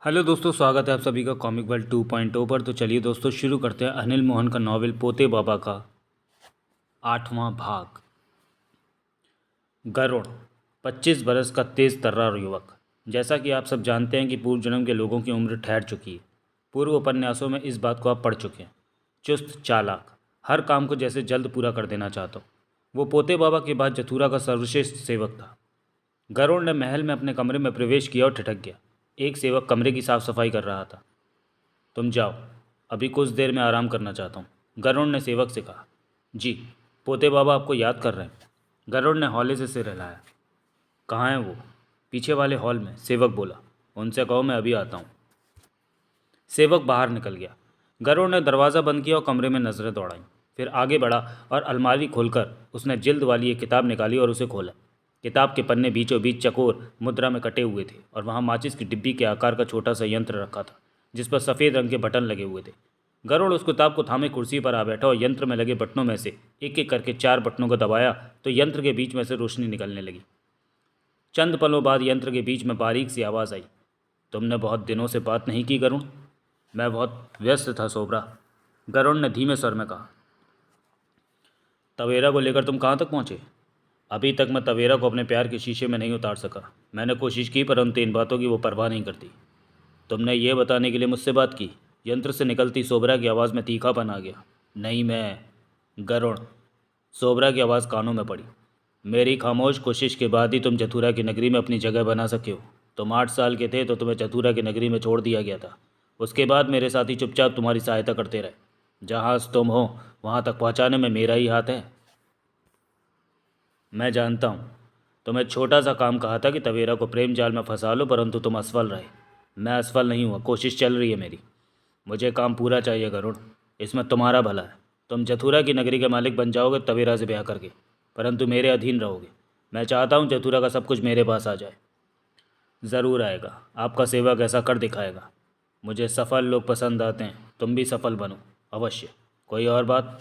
Hello दोस्तों, स्वागत है आप सभी का कॉमिक वर्ल्ड 2.0 पर। तो चलिए दोस्तों शुरू करते हैं अनिल मोहन का नॉवेल पोते बाबा का 8वां भाग। गरुड़ 25 बरस का तेज तर्रार युवक। जैसा कि आप सब जानते हैं कि पूर्व जन्म के लोगों की उम्र ठहर चुकी है। पूर्व उपन्यासों में इस बात को आप पढ़ चुके हैं। चुस्त चालाक, हर काम को जैसे जल्द पूरा कर देना चाहता हूँ। वो पोते बाबा के बाद जथुरा का सर्वश्रेष्ठ सेवक था। गरुड़ ने महल में अपने कमरे में प्रवेश किया और ठिठक गया। एक सेवक कमरे की साफ सफाई कर रहा था। तुम जाओ, अभी कुछ देर में आराम करना चाहता हूँ, गरुड़ ने सेवक से कहा। जी, पोते बाबा आपको याद कर रहे हैं। गरुड़ ने हौले से सिर हिलाया। कहाँ हैं वो? पीछे वाले हॉल में, सेवक बोला। उनसे कहो मैं अभी आता हूँ। सेवक बाहर निकल गया। गरुड़ ने दरवाज़ा बंद किया और कमरे में नजरें दौड़ाईं। फिर आगे बढ़ा और अलमारी खोलकर उसने जिल्द वाली एक किताब निकाली और उसे खोला। किताब के पन्ने बीचों बीच चकोर मुद्रा में कटे हुए थे और वहाँ माचिस की डिब्बी के आकार का छोटा सा यंत्र रखा था जिस पर सफ़ेद रंग के बटन लगे हुए थे। गरुड़ उस किताब को थामे कुर्सी पर आ बैठा और यंत्र में लगे बटनों में से एक एक करके 4 बटनों को दबाया तो यंत्र के बीच में से रोशनी निकलने लगी। चंद पलों बाद यंत्र के बीच में बारीक सी आवाज़ आई। तुमने बहुत दिनों से बात नहीं की गरुड़। मैं बहुत व्यस्त था सोबरा, गरुड़ ने धीमे स्वर में कहा। तवेरा को लेकर तुम कहाँ तक पहुँचे? अभी तक मैं तवेरा को अपने प्यार के शीशे में नहीं उतार सका। मैंने कोशिश की परंतु इन बातों की वो परवाह नहीं करती। तुमने ये बताने के लिए मुझसे बात की? यंत्र से निकलती सोबरा की आवाज़ में तीखापन आ गया। नहीं मैं। गरुड़, सोबरा की आवाज़ कानों में पड़ी। मेरी खामोश कोशिश के बाद ही तुम जथुरा की नगरी में अपनी जगह बना सके हो। तुम 8 साल के थे तो तुम्हें जथुरा की नगरी में छोड़ दिया गया था। उसके बाद मेरे साथी चुपचाप तुम्हारी सहायता करते रहे। जहाँ तुम हो वहाँ तक पहुँचाने में मेरा ही हाथ है। मैं जानता हूँ। तुम्हें छोटा सा काम कहा था कि तवेरा को प्रेम जाल में फंसा लो, परंतु तुम असफल रहे। मैं असफल नहीं हुआ, कोशिश चल रही है मेरी। मुझे काम पूरा चाहिए गरुड़, इसमें तुम्हारा भला है। तुम जथुरा की नगरी के मालिक बन जाओगे तवेरा से ब्याह करके, परंतु मेरे अधीन रहोगे। मैं चाहता हूँ जथुरा का सब कुछ मेरे पास आ जाए। ज़रूर आएगा, आपका सेवक ऐसा कर दिखाएगा। मुझे सफल लोग पसंद आते हैं, तुम भी सफल बनो अवश्य। कोई और बात?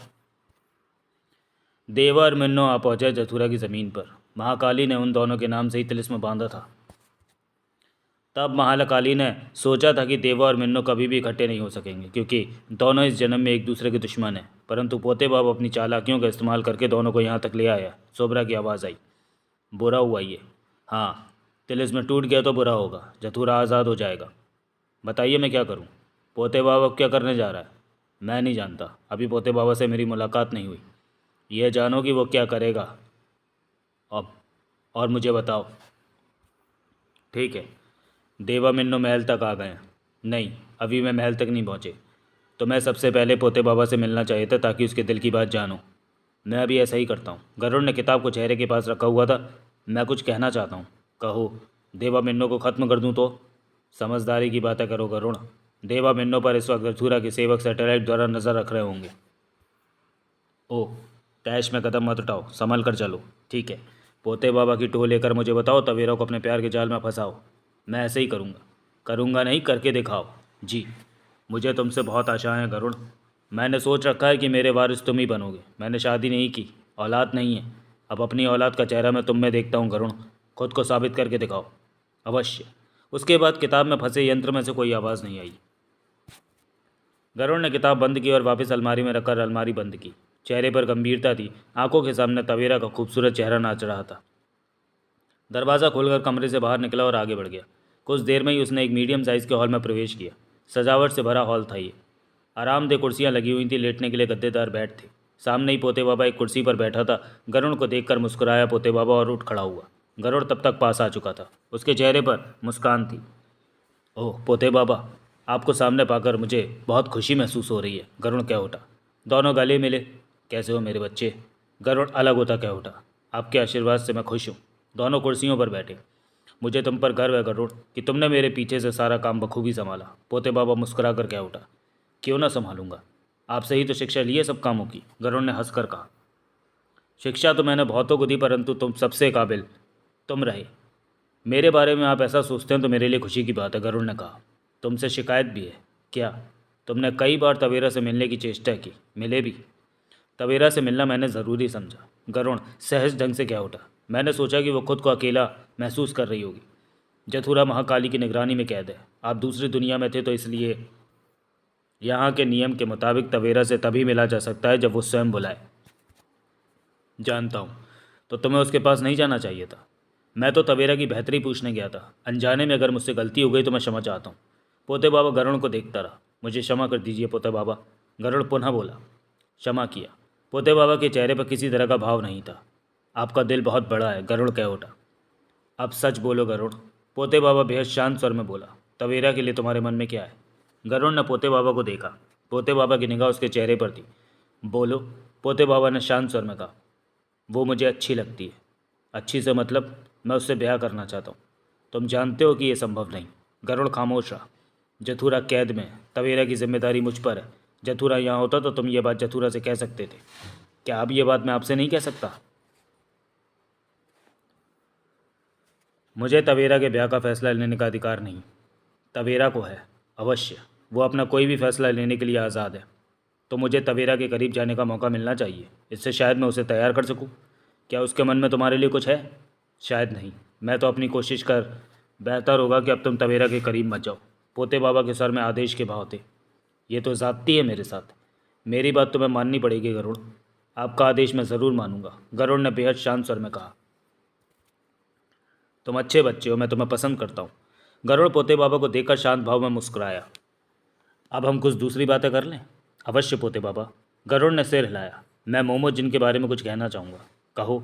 देवा और मिन्नो आ पहुंचे जथुरा की ज़मीन पर। महाकाली ने उन दोनों के नाम से ही तिलिस्म बांधा था। तब महाकाली ने सोचा था कि देवा और मिन्नो कभी भी इकट्ठे नहीं हो सकेंगे क्योंकि दोनों इस जन्म में एक दूसरे के दुश्मन हैं। परंतु पोते बाप अपनी चालाकियों का इस्तेमाल करके दोनों को यहाँ तक ले आया। सोबरा की आवाज़ आई। बुरा हुआ ये। हाँ, तिलिस्म टूट गया तो बुरा होगा, जथुरा आज़ाद हो जाएगा। बताइए मैं क्या करूँ? पोते बाबा अब क्या करने जा रहा है? मैं नहीं जानता, अभी पोते बाबा से मेरी मुलाकात नहीं हुई। यह जानो कि वो क्या करेगा अब, और मुझे बताओ। ठीक है। देवा मिन्नो महल तक आ गए हैं? नहीं, अभी मैं महल तक नहीं पहुँचे। तो मैं सबसे पहले पोते बाबा से मिलना चाहिए था ताकि उसके दिल की बात जानूं। मैं अभी ऐसा ही करता हूँ। गरुड़ ने किताब को चेहरे के पास रखा हुआ था। मैं कुछ कहना चाहता हूँ। कहो। देवा मिन्नो को ख़त्म कर दूँ तो? समझदारी की बातें करो गरुड़। देवा मिन्नो पर इस वक्त गथुरा के सेवक सैटेलाइट द्वारा नज़र रख रहे होंगे। ओह, तैश में कदम मत उठाओ, संभल कर चलो। ठीक है। पोते बाबा की टोह लेकर मुझे बताओ, तवेरा को अपने प्यार के जाल में फंसाओ। मैं ऐसे ही करूँगा। करूँगा नहीं, करके दिखाओ। जी। मुझे तुमसे बहुत आशाएं हैं गरुड़। मैंने सोच रखा है कि मेरे वारिस तुम ही बनोगे। मैंने शादी नहीं की, औलाद नहीं है। अब अपनी औलाद का चेहरा मैं तुम में देखता हूँ गरुड़। खुद को साबित करके दिखाओ। अवश्य। उसके बाद किताब में फंसे यंत्र में से कोई आवाज़ नहीं आई। गरुड़ ने किताब बंद की और वापस अलमारी में रखकर अलमारी बंद की। चेहरे पर गंभीरता थी। आंखों के सामने तवेरा का खूबसूरत चेहरा नाच रहा था। दरवाज़ा खोलकर कमरे से बाहर निकला और आगे बढ़ गया। कुछ देर में ही उसने एक मीडियम साइज़ के हॉल में प्रवेश किया। सजावट से भरा हॉल था ये। आरामदेह कुर्सियां लगी हुई थी, लेटने के लिए गद्देदार बेड थे। सामने ही पोते बाबा एक कुर्सी पर बैठा था। गरुड़ को देखकर मुस्कुराया पोते बाबा और उठ खड़ा हुआ। गरुड़ तब तक पास आ चुका था। उसके चेहरे पर मुस्कान थी। ओह पोते बाबा, आपको सामने पाकर मुझे बहुत खुशी महसूस हो रही है, गरुड़ कह उठा। दोनों गले मिले। कैसे हो मेरे बच्चे? गरुड़ अलग होता कह उठा। आपके आशीर्वाद से मैं खुश हूँ। दोनों कुर्सियों पर बैठे। मुझे तुम पर गर्व है गरुड़ कि तुमने मेरे पीछे से सारा काम बखूबी संभाला, पोते बाबा मुस्कुरा कर कह उठा। क्यों ना संभालूंगा, आपसे ही तो शिक्षा ली है सब कामों की, गरुड़ ने हंसकर कहा। शिक्षा तो मैंने बहुतों को दी, परंतु तुम सबसे काबिल तुम रहे। मेरे बारे में आप ऐसा सोचते हैं तो मेरे लिए खुशी की बात है, गरुड़ ने कहा। तुमसे शिकायत भी है। क्या? तुमने कई बार तवेरा से मिलने की चेष्टा की, मिले भी। तवेरा से मिलना मैंने ज़रूरी समझा, गरुड़ सहज ढंग से कह उठा। मैंने सोचा कि वो खुद को अकेला महसूस कर रही होगी। जथुरा महाकाली की निगरानी में कैद है। आप दूसरी दुनिया में थे तो इसलिए यहाँ के नियम के मुताबिक तवेरा से तभी मिला जा सकता है जब वो स्वयं बुलाए। जानता हूँ, तो तुम्हें उसके पास नहीं जाना चाहिए था। मैं तो तवेरा की बेहतरी पूछने गया था। अनजाने में अगर मुझसे गलती हो गई तो मैं क्षमा चाहता हूँ। पोते बाबा गरुड़ को देखता रहा। मुझे क्षमा कर दीजिए पोते बाबा, गरुड़ पुनः बोला। क्षमा किया। पोते बाबा के चेहरे पर किसी तरह का भाव नहीं था। आपका दिल बहुत बड़ा है, गरुड़ कह उठा। अब सच बोलो गरुड़, पोते बाबा बेहद शांत स्वर में बोला। तवेरा के लिए तुम्हारे मन में क्या है? गरुड़ ने पोते बाबा को देखा। पोते बाबा की निगाह उसके चेहरे पर थी। बोलो, पोते बाबा ने शांत स्वर में कहा। वो मुझे अच्छी लगती है। अच्छी से मतलब मैं उससे ब्याह करना चाहता हूँ। तुम जानते हो कि यह संभव नहीं। गरुड़ खामोश रहा। जथुरा कैद में है, तवेरा की जिम्मेदारी मुझ पर है। जथुरा यहाँ होता तो तुम ये बात जथुरा से कह सकते थे। क्या अब ये बात मैं आपसे नहीं कह सकता? मुझे तवेरा के ब्याह का फैसला लेने का अधिकार नहीं। तवेरा को है, अवश्य। वो अपना कोई भी फैसला लेने के लिए आज़ाद है। तो मुझे तवेरा के करीब जाने का मौका मिलना चाहिए। इससे शायद मैं उसे तैयार कर सकूं। क्या उसके मन में तुम्हारे लिए कुछ है? शायद नहीं। मैं तो अपनी कोशिश कर। बेहतर होगा कि अब तुम तवेरा के करीब मत जाओ। पोते बाबा के सर में आदेश के भाव थे। ये तो ज़्यादती है मेरे साथ। मेरी बात तुम्हें माननी पड़ेगी गरुड़। आपका आदेश मैं ज़रूर मानूंगा, गरुड़ ने बेहद शांत स्वर में कहा। तुम अच्छे बच्चे हो, मैं तुम्हें पसंद करता हूँ। गरुड़ पोते बाबा को देखकर शांत भाव में मुस्कुराया। अब हम कुछ दूसरी बातें कर लें? अवश्य पोते बाबा, गरुड़ ने सिर हिलाया। मैं मोमो जिन के बारे में कुछ कहना चाहूँगा। कहो।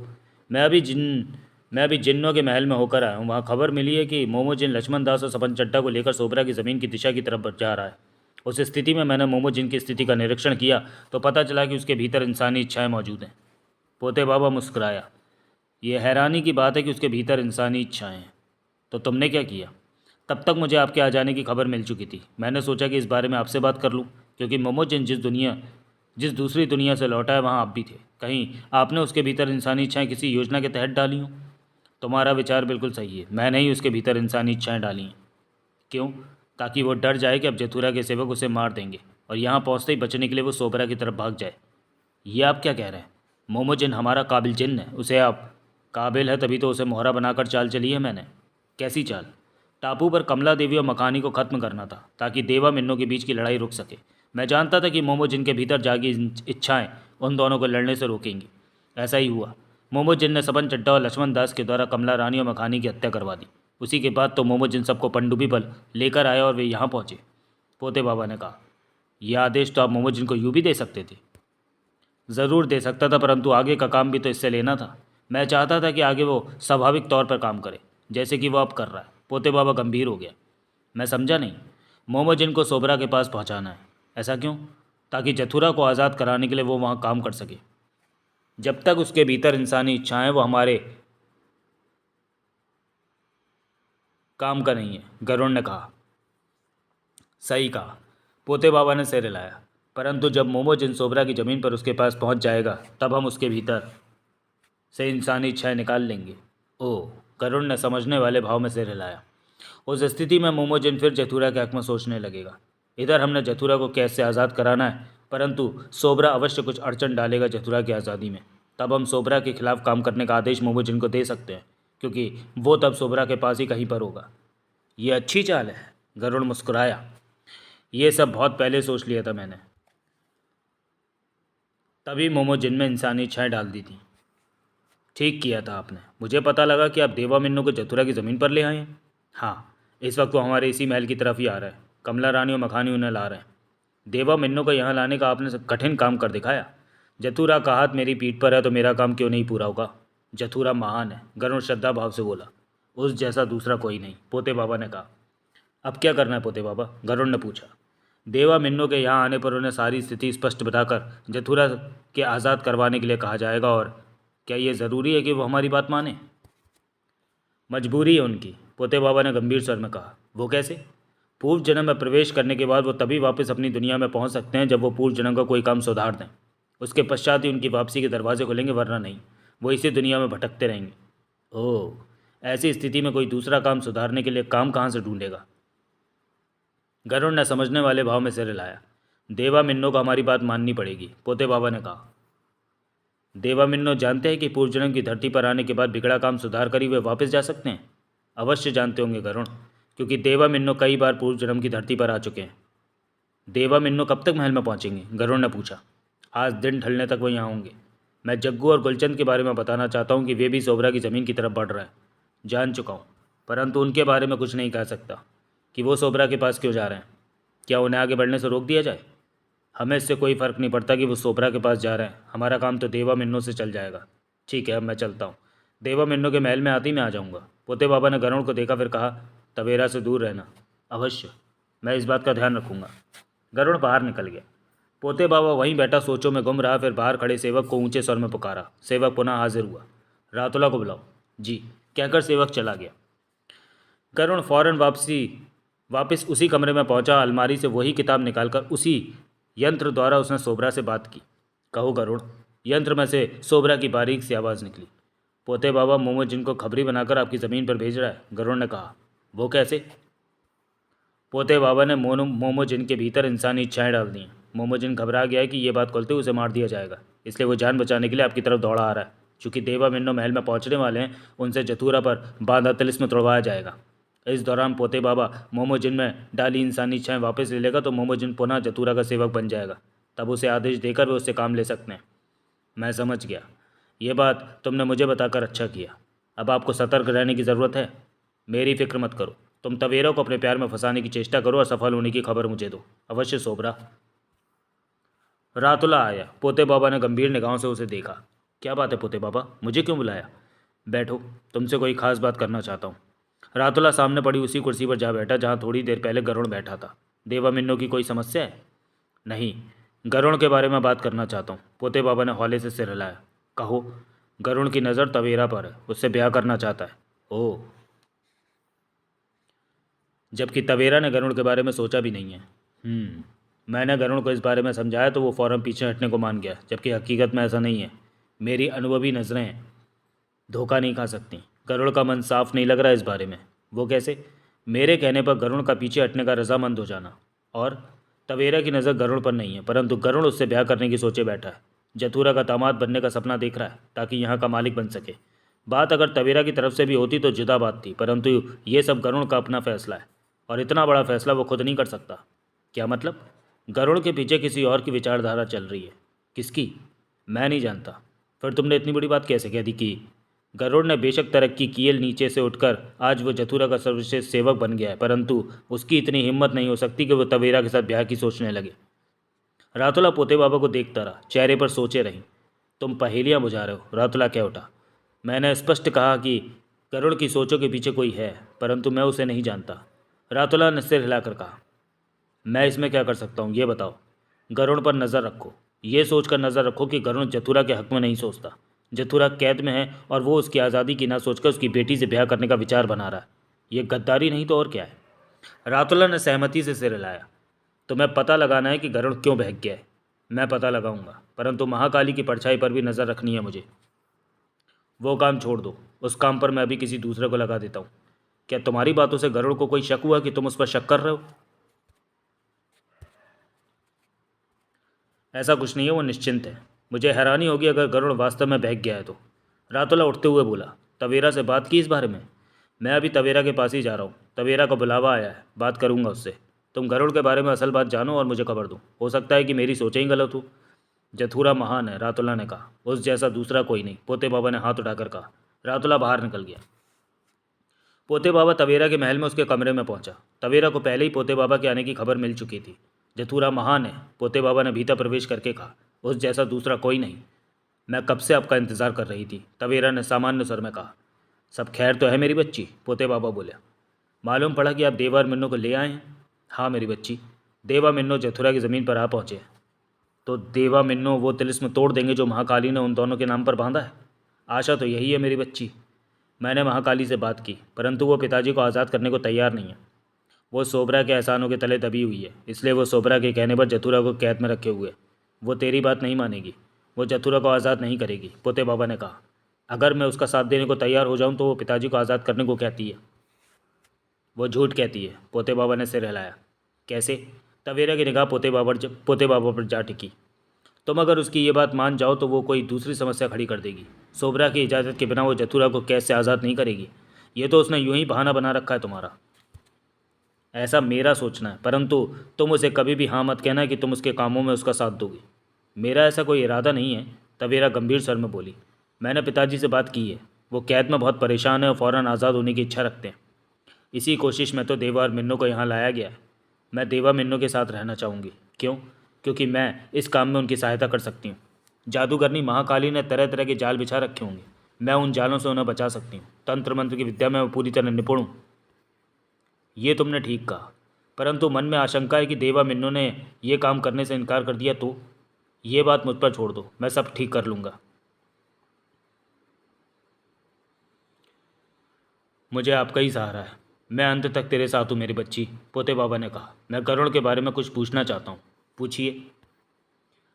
मैं अभी जिन्नों के महल में होकर आया हूँ। वहाँ खबर मिली है कि मोमो जिन लक्ष्मण दास और सपन चड्डा को लेकर सोबरा की ज़मीन की दिशा की तरफ जा रहा है। उस स्थिति में मैंने मोमो जिन की स्थिति का निरीक्षण किया तो पता चला कि उसके भीतर इंसानी इच्छाएं मौजूद हैं। पोते बाबा मुस्कुराया। ये हैरानी की बात है कि उसके भीतर इंसानी इच्छाएं हैं। तो तुमने क्या किया? तब तक मुझे आपके आ जाने की खबर मिल चुकी थी। मैंने सोचा कि इस बारे में आपसे बात कर लूँ, क्योंकि मोमोजिन जिस दूसरी दुनिया से लौटा है वहाँ आप भी थे। कहीं आपने उसके भीतर इंसानी इच्छाएं किसी योजना के तहत डाली हों? तुम्हारा विचार बिल्कुल सही है। मैंने ही उसके भीतर इंसानी इच्छाएं डाली हैं। क्यों? ताकि वो डर जाए कि अब जथुरा के सेवक उसे मार देंगे और यहाँ पहुँचते ही बचने के लिए वो सोबरा की तरफ भाग जाए। ये आप क्या कह रहे हैं? मोमोजिन हमारा काबिल जिन्न है। उसे आप काबिल है तभी तो उसे मोहरा बनाकर चाल चली है मैंने। कैसी चाल? टापू पर कमला देवी और मकानी को ख़त्म करना था ताकि देवा मिन्नो के बीच की लड़ाई रुक सके। मैं जानता था कि मोमोजिन के भीतर जागी इच्छाएं उन दोनों को लड़ने से रोकेंगी। ऐसा ही हुआ। मोमोजिन ने सपन चड्डा और लक्ष्मण दास के द्वारा कमला रानी और मकानी की हत्या करवा दी। उसी के बाद तो मोमोजिन सबको पनडुब्बी पर लेकर आए और वे यहाँ पहुँचे। पोते बाबा ने कहा। यह आदेश तो आप मोमोजिन को यूँ भी दे सकते थे। ज़रूर दे सकता था, परंतु आगे का काम भी तो इससे लेना था। मैं चाहता था कि आगे वो स्वाभाविक तौर पर काम करे, जैसे कि वो अब कर रहा है। पोते बाबा गंभीर हो गया। मैं समझा नहीं। मोमोजिन को सोबरा के पास पहुंचाना है। ऐसा क्यों? ताकि जथुरा को आज़ाद कराने के लिए वो वहाँ काम कर सके। जब तक उसके भीतर इंसानी इच्छाएं वो हमारे काम का नहीं है, गरुड़ ने कहा। सही कहा। पोते बाबा ने सिर हिलाया। परंतु जब मोमोजिन सोबरा की ज़मीन पर उसके पास पहुंच जाएगा तब हम उसके भीतर से इंसानी इच्छाएं निकाल लेंगे। ओह, गरुड़ ने समझने वाले भाव में सिर हिलाया। उस स्थिति में मोमोजिन फिर जथुरा के हक में सोचने लगेगा। इधर हमने जथुरा को कैद से आज़ाद कराना है, परंतु सोबरा अवश्य कुछ अड़चन डालेगा जथुरा की आज़ादी में। तब हम सोबरा के खिलाफ काम करने का आदेश मोमोजिन को दे सकते हैं, क्योंकि वो तब सोबरा के पास ही कहीं पर होगा। ये अच्छी चाल है, गरुड़ मुस्कुराया। ये सब बहुत पहले सोच लिया था मैंने, तभी मोमोजिन में इंसानी इच्छाएं डाल दी थी। ठीक किया था आपने। मुझे पता लगा कि आप देवा मिन्नू को जथुरा की ज़मीन पर ले आए हैं। हाँ, इस वक्त वो हमारे इसी महल की तरफ ही आ रहा है। कमला रानी और मखानी उन्हें ला रहे हैं। देवा मिन्नू को यहाँ लाने का आपने कठिन काम कर दिखाया। जथुरा का हाथ मेरी पीठ पर है तो मेरा काम क्यों नहीं पूरा होगा? जथुरा महान है, गरुड़ श्रद्धा भाव से बोला। उस जैसा दूसरा कोई नहीं, पोते बाबा ने कहा। अब क्या करना है पोते बाबा? गरुड़ ने पूछा। देवा मिन्नू के यहाँ आने पर उन्हें सारी स्थिति स्पष्ट बताकर जथुरा के आज़ाद करवाने के लिए कहा जाएगा। और क्या ये ज़रूरी है कि वो हमारी बात माने? मजबूरी है उनकी, पोते बाबा ने गंभीर स्वर में कहा। वो कैसे? पूर्व जन्म में प्रवेश करने के बाद वो तभी वापस अपनी दुनिया में पहुंच सकते हैं जब वो पूर्व जन्म का कोई काम सुधार दें। उसके पश्चात ही उनकी वापसी के दरवाजे खुलेंगे, वरना नहीं। वो इसी दुनिया में भटकते रहेंगे। ओह, ऐसी स्थिति में कोई दूसरा काम सुधारने के लिए काम कहाँ से ढूंढेगा? गरुड़ ने समझने वाले भाव में सिर हिलाया। देवा मिन्नो को हमारी बात माननी पड़ेगी, पोते बाबा ने कहा। देवा मिन्नो जानते हैं कि पूर्व जन्म की धरती पर आने के बाद बिगड़ा काम सुधार कर ही वे वापस जा सकते हैं। अवश्य जानते होंगे गरुण, क्योंकि देवा मिन्नो कई बार पूर्व जन्म की धरती पर आ चुके हैं। देवा मिन्नो कब तक महल में पहुंचेंगे? गरुड़ ने पूछा। आज दिन ढलने तक वो यहाँ होंगे। मैं जग्गू और गुलचंद के बारे में बताना चाहता हूँ कि वे भी सोबरा की ज़मीन की तरफ बढ़ रहे हैं। जान चुका हूँ, परंतु उनके बारे में कुछ नहीं कह सकता कि वो सोबरा के पास क्यों जा रहे हैं। क्या उन्हें आगे बढ़ने से रोक दिया जाए? हमें इससे कोई फ़र्क नहीं पड़ता कि वो सोबरा के पास जा रहे हैं। हमारा काम तो देवा मिन्नो से चल जाएगा। ठीक है, अब मैं चलता हूँ। देवा मिन्नो के महल में आते ही मैं आ जाऊँगा। पोते बाबा ने गरुड़ को देखा, फिर कहा, तवेरा से दूर रहना। अवश्य, मैं इस बात का ध्यान रखूँगा। गरुड़ बाहर निकल गया। पोते बाबा वहीं बैठा सोचों में गुम रहा। फिर बाहर खड़े सेवक को ऊंचे स्वर में पुकारा। सेवक पुनः हाजिर हुआ। रातुला को बुलाओ। जी, कहकर सेवक चला गया। गरुड़ फौरन वापस उसी कमरे में पहुंचा। अलमारी से वही किताब निकालकर उसी यंत्र द्वारा उसने सोबरा से बात की। कहो गरुड़। यंत्र में से सोबरा की बारीक सी आवाज़ निकली। पोते बाबा मोमो जिनको खबरी बनाकर आपकी ज़मीन पर भेज रहा है। गरुड़ ने कहा। वो कैसे? पोते बाबा ने मोमोजिन के भीतर इंसानी इच्छाएं डाल दी हैं। मोमोजिन घबरा गया है कि ये बात खोलते उसे मार दिया जाएगा, इसलिए वो जान बचाने के लिए आपकी तरफ दौड़ा आ रहा है। चूँकि देवा मिन्नो महल में पहुंचने वाले हैं, उनसे जथुरा पर बांधा तिलिस्म तोड़वाया जाएगा। इस दौरान पोते बाबा मोमोजिन में डाली इंसानी इच्छाएं वापस ले लेगा तो मोमोजिन पुनः जथुरा का सेवक बन जाएगा। तब उसे आदेश देकर वे उससे काम ले सकते हैं। मैं समझ गया। ये बात तुमने मुझे बताकर अच्छा किया। अब आपको सतर्क रहने की ज़रूरत है। मेरी फिक्र मत करो। तुम तवेरा को अपने प्यार में फंसाने की चेष्टा करो और सफल होने की खबर मुझे दो। अवश्य सोबरा। रातुला आया। पोते बाबा ने गंभीर निगाहों से उसे देखा। क्या बात है पोते बाबा, मुझे क्यों बुलाया? बैठो, तुमसे कोई खास बात करना चाहता हूँ। रातुला सामने पड़ी उसी कुर्सी पर जा बैठा जहाँ थोड़ी देर पहले गरुड़ बैठा था। देवा मिन्नो की कोई समस्या है? नहीं, गरुड़ के बारे में बात करना चाहता हूँ। पोते बाबा ने हौले से सिर हिलाया। कहो। गरुड़ की नज़र तवेरा पर है, उससे ब्याह करना चाहता है। ओह। जबकि तवेरा ने गरुड़ के बारे में सोचा भी नहीं है। मैंने गरुड़ को इस बारे में समझाया तो वो फ़ौरन पीछे हटने को मान गया, जबकि हकीकत में ऐसा नहीं है। मेरी अनुभवी नज़रें धोखा नहीं खा सकती। गरुड़ का मन साफ नहीं लग रहा इस बारे में। वो कैसे? मेरे कहने पर गरुड़ का पीछे हटने का रजामंद हो जाना। और तवेरा की नज़र गरुड़ पर नहीं है, परंतु गरुड़ उससे ब्याह करने की सोचे बैठा है। जथुरा का दामाद बनने का सपना देख रहा है ताकि यहाँ का मालिक बन सके। बात अगर तवेरा की तरफ से भी होती तो जुदा बात थी, परंतु ये सब गरुड़ का अपना फैसला है और इतना बड़ा फैसला वो खुद नहीं कर सकता। क्या मतलब? गरुड़ के पीछे किसी और की विचारधारा चल रही है। किसकी? मैं नहीं जानता। फिर तुमने इतनी बड़ी बात कैसे कह दी कि? गरुड़ ने बेशक तरक्की की है, नीचे से उठकर आज वो जथुरा का सर्वश्रेष्ठ सेवक बन गया है, परंतु उसकी इतनी हिम्मत नहीं हो सकती कि वो तवेरा के साथ ब्याह की सोचने लगे। रातुला पोते बाबा को देखता रहा, चेहरे पर सोचे रही। तुम पहेलियाँ बुझा रहे हो। रातुला कह उठा। मैंने स्पष्ट कहा कि गरुड़ की सोचों के पीछे कोई है, परंतु मैं उसे नहीं जानता। रातुला ने सिर हिलाकर कहा। मैं इसमें क्या कर सकता हूँ, ये बताओ। गरुड़ पर नज़र रखो। ये सोचकर नज़र रखो कि गरुड़ जथुरा के हक में नहीं सोचता। जथुरा कैद में है और वो उसकी आज़ादी की ना सोचकर उसकी बेटी से ब्याह करने का विचार बना रहा है। ये गद्दारी नहीं तो और क्या है? रातुला ने सहमति से सिर हिलाया। तुम्हें पता लगाना है कि गरुड़ क्यों बहक गया है। मैं पता लगाऊंगा, परंतु महाकाली की परछाई पर भी नज़र रखनी है मुझे। वो काम छोड़ दो, उस काम पर मैं अभी किसी दूसरे को लगा देता हूँ। क्या तुम्हारी बातों से गरुड़ को कोई शक हुआ कि तुम उस पर शक कर रहे हो? ऐसा कुछ नहीं है, वो निश्चिंत है। मुझे हैरानी होगी अगर गरुड़ वास्तव में बहक गया है तो। रातुला उठते हुए बोला। तवेरा से बात की इस बारे में? मैं अभी तवेरा के पास ही जा रहा हूँ। तवेरा का बुलावा आया है, बात करूँगा उससे। तुम गरुड़ के बारे में असल बात जानो और मुझे खबर दो। हो सकता है कि मेरी सोचें ही गलत हो। जथुरा महान है, रातुला ने कहा। उस जैसा दूसरा कोई नहीं, पोते बाबा ने हाथ उठाकर कहा। रातुला बाहर निकल गया। पोते बाबा तवेरा के महल में उसके कमरे में पहुंचा। तवेरा को पहले ही पोते बाबा के आने की खबर मिल चुकी थी। जथुरा महान है, पोते बाबा ने भीतर प्रवेश करके कहा। उस जैसा दूसरा कोई नहीं। मैं कब से आपका इंतज़ार कर रही थी, तवेरा ने सामान्य स्वर में कहा। सब खैर तो है मेरी बच्ची, पोते बाबा बोले। मालूम पड़ा कि आप देवा और मिन्नो को ले आए हैं। हाँ मेरी बच्ची, देवा मिन्नो जथुरा की ज़मीन पर आ पहुँचे। तो देवा मिन्नो वो तिलिस्म तोड़ देंगे जो महाकाली ने उन दोनों के नाम पर बांधा है। आशा तो यही है मेरी बच्ची। मैंने महाकाली से बात की, परंतु वो पिताजी को आज़ाद करने को तैयार नहीं है। वो सोबरा के एहसानों के तले दबी हुई है, इसलिए वो सोबरा के कहने पर जथुरा को कैद में रखे हुए। वो तेरी बात नहीं मानेगी, वो जथुरा को आज़ाद नहीं करेगी, पोते बाबा ने कहा। अगर मैं उसका साथ देने को तैयार हो जाऊं तो वो पिताजी को आज़ाद करने को कहती है। वो झूठ कहती है, पोते बाबा ने सिर हिलाया। कैसे? तवेरा की निगाह पोते बाबा पर जा टिकी। तुम अगर उसकी ये बात मान जाओ तो वो कोई दूसरी समस्या खड़ी कर देगी। सोबरा की इजाज़त के बिना वो जथुरा को कैद से आज़ाद नहीं करेगी। ये तो उसने यूं ही बहाना बना रखा है तुम्हारा। ऐसा मेरा सोचना है, परंतु तुम उसे कभी भी हाँ मत कहना कि तुम उसके कामों में उसका साथ दोगे। मेरा ऐसा कोई इरादा नहीं है, तवेरा गंभीर स्वर में बोली। मैंने पिताजी से बात की है, वो कैद में बहुत परेशान है और फ़ौरन आज़ाद होने की इच्छा रखते हैं। इसी कोशिश में तो देवा और मिन्नू को यहाँ लाया गया है। मैं देवा मिन्नू के साथ रहना चाहूँगी। क्यों? क्योंकि मैं इस काम में उनकी सहायता कर सकती हूँ। जादूगरनी महाकाली ने तरह तरह के जाल बिछा रखे होंगे, मैं उन जालों से उन्हें बचा सकती हूँ। तंत्र मंत्र की विद्या में मैं पूरी तरह निपुण हूँ। ये तुमने ठीक कहा, परंतु मन में आशंका है कि देवा मिन्नू ने ये काम करने से इनकार कर दिया तो? ये बात मुझ पर छोड़ दो, मैं सब ठीक कर लूँगा। मुझे आपका ही सहारा है, मैं अंत तक तेरे साथ हूँ मेरी बच्ची, पोते बाबा ने कहा। मैं गरुड़ के बारे में कुछ पूछना चाहता हूँ। पूछिए।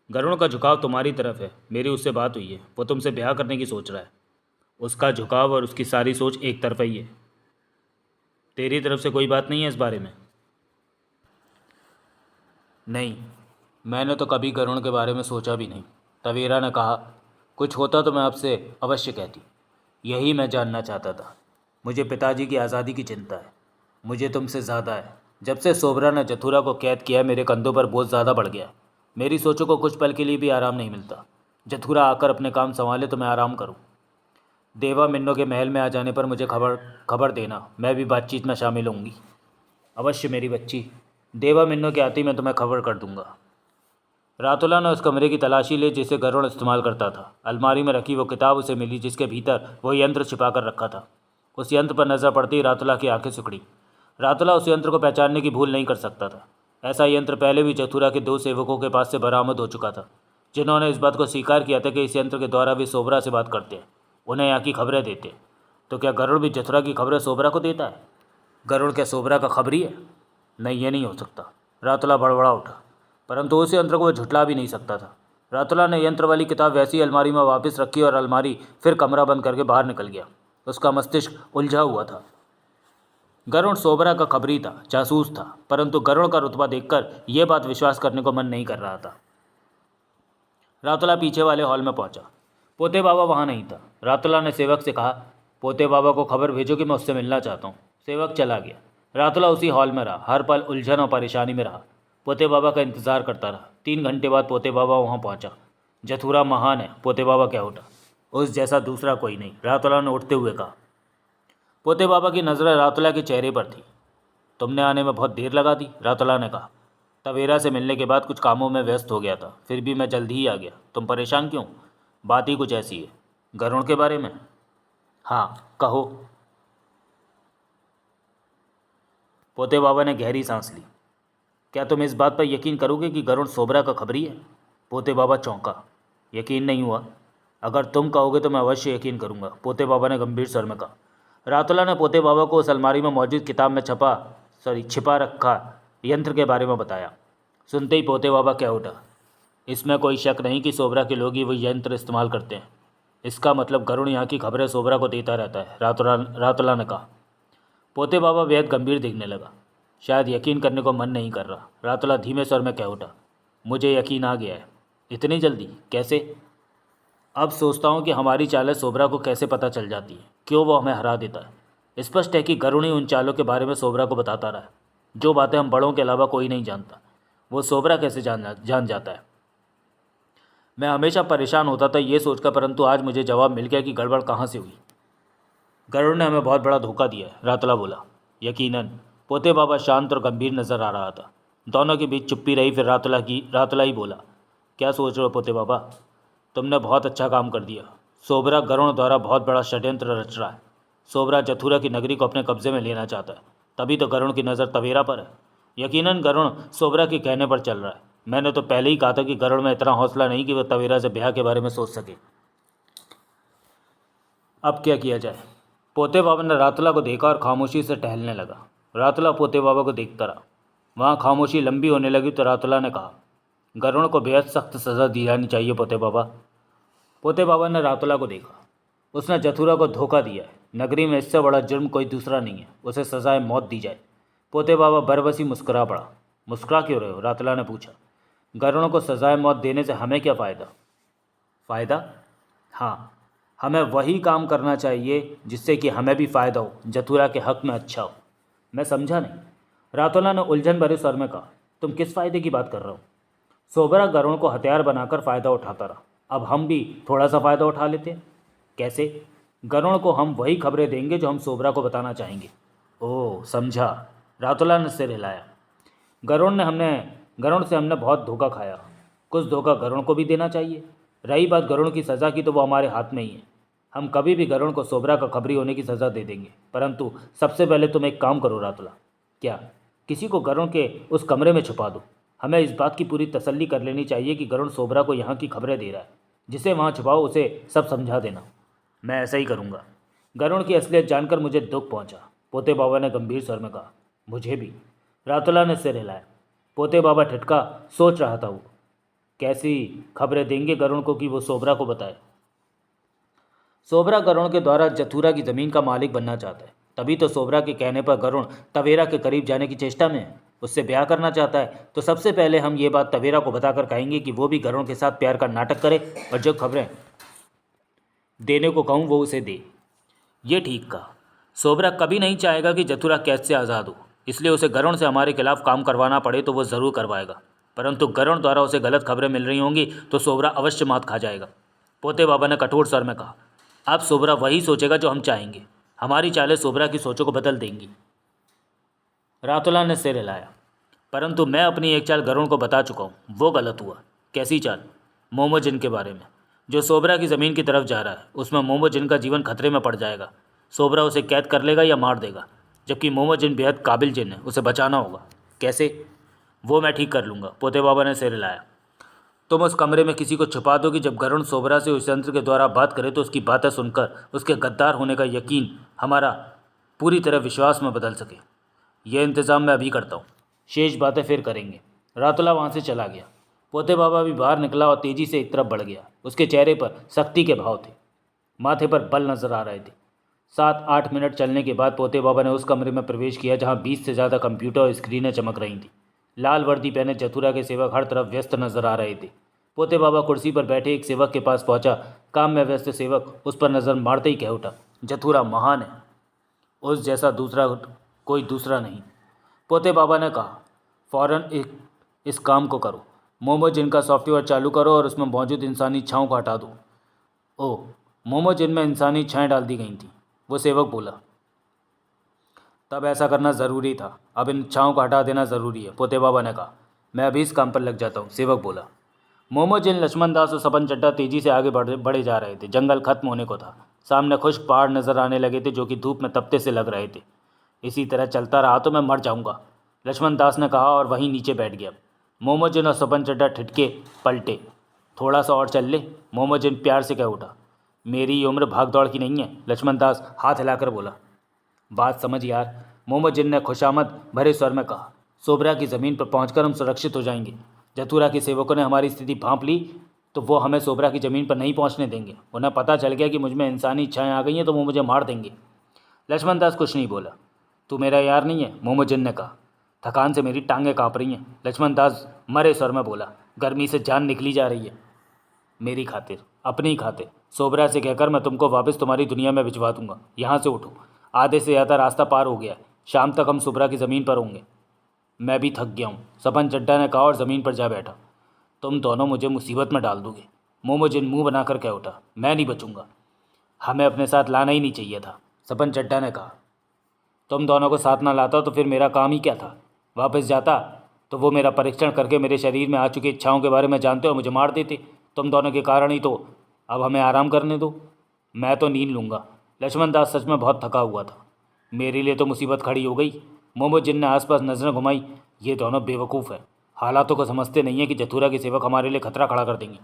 गरुड़ का झुकाव तुम्हारी तरफ है, मेरी उससे बात हुई है, वो तुमसे ब्याह करने की सोच रहा है। उसका झुकाव और उसकी सारी सोच एक तरफा ही है। तेरी तरफ से कोई बात नहीं है इस बारे में? नहीं, मैंने तो कभी गरुड़ के बारे में सोचा भी नहीं, तवेरा ने कहा। कुछ होता तो मैं आपसे अवश्य कहती, यही मैं जानना चाहता था। मुझे पिताजी की आज़ादी की चिंता है, मुझे तुमसे ज़्यादा है। जब से सोबरा ने जथुरा को कैद किया, मेरे कंधों पर बोझ ज़्यादा बढ़ गया। मेरी सोचों को कुछ पल के लिए भी आराम नहीं मिलता। जथुरा आकर अपने काम संभाले तो मैं आराम करूं। देवा मिन्नो के महल में आ जाने पर मुझे खबर देना, मैं भी बातचीत में शामिल होंगी। अवश्य मेरी बच्ची, देवा मिन्नो के आते ही मैं तुम्हें खबर कर दूंगा। रातुला ने उस कमरे की तलाशी ली जिसे गरुड़ इस्तेमाल करता था। अलमारी में रखी वो किताब उसे मिली जिसके भीतर वो यंत्र छिपा कर रखा था। उस यंत्र पर नज़र पड़ती ही रातुला की आंखें सिकुड़ी। रातुला उस यंत्र को पहचानने की भूल नहीं कर सकता था। ऐसा यंत्र पहले भी जथुरा के 2 सेवकों के पास से बरामद हो चुका था, जिन्होंने इस बात को स्वीकार किया था कि इस यंत्र के द्वारा वे सोबरा से बात करते हैं, उन्हें यहाँ की खबरें देते हैं। तो क्या गरुड़ भी जथुरा की खबरें सोबरा को देता है? गरुड़ क्या सोबरा का खबरी है? नहीं, ये नहीं हो सकता। रातुला बड़बड़ा उठा, परंतु उस यंत्र को वह झुठला भी नहीं सकता था। रातुला ने यंत्र वाली किताब वैसी अलमारी में वापस रखी और अलमारी फिर कमरा बंद करके बाहर निकल गया। उसका मस्तिष्क उलझा हुआ था। गरुड़ सोबरा का खबरी था, जासूस था, परंतु गरुड़ का रुतबा देखकर यह बात विश्वास करने को मन नहीं कर रहा था। रातुला पीछे वाले हॉल में पहुंचा। पोते बाबा वहां नहीं था। रातुला ने सेवक से कहा, पोते बाबा को खबर भेजो कि मैं उससे मिलना चाहता हूँ। सेवक चला गया। रातुला उसी हॉल में रहा, हर पल उलझन और परेशानी में रहा। पोते बाबा का इंतजार करता रहा। 3 घंटे बाद पोते बाबा वहां पहुंचा। जथुरा महान है, पोते बाबा क्या उठा। उस जैसा दूसरा कोई नहीं, रातुला ने उठते हुए कहा। पोते बाबा की नज़र रातुला के चेहरे पर थी। तुमने आने में बहुत देर लगा दी, रातुला ने कहा। तवेरा से मिलने के बाद कुछ कामों में व्यस्त हो गया था, फिर भी मैं जल्दी ही आ गया। तुम परेशान क्यों? बात ही कुछ ऐसी है। गरुड़ के बारे में? हाँ, कहो। पोते बाबा ने गहरी सांस ली। क्या तुम इस बात पर यकीन करोगे कि गरुड़ सोबरा का खबरी है? पोते बाबा चौंका। यकीन नहीं हुआ? अगर तुम कहोगे तो मैं अवश्य यकीन करूंगा, पोते बाबा ने गंभीर स्वर में कहा। रातुला ने पोते बाबा को उस अलमारी में मौजूद किताब में छिपा रखा यंत्र के बारे में बताया। सुनते ही पोते बाबा क्या उठा। इसमें कोई शक नहीं कि सोबरा के लोग ही वो यंत्र इस्तेमाल करते हैं। इसका मतलब गरुड़ यहाँ की खबरें सोबरा को देता रहता है, रातुला ने कहा। पोते बाबा बेहद गंभीर दिखने लगा। शायद यकीन करने को मन नहीं कर रहा। रातुला धीमे स्वर में कह उठा, मुझे यकीन आ गया है। इतनी जल्दी? कैसे? अब सोचता हूँ कि हमारी चालें सोबरा को कैसे पता चल जाती है, क्यों वो हमें हरा देता है। स्पष्ट है कि गरुड़ ही उन चालों के बारे में सोबरा को बताता रहा है, जो बातें हम बड़ों के अलावा कोई नहीं जानता। वो सोबरा कैसे जान जाता है? मैं हमेशा परेशान होता था ये सोचकर, परंतु आज मुझे जवाब मिल गया कि गड़बड़ कहाँ से हुई। गरुड़ ने हमें बहुत बड़ा धोखा दिया है, रातुला बोला। यकीनन। पोते बाबा शांत और गंभीर नजर आ रहा था। दोनों के बीच चुप्पी रही। फिर रातुला ही बोला, क्या सोच रहे हो पोते बाबा? तुमने बहुत अच्छा काम कर दिया। सोबरा गरुड़ द्वारा बहुत बड़ा षड्यंत्र रच रहा है। सोबरा जथुरा की नगरी को अपने कब्जे में लेना चाहता है, तभी तो गरुड़ की नज़र तवेरा पर है। यकीनन गरुड़ सोबरा के कहने पर चल रहा है। मैंने तो पहले ही कहा था कि गरुड़ में इतना हौसला नहीं कि वह तवेरा से ब्याह के बारे में सोच सके। अब क्या किया जाए? पोते बाबा ने रातुला को देखा और खामोशी से टहलने लगा। रातुला पोते बाबा को देखता रहा। वहाँ खामोशी लंबी होने लगी तो रातुला ने कहा, गरुड़ को बेहद सख्त सज़ा दी जानी चाहिए पोते बाबा। पोते बाबा ने रातुला को देखा। उसने जथुरा को धोखा दिया है। नगरी में इससे बड़ा जुर्म कोई दूसरा नहीं है। उसे सजाए मौत दी जाए। पोते बाबा बरबसी मुस्कुरा पड़ा। मुस्कुरा क्यों रहे हो? रातुला ने पूछा। गरुड़ को सजाए मौत देने से हमें क्या फ़ायदा? फ़ायदा? हाँ, हमें वही काम करना चाहिए जिससे कि हमें भी फ़ायदा हो, जथुरा के हक में अच्छा हो। मैं समझा नहीं। रातोला ने उलझन भरे स्वर में कहा, तुम किस फ़ायदे की बात कर रहे हो? सोबरा गरुण को हथियार बनाकर फ़ायदा उठाता रहा। अब हम भी थोड़ा सा फ़ायदा उठा लेते हैं। कैसे? गरुण को हम वही खबरें देंगे जो हम सोबरा को बताना चाहेंगे। ओह, समझा। रातोला ने सिर हिलाया। गरुण से हमने बहुत धोखा खाया। कुछ धोखा गरुण को भी देना चाहिए। रही बात गरुण की सज़ा की, तो वो हमारे हाथ में ही है। हम कभी भी गरुण को सोबरा का खबरी होने की सज़ा दे देंगे। परंतु सबसे पहले तुम एक काम करो रातोला। क्या? किसी को गरुण के उस कमरे में छुपा दो। हमें इस बात की पूरी तसल्ली कर लेनी चाहिए कि गरुण सोबरा को यहाँ की खबरें दे रहा है। जिसे वहाँ छुपाओ उसे सब समझा देना। मैं ऐसा ही करूँगा। गरुण की असलियत जानकर मुझे दुख पहुँचा, पोते बाबा ने गंभीर स्वर में कहा। मुझे भी। रातोला ने सिर हिलाया। पोते बाबा ठिठका सोच रहा था वो कैसी खबरें देंगे गरुण को कि वो सोबरा को बताए। सोबरा गरुण के द्वारा जथुरा की ज़मीन का मालिक बनना चाहता है। तभी तो सोबरा के कहने पर गरुण तवेरा के करीब जाने की चेष्टा में है। उससे ब्याह करना चाहता है। तो सबसे पहले हम ये बात तवेरा को बताकर कहेंगे कि वो भी गरुण के साथ प्यार का नाटक करे और जो खबरें देने को कहूँ वो उसे दे। ये ठीक कहा। सोबरा कभी नहीं चाहेगा कि जथुरा कैद से आज़ाद हो, इसलिए उसे गरुण से हमारे खिलाफ काम करवाना पड़े तो वो ज़रूर करवाएगा। परंतु गरुण द्वारा उसे गलत खबरें मिल रही होंगी तो सोबरा अवश्य मात खा जाएगा। पोते बाबा ने कठोर स्वर में कहा। अब सोबरा वही सोचेगा जो हम चाहेंगे। हमारी चालें सोबरा की सोचों को बदल देंगी। रातोला ने सिर हिलाया। परंतु मैं अपनी एक चाल गरुण को बता चुका हूँ, वो गलत हुआ। कैसी चाल? मोमोजिन के बारे में। जो सोबरा की ज़मीन की तरफ जा रहा है, उसमें मोमोजिन का जीवन खतरे में पड़ जाएगा। सोबरा उसे कैद कर लेगा या मार देगा, जबकि मोमोजिन बेहद काबिल जिन है, उसे बचाना होगा। कैसे? वो मैं ठीक कर लूँगा। पोते बाबा ने सिर हिलाया। तुम उस कमरे में किसी को छुपा दो कि जब गरुण सोबरा से उस यंत्र के द्वारा बात करे तो उसकी बातें सुनकर उसके गद्दार होने का यकीन हमारा पूरी तरह विश्वास में बदल सके। यह इंतज़ाम मैं अभी करता हूँ, शेष बातें फिर करेंगे। रातोला वहाँ से चला गया। पोते बाबा भी बाहर निकला और तेज़ी से एक तरफ बढ़ गया। उसके चेहरे पर सख्ती के भाव थे, माथे पर बल नजर आ रहे थे। 7-8 मिनट चलने के बाद पोते बाबा ने उस कमरे में प्रवेश किया जहाँ 20 से ज़्यादा कंप्यूटर और स्क्रीनें चमक रही थीं। लाल वर्दी पहने जथुरा के सेवक हर तरफ व्यस्त नजर आ रहे थे। पोते बाबा कुर्सी पर बैठे एक सेवक के पास पहुंचा। काम में व्यस्त सेवक उस पर नज़र मारते ही कह उठा, जथुरा महान है, उस जैसा दूसरा कोई दूसरा नहीं। पोते बाबा ने कहा, फ़ौरन इस काम को करो। मोमोजिन का सॉफ्टवेयर चालू करो और उसमें मौजूद इंसानी इच्छाओं को हटा दो। ओह, मोमोजिन में इंसानी इच्छाएँ डाल दी गई थीं, वो सेवक बोला। तब ऐसा करना ज़रूरी था। अब इन इच्छाओं को हटा देना ज़रूरी है, पोते बाबा ने कहा। मैं अभी इस काम पर लग जाता हूँ, सेवक बोला। मोमोजिन, लक्ष्मण दास और सपन चड्ढा तेज़ी से आगे बढ़े जा रहे थे। जंगल खत्म होने को था। सामने खुश्क पहाड़ नजर आने लगे थे जो कि धूप में तपते से लग रहे थे। इसी तरह चलता रहा तो मैं मर जाऊंगा, लक्ष्मण दास ने कहा और वहीं नीचे बैठ गया। मोमोजिन और सपन चड्ढा ठिठके पलटे। थोड़ा सा और चल ले, मोमोजिन प्यार से कह उठा। मेरी उम्र भाग दौड़ की नहीं है, लक्ष्मण दास हाथ हिलाकर बोला। बात समझ यार, मोमोजिन ने खुशामद भरे स्वर में कहा। सोबरा की ज़मीन पर पहुंचकर हम सुरक्षित हो जाएंगे। जथुरा के सेवकों ने हमारी स्थिति भांप ली तो वो हमें सोबरा की ज़मीन पर नहीं पहुंचने देंगे। उन्हें पता चल गया कि मुझ में इंसानी इच्छाएं आ गई हैं तो वो मुझे मार देंगे। लक्ष्मण दास कुछ नहीं बोला। तू मेरा यार नहीं है, मोमोजिन ने कहा। थकान से मेरी टांगें काँप रही हैं, लक्ष्मण दास मरे स्वर में बोला। गर्मी से जान निकली जा रही है। मेरी खातिर, अपनी खातिर, सोबरा से कहकर मैं तुमको वापस तुम्हारी दुनिया में भिजवा दूंगा। यहाँ से उठो, आधे से ज़्यादा रास्ता पार हो गया है। शाम तक हम सोबरा की ज़मीन पर होंगे। मैं भी थक गया हूँ, सपन चड्ढा ने कहा और ज़मीन पर जा बैठा। तुम दोनों मुझे मुसीबत में डाल दोगे, मोमोजिन मुंह बनाकर कह उठा। मैं नहीं बचूंगा। हमें अपने साथ लाना ही नहीं चाहिए था, सपन चड्ढा ने कहा। तुम दोनों को साथ ना लाता तो फिर मेरा काम ही क्या था? वापस जाता तो वो मेरा परीक्षण करके मेरे शरीर में आ चुकी इच्छाओं के बारे में जानते हो मुझे मार देते। तुम दोनों के कारण ही तो। अब हमें आराम करने दो, मैं तो नींद लूँगा। लक्ष्मण दास सच में बहुत थका हुआ था। मेरे लिए तो मुसीबत खड़ी हो गई। मोमोजिन ने आसपास नजरें घुमाई। ये दोनों बेवकूफ़ है, हालातों को समझते नहीं है कि जथुरा के सेवक हमारे लिए खतरा खड़ा कर देंगे।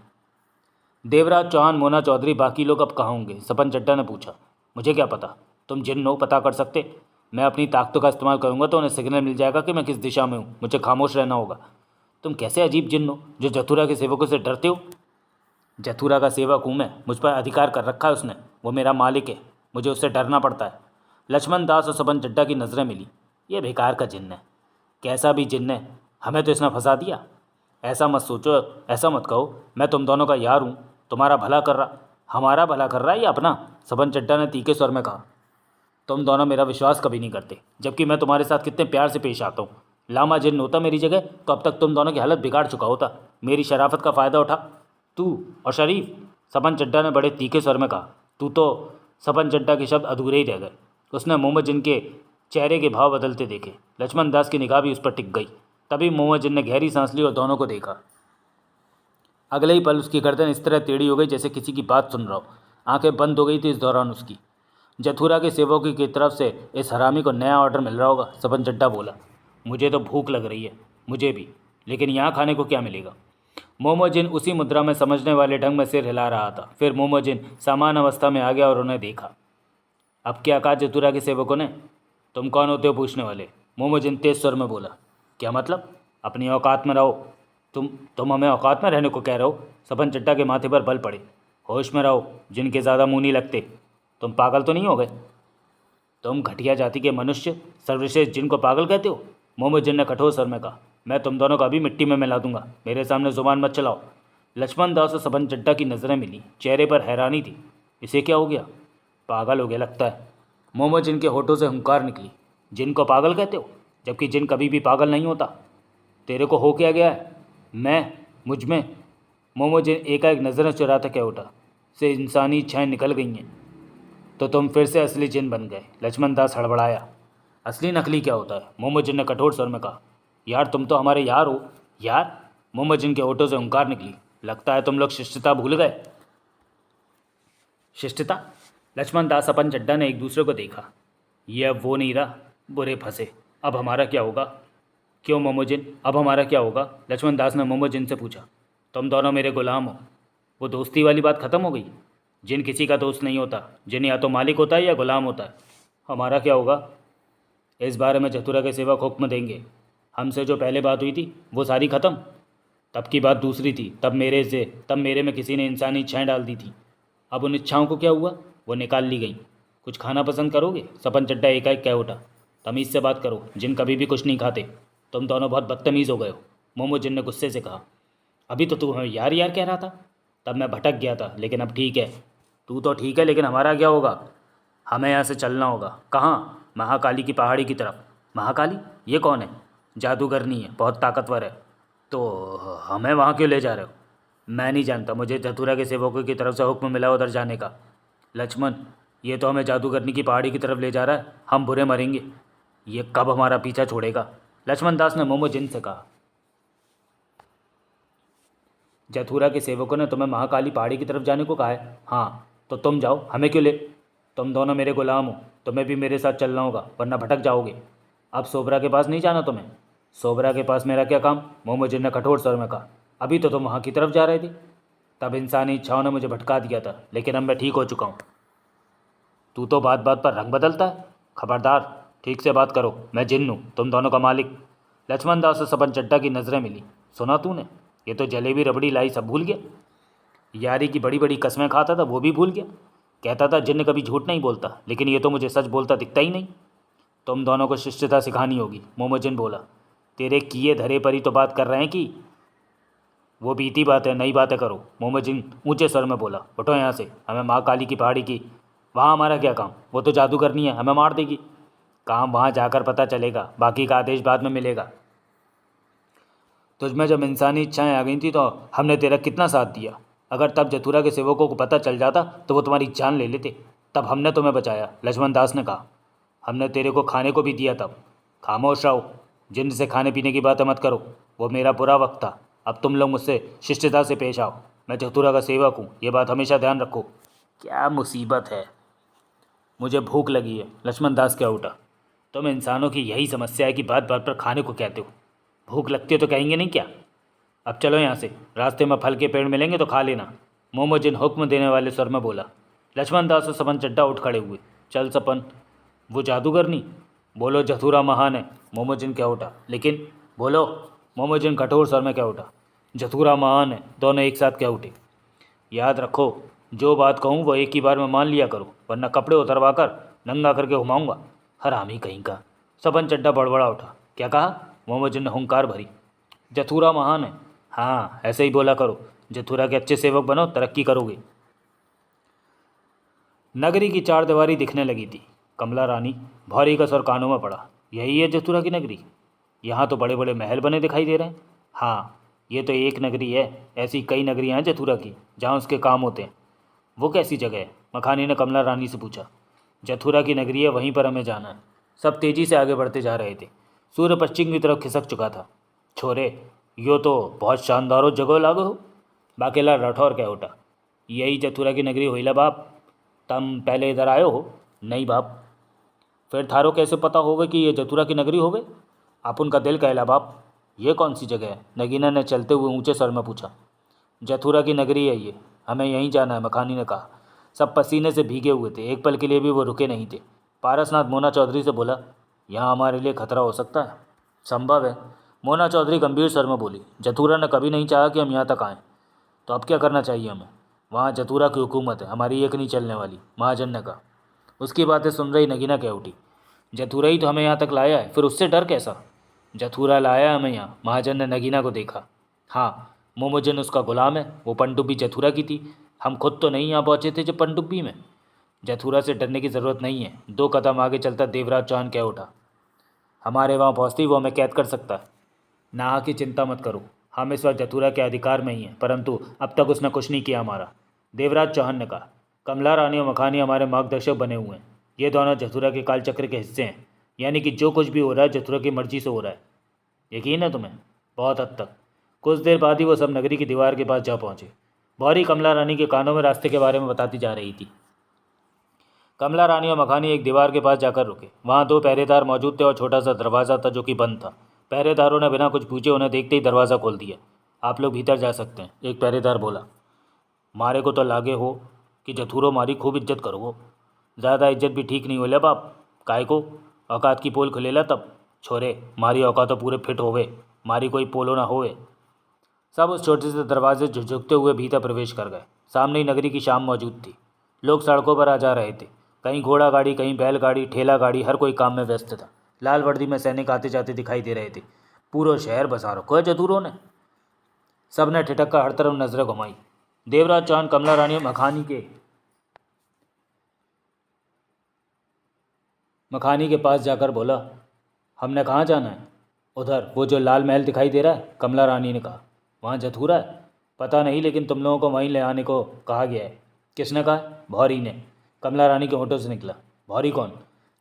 देवराज चौहान, मोना चौधरी, बाकी लोग अब कहाँ होंगे? सपन चड्ढा ने पूछा। मुझे क्या पता, तुम जिन हो पता कर सकते। मैं अपनी ताकतों का इस्तेमाल करूंगा तो उन्हें सिग्नल मिल जाएगा कि मैं किस दिशा में हूँ। मुझे खामोश रहना होगा। तुम कैसे अजीब जिन हो जो जथुरा के सेवकों से डरते हो? जथुरा का सेवक हूँ मैं, मुझ पर अधिकार कर रखा है उसने। वो मेरा मालिक है, मुझे उससे डरना पड़ता है। लक्ष्मण दास और सपन चड्ढा की नज़रें मिली। ये बेकार का जिन्न है। कैसा भी जिन्न है, हमें तो इसने फंसा दिया। ऐसा मत सोचो, ऐसा मत कहो। मैं तुम दोनों का यार हूँ, तुम्हारा भला कर रहा। हमारा भला कर रहा है या अपना? सबन चड्ढा ने तीखे स्वर में कहा। तुम दोनों मेरा विश्वास कभी नहीं करते, जबकि मैं तुम्हारे साथ कितने प्यार से पेश आता हूँ। लामा जिन्न होता मेरी जगह तो अब तक तुम दोनों की हालत बिगाड़ चुका होता। मेरी शराफत का फ़ायदा उठा तू और शरीफ, सबन चड्ढा ने बड़े तीखे स्वर में कहा। तू तो सबन चड्ढा के शब्द अधूरे ही रह गए। उसने मोहम्मद जिन के चेहरे के भाव बदलते देखे। लक्ष्मण दास की निगाह भी उस पर टिक गई। तभी मोहम्मद जिन ने गहरी सांस ली और दोनों को देखा। अगले ही पल उसकी गर्दन इस तरह टेढ़ी हो गई जैसे किसी की बात सुन रहा हो। आंखें बंद हो गई थी इस दौरान उसकी। जथुरा के सेवकों की तरफ से इस हरामी को नया ऑर्डर मिल रहा होगा, सबन चड्ढा बोला। मुझे तो भूख लग रही है। मुझे भी, लेकिन यहाँ खाने को क्या मिलेगा? मोहम्मद जिन उसी मुद्रा में समझने वाले ढंग में सिर हिला रहा था। फिर मोहम्मद जिन समान अवस्था में आ गया और उन्हें देखा। अब क्या कहा जथुरा के सेवकों ने? तुम कौन होते हो पूछने वाले? मोहम्मद जिन तेज स्वर में बोला। क्या मतलब? अपनी औकात में रहो। तुम हमें औकात में रहने को कह रहे हो? सबन चड्ढा के माथे पर बल पड़े। होश में रहो, जिनके ज़्यादा मुँह नहीं लगते। तुम पागल तो नहीं हो गए? तुम घटिया जाति के मनुष्य सर्वश्रेष्ठ जिनको पागल कहते हो? मोहम्मद जिन ने कठोर स्वर में कहा। मैं तुम दोनों को अभी मिट्टी में मिला दूंगा। मेरे सामने जुबान मत चलाओ। लक्ष्मण दास और सबन चड्ढा की नज़रें मिली। चेहरे पर हैरानी थी। इसे क्या हो गया? पागल हो गया लगता है। मोहम्मद जिन के होठों से हुंकार निकली। जिन को पागल कहते हो? जबकि जिन कभी भी पागल नहीं होता। तेरे को हो क्या गया है? मुझ में मोहम्मद जिन एकाएक नज़रें चुराता कह उठा। से इंसानी इच्छाएँ निकल गई हैं। तो तुम फिर से असली जिन बन गए। लक्ष्मण दास हड़बड़ाया। असली नकली क्या होता है? मोहम्मद जिन ने कठोर स्वर में कहा। यार तुम तो हमारे यार हो। यार? मोहम्मद जिन के होठों से हुंकार निकली। लगता है तुम लोग शिष्टता भूल गए। शिष्टता? लक्ष्मण दास अपन चड्ढा ने एक दूसरे को देखा। ये अब वो नहीं रहा। बुरे फंसे। अब हमारा क्या होगा? क्यों मोहम्मद जिन, अब हमारा क्या होगा? लक्ष्मण दास ने मोहम्मद जिन से पूछा। तुम दोनों मेरे गुलाम हो। वो दोस्ती वाली बात ख़त्म हो गई। जिन किसी का दोस्त नहीं होता। जिन या तो मालिक होता है या गुलाम होता है। हमारा क्या होगा? इस बारे में चतुरा के सेवक हुक्म देंगे। हमसे जो पहले बात हुई थी वो सारी ख़त्म। तब की बात दूसरी थी। तब मेरे में किसी ने इंसानी इच्छाएँ डाल दी थी। अब उन इच्छाओं को क्या हुआ? वो निकाल ली गई। कुछ खाना पसंद करोगे? सबन चड्ढा एकाएक कह उठा। तमीज़ से बात करो। जिन कभी भी कुछ नहीं खाते। तुम दोनों बहुत बदतमीज़ हो गए हो। मोहम्मद जिन ने गुस्से से कहा। अभी तो तू हमें यार यार कह रहा था। तब मैं भटक गया था, लेकिन अब ठीक है। तू तो ठीक है, लेकिन हमारा क्या होगा? हमें यहाँ से चलना होगा। कहाँ? महाकाली की पहाड़ी की तरफ। महाकाली? ये कौन है? जादूगरनी है, बहुत ताकतवर है। तो हमें वहाँ क्यों ले जा रहे हो? मैं नहीं जानता। मुझे चतुरा के सेवकों की तरफ से हुक्म मिला उधर जाने का। लक्ष्मण, ये तो हमें जादूगरनी की पहाड़ी की तरफ ले जा रहा है। हम बुरे मरेंगे। ये कब हमारा पीछा छोड़ेगा? लक्ष्मण दास ने मोहम्मद जिन से कहा। जथुरा के सेवकों ने तुम्हें महाकाली पहाड़ी की तरफ जाने को कहा है? हाँ। तो तुम जाओ, हमें क्यों ले? तुम दोनों मेरे गुलाम हो। तुम्हें भी मेरे साथ चलना होगा, वरना भटक जाओगे। अब सोबरा के पास नहीं जाना तुम्हें? सोबरा के पास मेरा क्या काम? मोहम्मद जिन ने कठोर स्वर में कहा। अभी तो तुम वहाँ की तरफ जा रहे थे। तब इंसानी इच्छाओं ने मुझे भटका दिया था, लेकिन अब मैं ठीक हो चुका हूँ। तू तो बात बात पर रंग बदलता है। खबरदार, ठीक से बात करो। मैं जिन हूँ, तुम दोनों का मालिक। लक्ष्मण दास और सबन चड्ढा की नज़रें मिली। सुना तूने? ये तो जलेबी रबड़ी लाई सब भूल गया। यारी की बड़ी बड़ी कस्में खाता था वो भी भूल गया। कहता था जिन्न कभी झूठ नहीं बोलता, लेकिन ये तो मुझे सच बोलता दिखता ही नहीं। तुम दोनों को शिष्टता सिखानी होगी, मोहम्मद जिन बोला। तेरे किए धरे पर ही तो बात कर रहे हैं कि वो बीती बात है, नई बातें करो। मोहम्मद जिन ऊंचे स्वर में बोला। उठो यहाँ से। हमें माँ काली की पहाड़ी की वहाँ हमारा क्या काम? वो तो जादू करनी है, हमें मार देगी। काम वहाँ जाकर पता चलेगा, बाकी का आदेश बाद में मिलेगा। तुझमें जब इंसानी इच्छाएं आ गई थी तो हमने तेरा कितना साथ दिया। अगर तब जथुरा के सेवकों को पता चल जाता तो वो तुम्हारी जान ले लेते। तब हमने तुम्हें बचाया। लक्ष्मण दास ने कहा। हमने तेरे को खाने को भी दिया तब। खामोश रहो। जिन से खाने पीने की बातें मत करो। वो मेरा बुरा वक्त था। अब तुम लोग मुझसे शिष्टता से पेश आओ। मैं जथुरा का सेवक हूँ, ये बात हमेशा ध्यान रखो। क्या मुसीबत है। मुझे भूख लगी है। लक्ष्मण दास क्या उठा। तुम इंसानों की यही समस्या है कि बात बात पर खाने को कहते हो। भूख लगती है तो कहेंगे नहीं क्या? अब चलो यहाँ से। रास्ते में फल के पेड़ मिलेंगे तो खा लेना। मोहम्मद जिन हुक्म देने वाले स्वर में बोला। लक्ष्मण दास और सबन चड्ढा उठ खड़े हुए। चल सपन, वो जादूगरनी? बोलो जथुरा महान है। मोहम्मद जिन क्या उठा। लेकिन बोलो। मोहम्मद जिन कठोर स्वर में क्या उठा। जथुरा महान है। दोनों एक साथ क्या उठे। याद रखो, जो बात कहूँ वो एक ही बार में मान लिया करो, वरना कपड़े उतरवा कर नंगा करके घुमाऊंगा। हरामी कहीं का। सबन चड्ढा बड़बड़ा उठा। क्या कहा? मोहम्मद जिन ने हुंकार भरी। जथुरा महान है। हाँ, ऐसे ही बोला करो। जथुरा के अच्छे सेवक बनो, तरक्की करोगे। नगरी की चारदीवारी दिखने लगी थी। कमला रानी भौरी का स्वर कानों में पड़ा। यही है जथुरा की नगरी? यहाँ तो बड़े बड़े महल बने दिखाई दे रहे हैं। हाँ, ये तो एक नगरी है, ऐसी कई नगरियाँ हैं जथुरा की जहाँ उसके काम होते हैं। वो कैसी जगह है? मखानी ने कमला रानी से पूछा। जथुरा की नगरी है, वहीं पर हमें जाना है। सब तेज़ी से आगे बढ़ते जा रहे थे। सूर्य पश्चिम की तरफ खिसक चुका था। छोरे, यो तो बहुत शानदार जगह लागो हो। बाकेला राठौर कह उठा। यही जथुरा की नगरी होइला बाप। तम पहले इधर आयो हो? नहीं बाप। फिर थारो कैसे पता होवे कि ये जथुरा की नगरी होवे? अपुन का दिल कहला बाप। ये कौन सी जगह है? नगीना ने चलते हुए ऊंचे स्वर में पूछा। जथुरा की नगरी है ये, हमें यहीं जाना है, मखानी ने कहा। सब पसीने से भीगे हुए थे। एक पल के लिए भी वो रुके नहीं थे। पारसनाथ मोना चौधरी से बोला, यहाँ हमारे लिए खतरा हो सकता है? संभव है, मोना चौधरी गंभीर स्वर में बोली। जथुरा ने कभी नहीं चाहा कि हम यहाँ तक आएँ। तो अब क्या करना चाहिए हमें? वहाँ जथुरा की हुकूमत है, हमारी एक नहीं चलने वाली, महाजन ने कहा। उसकी बातें सुन रही नगीना कह उठी। जथुरा ही तो हमें यहाँ तक लाया है, फिर उससे डर कैसा? जथुरा लाया हमें यहाँ, महाजन ने नगीना को देखा। हाँ, मोमोजन उसका गुलाम है। वो पनडुब्बी जथुरा की थी। हम खुद तो नहीं यहाँ पहुँचे थे जब पनडुब्बी में। जथुरा से डरने की ज़रूरत नहीं है, 2 कदम आगे चलता देवराज चौहान कह उठा। हमारे वहाँ पहुँचती वो हमें कैद कर सकता है। नाहा की चिंता मत करो, हम इस वक्त जथुरा के अधिकार में ही हैं, परंतु अब तक उसने कुछ नहीं किया हमारा, देवराज चौहान ने कहा। कमला रानी और मखानी हमारे मार्गदर्शक बने हुए हैं। ये दोनों जथुरा के कालचक्र के हिस्से हैं, यानी कि जो कुछ भी हो रहा है जथुरा की मर्जी से हो रहा है। यकीन है तुम्हें? बहुत हद तक। कुछ देर बाद ही वो सब नगरी की दीवार के पास जा पहुंचे। भौरी कमला रानी के कानों में रास्ते के बारे में बताती जा रही थी। कमला रानी और मखानी एक दीवार के पास जाकर रुके। वहाँ 2 पहरेदार मौजूद थे और छोटा सा दरवाज़ा था जो कि बंद था। पहरेदारों ने बिना कुछ पूछे उन्हें देखते ही दरवाज़ा खोल दिया। आप लोग भीतर जा सकते हैं, एक पहरेदार बोला। मारे को तो लागे हो कि जथुरो मारी खूब इज्जत करो। ज़्यादा इज्जत भी ठीक नहीं होले बाप। काय को? औकात की पोल खुलेला तब। छोरे, मारी औकात तो पूरे फिट होवे, मारी कोई पोलो ना होवे। सब उस छोटे से दरवाजे झुकते हुए भीतर प्रवेश कर गए। सामने ही नगरी की शाम मौजूद थी। लोग सड़कों पर आ जा रहे थे। कहीं घोड़ा गाड़ी, कहीं बैलगाड़ी, ठेला गाड़ी, हर कोई काम में व्यस्त था। लाल वर्दी में सैनिक आते जाते दिखाई दे रहे थे। पूरा शहर बसा रखा है जथुरों ने। सब ने ठिठक कर हर तरफ नजरें घुमाई। देवराज चौहान कमला रानी मखानी के पास जाकर बोला, हमने कहाँ जाना है? उधर, वो जो लाल महल दिखाई दे रहा है, कमला रानी ने कहा। वहाँ जथुरा है? पता नहीं, लेकिन तुम लोगों को वहीं ले आने को कहा गया है। किसने कहा? भौरी ने, कमला रानी के होठों से निकला। भौरी कौन?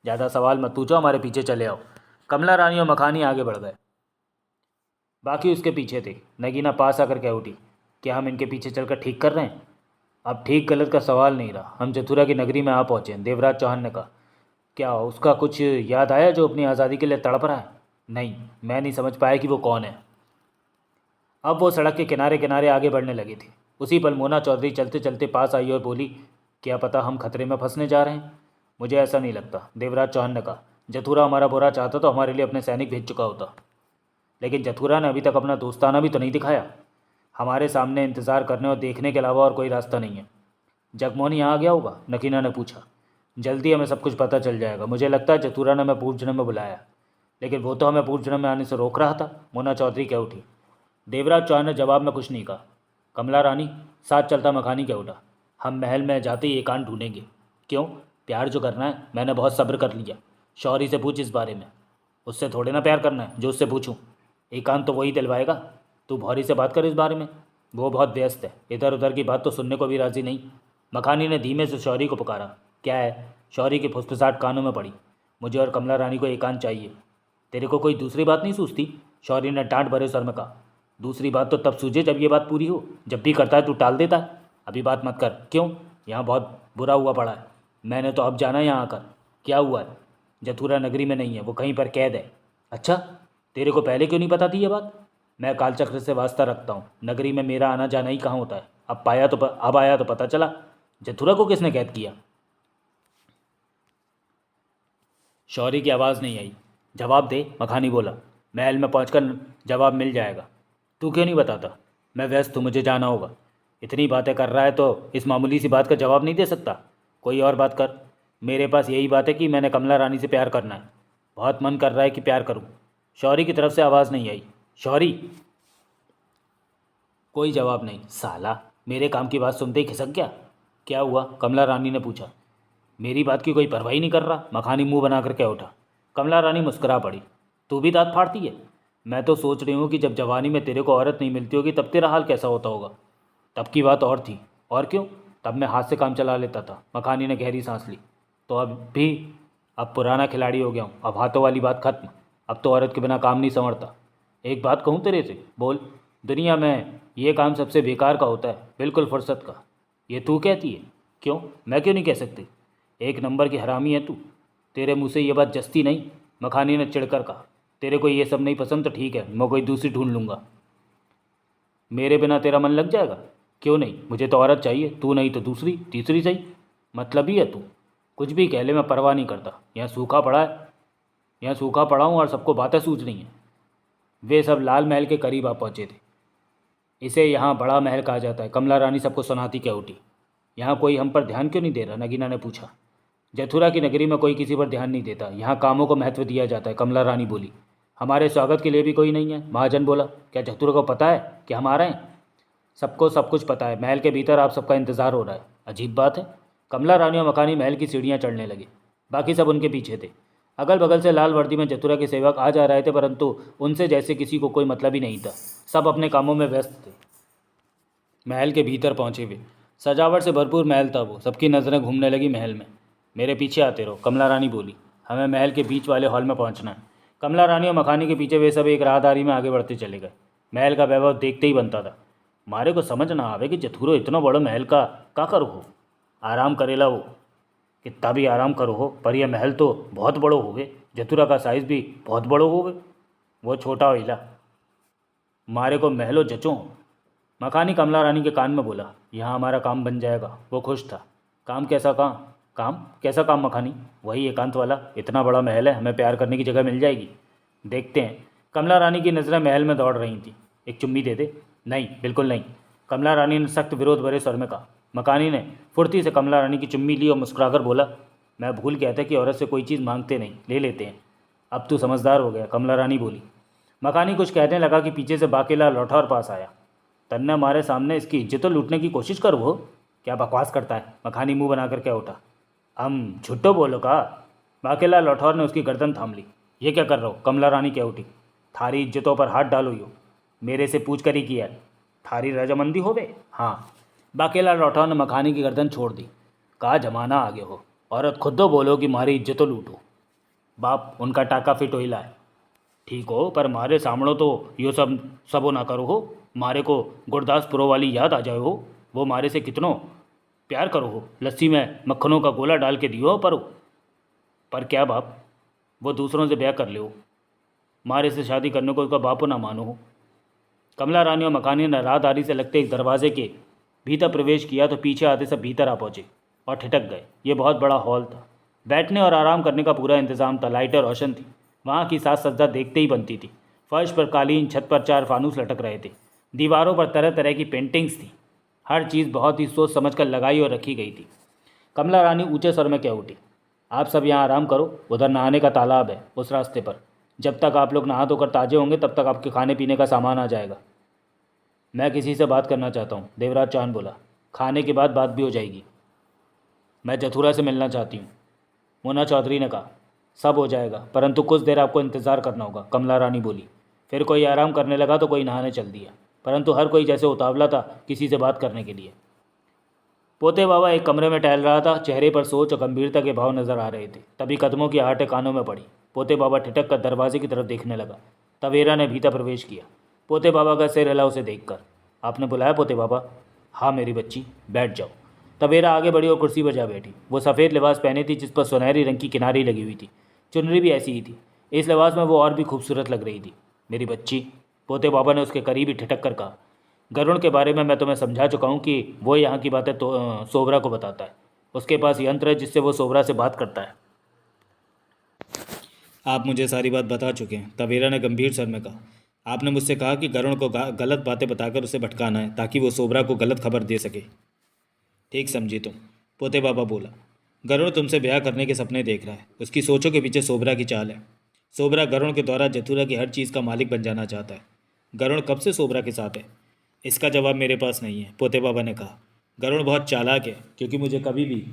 ज़्यादा सवाल मत पूछो, हमारे पीछे चले आओ। कमला रानी और मखानी आगे बढ़ गए। बाकी उसके पीछे थे। नगीना पास आकर कह उठी, क्या हम इनके पीछे चलकर ठीक कर रहे हैं? अब ठीक गलत का सवाल नहीं रहा, हम जथुरा की नगरी में आ पहुँचे। देवराज चौहान ने कहा। क्या उसका कुछ याद आया जो अपनी आज़ादी के लिए तड़प रहा है? नहीं, मैं नहीं समझ पाया कि वो कौन है। अब वो सड़क के किनारे किनारे आगे बढ़ने लगे थे। उसी पल मोना चौधरी चलते चलते पास आई और बोली, क्या पता हम खतरे में फंसने जा रहे हैं? मुझे ऐसा नहीं लगता, देवराज चौहान ने कहा। जथुरा हमारा बुरा चाहता तो हमारे लिए अपने सैनिक भेज चुका होता, लेकिन जथुरा ने अभी तक अपना दोस्ताना भी तो नहीं दिखाया। हमारे सामने इंतज़ार करने और देखने के अलावा और कोई रास्ता नहीं है। जगमोहन यहाँ आ गया होगा? नकीना ने पूछा। जल्दी हमें सब कुछ पता चल जाएगा। मुझे लगता है जथुरा ने हमें पूर्व जन्म में बुलाया, लेकिन वो तो हमें पूर्व जन्म में आने से रोक रहा था, मोना चौधरी कह उठी। देवराज चौहान ने जवाब में कुछ नहीं कहा। कमला रानी, साथ चलता मखानी कह उठा, हम महल में जाते ही एकांत ढूंढेंगे। क्यों? प्यार जो करना है, मैंने बहुत सब्र कर लिया। शौरी से पूछ इस बारे में। उससे थोड़े ना प्यार करना है जो उससे पूछूं। एकांत तो वही दिलवाएगा। तू भौरी से बात कर इस बारे में, वो बहुत व्यस्त है, इधर उधर की बात तो सुनने को भी राजी नहीं। मखानी ने धीमे से शौरी को पुकारा। क्या है? शौरी की फुसफुसाहट कानों में पड़ी। मुझे और कमला रानी को एकांत चाहिए। तेरे को कोई दूसरी बात नहीं सूझती? शौरी ने डांट भरे स्वर में कहा। दूसरी बात तो तब सूझे जब ये बात पूरी हो। जब भी करता है तू टाल देता है। अभी बात मत कर। क्यों? यहाँ बहुत बुरा हुआ पड़ा है। मैंने तो अब जाना है यहाँ आकर। क्या हुआ है? जथुरा नगरी में नहीं है, वो कहीं पर कैद है। अच्छा, तेरे को पहले क्यों नहीं पता थी ये बात? मैं कालचक्र से वास्ता रखता हूँ, नगरी में मेरा आना जाना ही कहाँ होता है। अब आया तो पता चला। जथुरा को किसने कैद किया? शौरी की आवाज़ नहीं आई। जवाब दे, मखानी बोला। महल में पहुंचकर जवाब मिल जाएगा। तू क्यों नहीं बताता? मैं व्यस्त हूँ, मुझे जाना होगा। इतनी बातें कर रहा है तो इस मामूली सी बात का जवाब नहीं दे सकता? कोई और बात कर। मेरे पास यही बात है कि मैंने कमला रानी से प्यार करना है। बहुत मन कर रहा है कि प्यार करूँ। शौरी की तरफ से आवाज़ नहीं आई। शौरी। कोई जवाब नहीं। साला मेरे काम की बात सुनते ही खिसक गया। क्या हुआ? कमला रानी ने पूछा। मेरी बात की कोई परवाही नहीं कर रहा। मखानी मुंह बना कर क्या उठा। कमला रानी मुस्कुरा पड़ी। तू भी दांत फाड़ती है। मैं तो सोच रही हूँ कि जब जवानी में तेरे को औरत नहीं मिलती होगी तब तेरा हाल कैसा होता होगा। तब की बात और थी। और क्यों, तब मैं हाथ से काम चला लेता था। मखानी ने गहरी सांस ली। तो अब पुराना खिलाड़ी हो गया हूँ। अब हाथों वाली बात खत्म। अब तो औरत के बिना काम नहीं संवरता। एक बात कहूँ तेरे से, बोल। दुनिया में ये काम सबसे बेकार का होता है, बिल्कुल फुर्सत का। ये तू कहती है? क्यों, मैं क्यों नहीं कह सकती? एक नंबर की हरामी है तू। तेरे मुँह से ये बात जस्ती नहीं। मखानी ने चिढ़कर कहा। तेरे को ये सब नहीं पसंद तो ठीक है, मैं कोई दूसरी ढूंढ लूँगा। मेरे बिना तेरा मन लग जाएगा? क्यों नहीं, मुझे तो औरत चाहिए। तू नहीं तो दूसरी तीसरी सही। मतलब ही है तू। कुछ भी कह ले, मैं परवाह नहीं करता। यहाँ सूखा पड़ा है, यहाँ सूखा पड़ा हूँ और सबको बातें सूझ रही हैं। वे सब लाल महल के करीब आ पहुँचे थे। इसे यहाँ बड़ा महल कहा जाता है। कमला रानी सबको सुनाती क्या उठी। यहाँ कोई हम पर ध्यान क्यों नहीं दे रहा? नगीना ने पूछा। जथुरा की नगरी में कोई किसी पर ध्यान नहीं देता। यहाँ कामों को महत्व दिया जाता है। कमला रानी बोली। हमारे स्वागत के लिए भी कोई नहीं है? महाजन बोला। क्या जथुरा को पता है कि हम आ रहे हैं? सबको सब कुछ पता है। महल के भीतर आप सबका इंतजार हो रहा है। अजीब बात है। कमला रानी और मखानी महल की सीढ़ियाँ चढ़ने लगे। बाकी सब उनके पीछे थे। अगल बगल से लाल वर्दी में जथुरा के सेवक आ जा रहे थे, परंतु उनसे जैसे किसी को कोई मतलब ही नहीं था। सब अपने कामों में व्यस्त थे। महल के भीतर पहुंचे वे। सजावट से भरपूर महल था वो। सबकी नज़रें घूमने लगी महल में। मेरे पीछे आते रहो, कमला रानी बोली। हमें महल के बीच वाले हॉल में पहुंचना है। कमला रानी और मखानी के पीछे वे सब एक राहदारी में आगे बढ़ते चले गए। महल का वैभव देखते ही बनता था। मारे को समझ ना आवे कि जथुरो इतना बड़ा महल का करो हो। आराम करेला वो, कितना भी आराम करो हो, पर यह महल तो बहुत बड़ो हो गए। जथुरा का साइज़ भी बहुत बड़ो हो गए। वो छोटा होइला, मारे को महलो जचो। मखानी कमला रानी के कान में बोला। यहाँ हमारा काम बन जाएगा। वो खुश था। काम कैसा काम मखानी? वही एकांत वाला। इतना बड़ा महल है, हमें प्यार करने की जगह मिल जाएगी। देखते हैं। कमला रानी की नज़रें महल में दौड़ रही थी। एक चुम्मी दे दे। नहीं, बिल्कुल नहीं, कमला रानी ने सख्त विरोध भरे स्वर में कहा। मखानी ने फुर्ती से कमला रानी की चुम्मी ली और मुस्कुराकर बोला। मैं भूल गया था कि औरत से कोई चीज़ मांगते नहीं, ले लेते हैं। अब तू समझदार हो गया, कमला रानी बोली। मखानी कुछ कहने लगा कि पीछे से बाकेला लौटा और पास आया। तन्ने हमारे सामने इसकी इज्जत लूटने की कोशिश कर। वो क्या बकवास करता है? मखानी मुंह बनाकर क्या उठा। हम झुट्टो बोलो का? बाकेला लौठौर ने उसकी गर्दन थाम ली। ये क्या कर रहे हो? कमला रानी क्या उठी। थारी इज्जतों पर हाथ डालो यो। मेरे से पूछ कर ही किया। थारी रजामंदी हो बे? हाँ। बाकेला लौठौर ने मखानी की गर्दन छोड़ दी। कहा जमाना आगे हो, औरत खुद तो बोलो कि मारी इज्जतों लूटो। बाप उनका टाका फिट होइला है। ठीक हो, पर मारे सामणो तो यो सबो ना करो हो। मारे को गुरदासपुरो वाली याद आ जाए हो। वो मारे से कितनो प्यार करो हो। लस्सी में मक्खनों का गोला डाल के दियो पर क्या बाप, वो दूसरों से ब्याह कर ले हो। मारे से शादी करने को उसका बापो ना मानो हो। कमला रानी और मखानी ने राहदारी से लगते एक दरवाजे के भीतर प्रवेश किया तो पीछे आते सब भीतर आ पहुँचे और ठिठक गए। ये बहुत बड़ा हॉल था। बैठने और आराम करने का पूरा इंतजाम था। लाइटें रोशन थी। वहाँ की साज सज्जा देखते ही बनती थी। फर्श पर कालीन, छत पर 4 फानूस लटक रहे थे। दीवारों पर तरह तरह की पेंटिंग्स थी। हर चीज़ बहुत ही सोच समझ कर लगाई और रखी गई थी। कमला रानी ऊंचे स्वर में कह उठी। आप सब यहाँ आराम करो। उधर नहाने का तालाब है, उस रास्ते पर। जब तक आप लोग नहा धोकर ताजे होंगे तब तक आपके खाने पीने का सामान आ जाएगा। मैं किसी से बात करना चाहता हूँ, देवराज चांद बोला। खाने के बाद बात भी हो जाएगी। मैं जथुरा से मिलना चाहती हूँ, मोना चौधरी ने कहा। सब हो जाएगा, परंतु कुछ देर आपको इंतज़ार करना होगा, कमला रानी बोली। फिर कोई आराम करने लगा तो कोई नहाने चल दिया, परंतु हर कोई जैसे उतावला था किसी से बात करने के लिए। पोते बाबा एक कमरे में टहल रहा था। चेहरे पर सोच और गंभीरता के भाव नजर आ रहे थे। तभी कदमों की आहटें कानों में पड़ी। पोते बाबा ठिठक कर दरवाजे की तरफ देखने लगा। तवेरा ने भीतर प्रवेश किया। पोते बाबा का सिर हिला उसे देखकर। आपने बुलाया पोते बाबा? हाँ मेरी बच्ची, बैठ जाओ। तवेरा आगे बढ़ी और कुर्सी पर जा बैठी। वो सफ़ेद लिबास पहनी थी जिस पर सुनहरी रंग की किनारी लगी हुई थी। चुनरी भी ऐसी ही थी। इस लिबास में वो और भी खूबसूरत लग रही थी। मेरी बच्ची, पोते बाबा ने उसके करीब ही ठिठक कर कहा। गरुड़ के बारे में मैं तुम्हें समझा चुका हूँ कि वो यहाँ की बातें तो सोबरा को बताता है। उसके पास यंत्र है जिससे वो सोबरा से बात करता है। आप मुझे सारी बात बता चुके हैं, तवेरा ने गंभीर स्वर में कहा। आपने मुझसे कहा कि गरुड़ को गलत बातें बताकर उसे भटकाना है ताकि वो सोबरा को गलत खबर दे सके। ठीक समझी तुम, पोते बाबा बोला। गरुड़ तुमसे ब्याह करने के सपने देख रहा है। उसकी सोचों के पीछे सोबरा की चाल है। सोबरा गरुड़ के द्वारा जथुरा की हर चीज़ का मालिक बन जाना चाहता है। गरुड़ कब से सोबरा के साथ है? इसका जवाब मेरे पास नहीं है, पोते बाबा ने कहा। गरुड़ बहुत चालाक है, क्योंकि मुझे कभी भी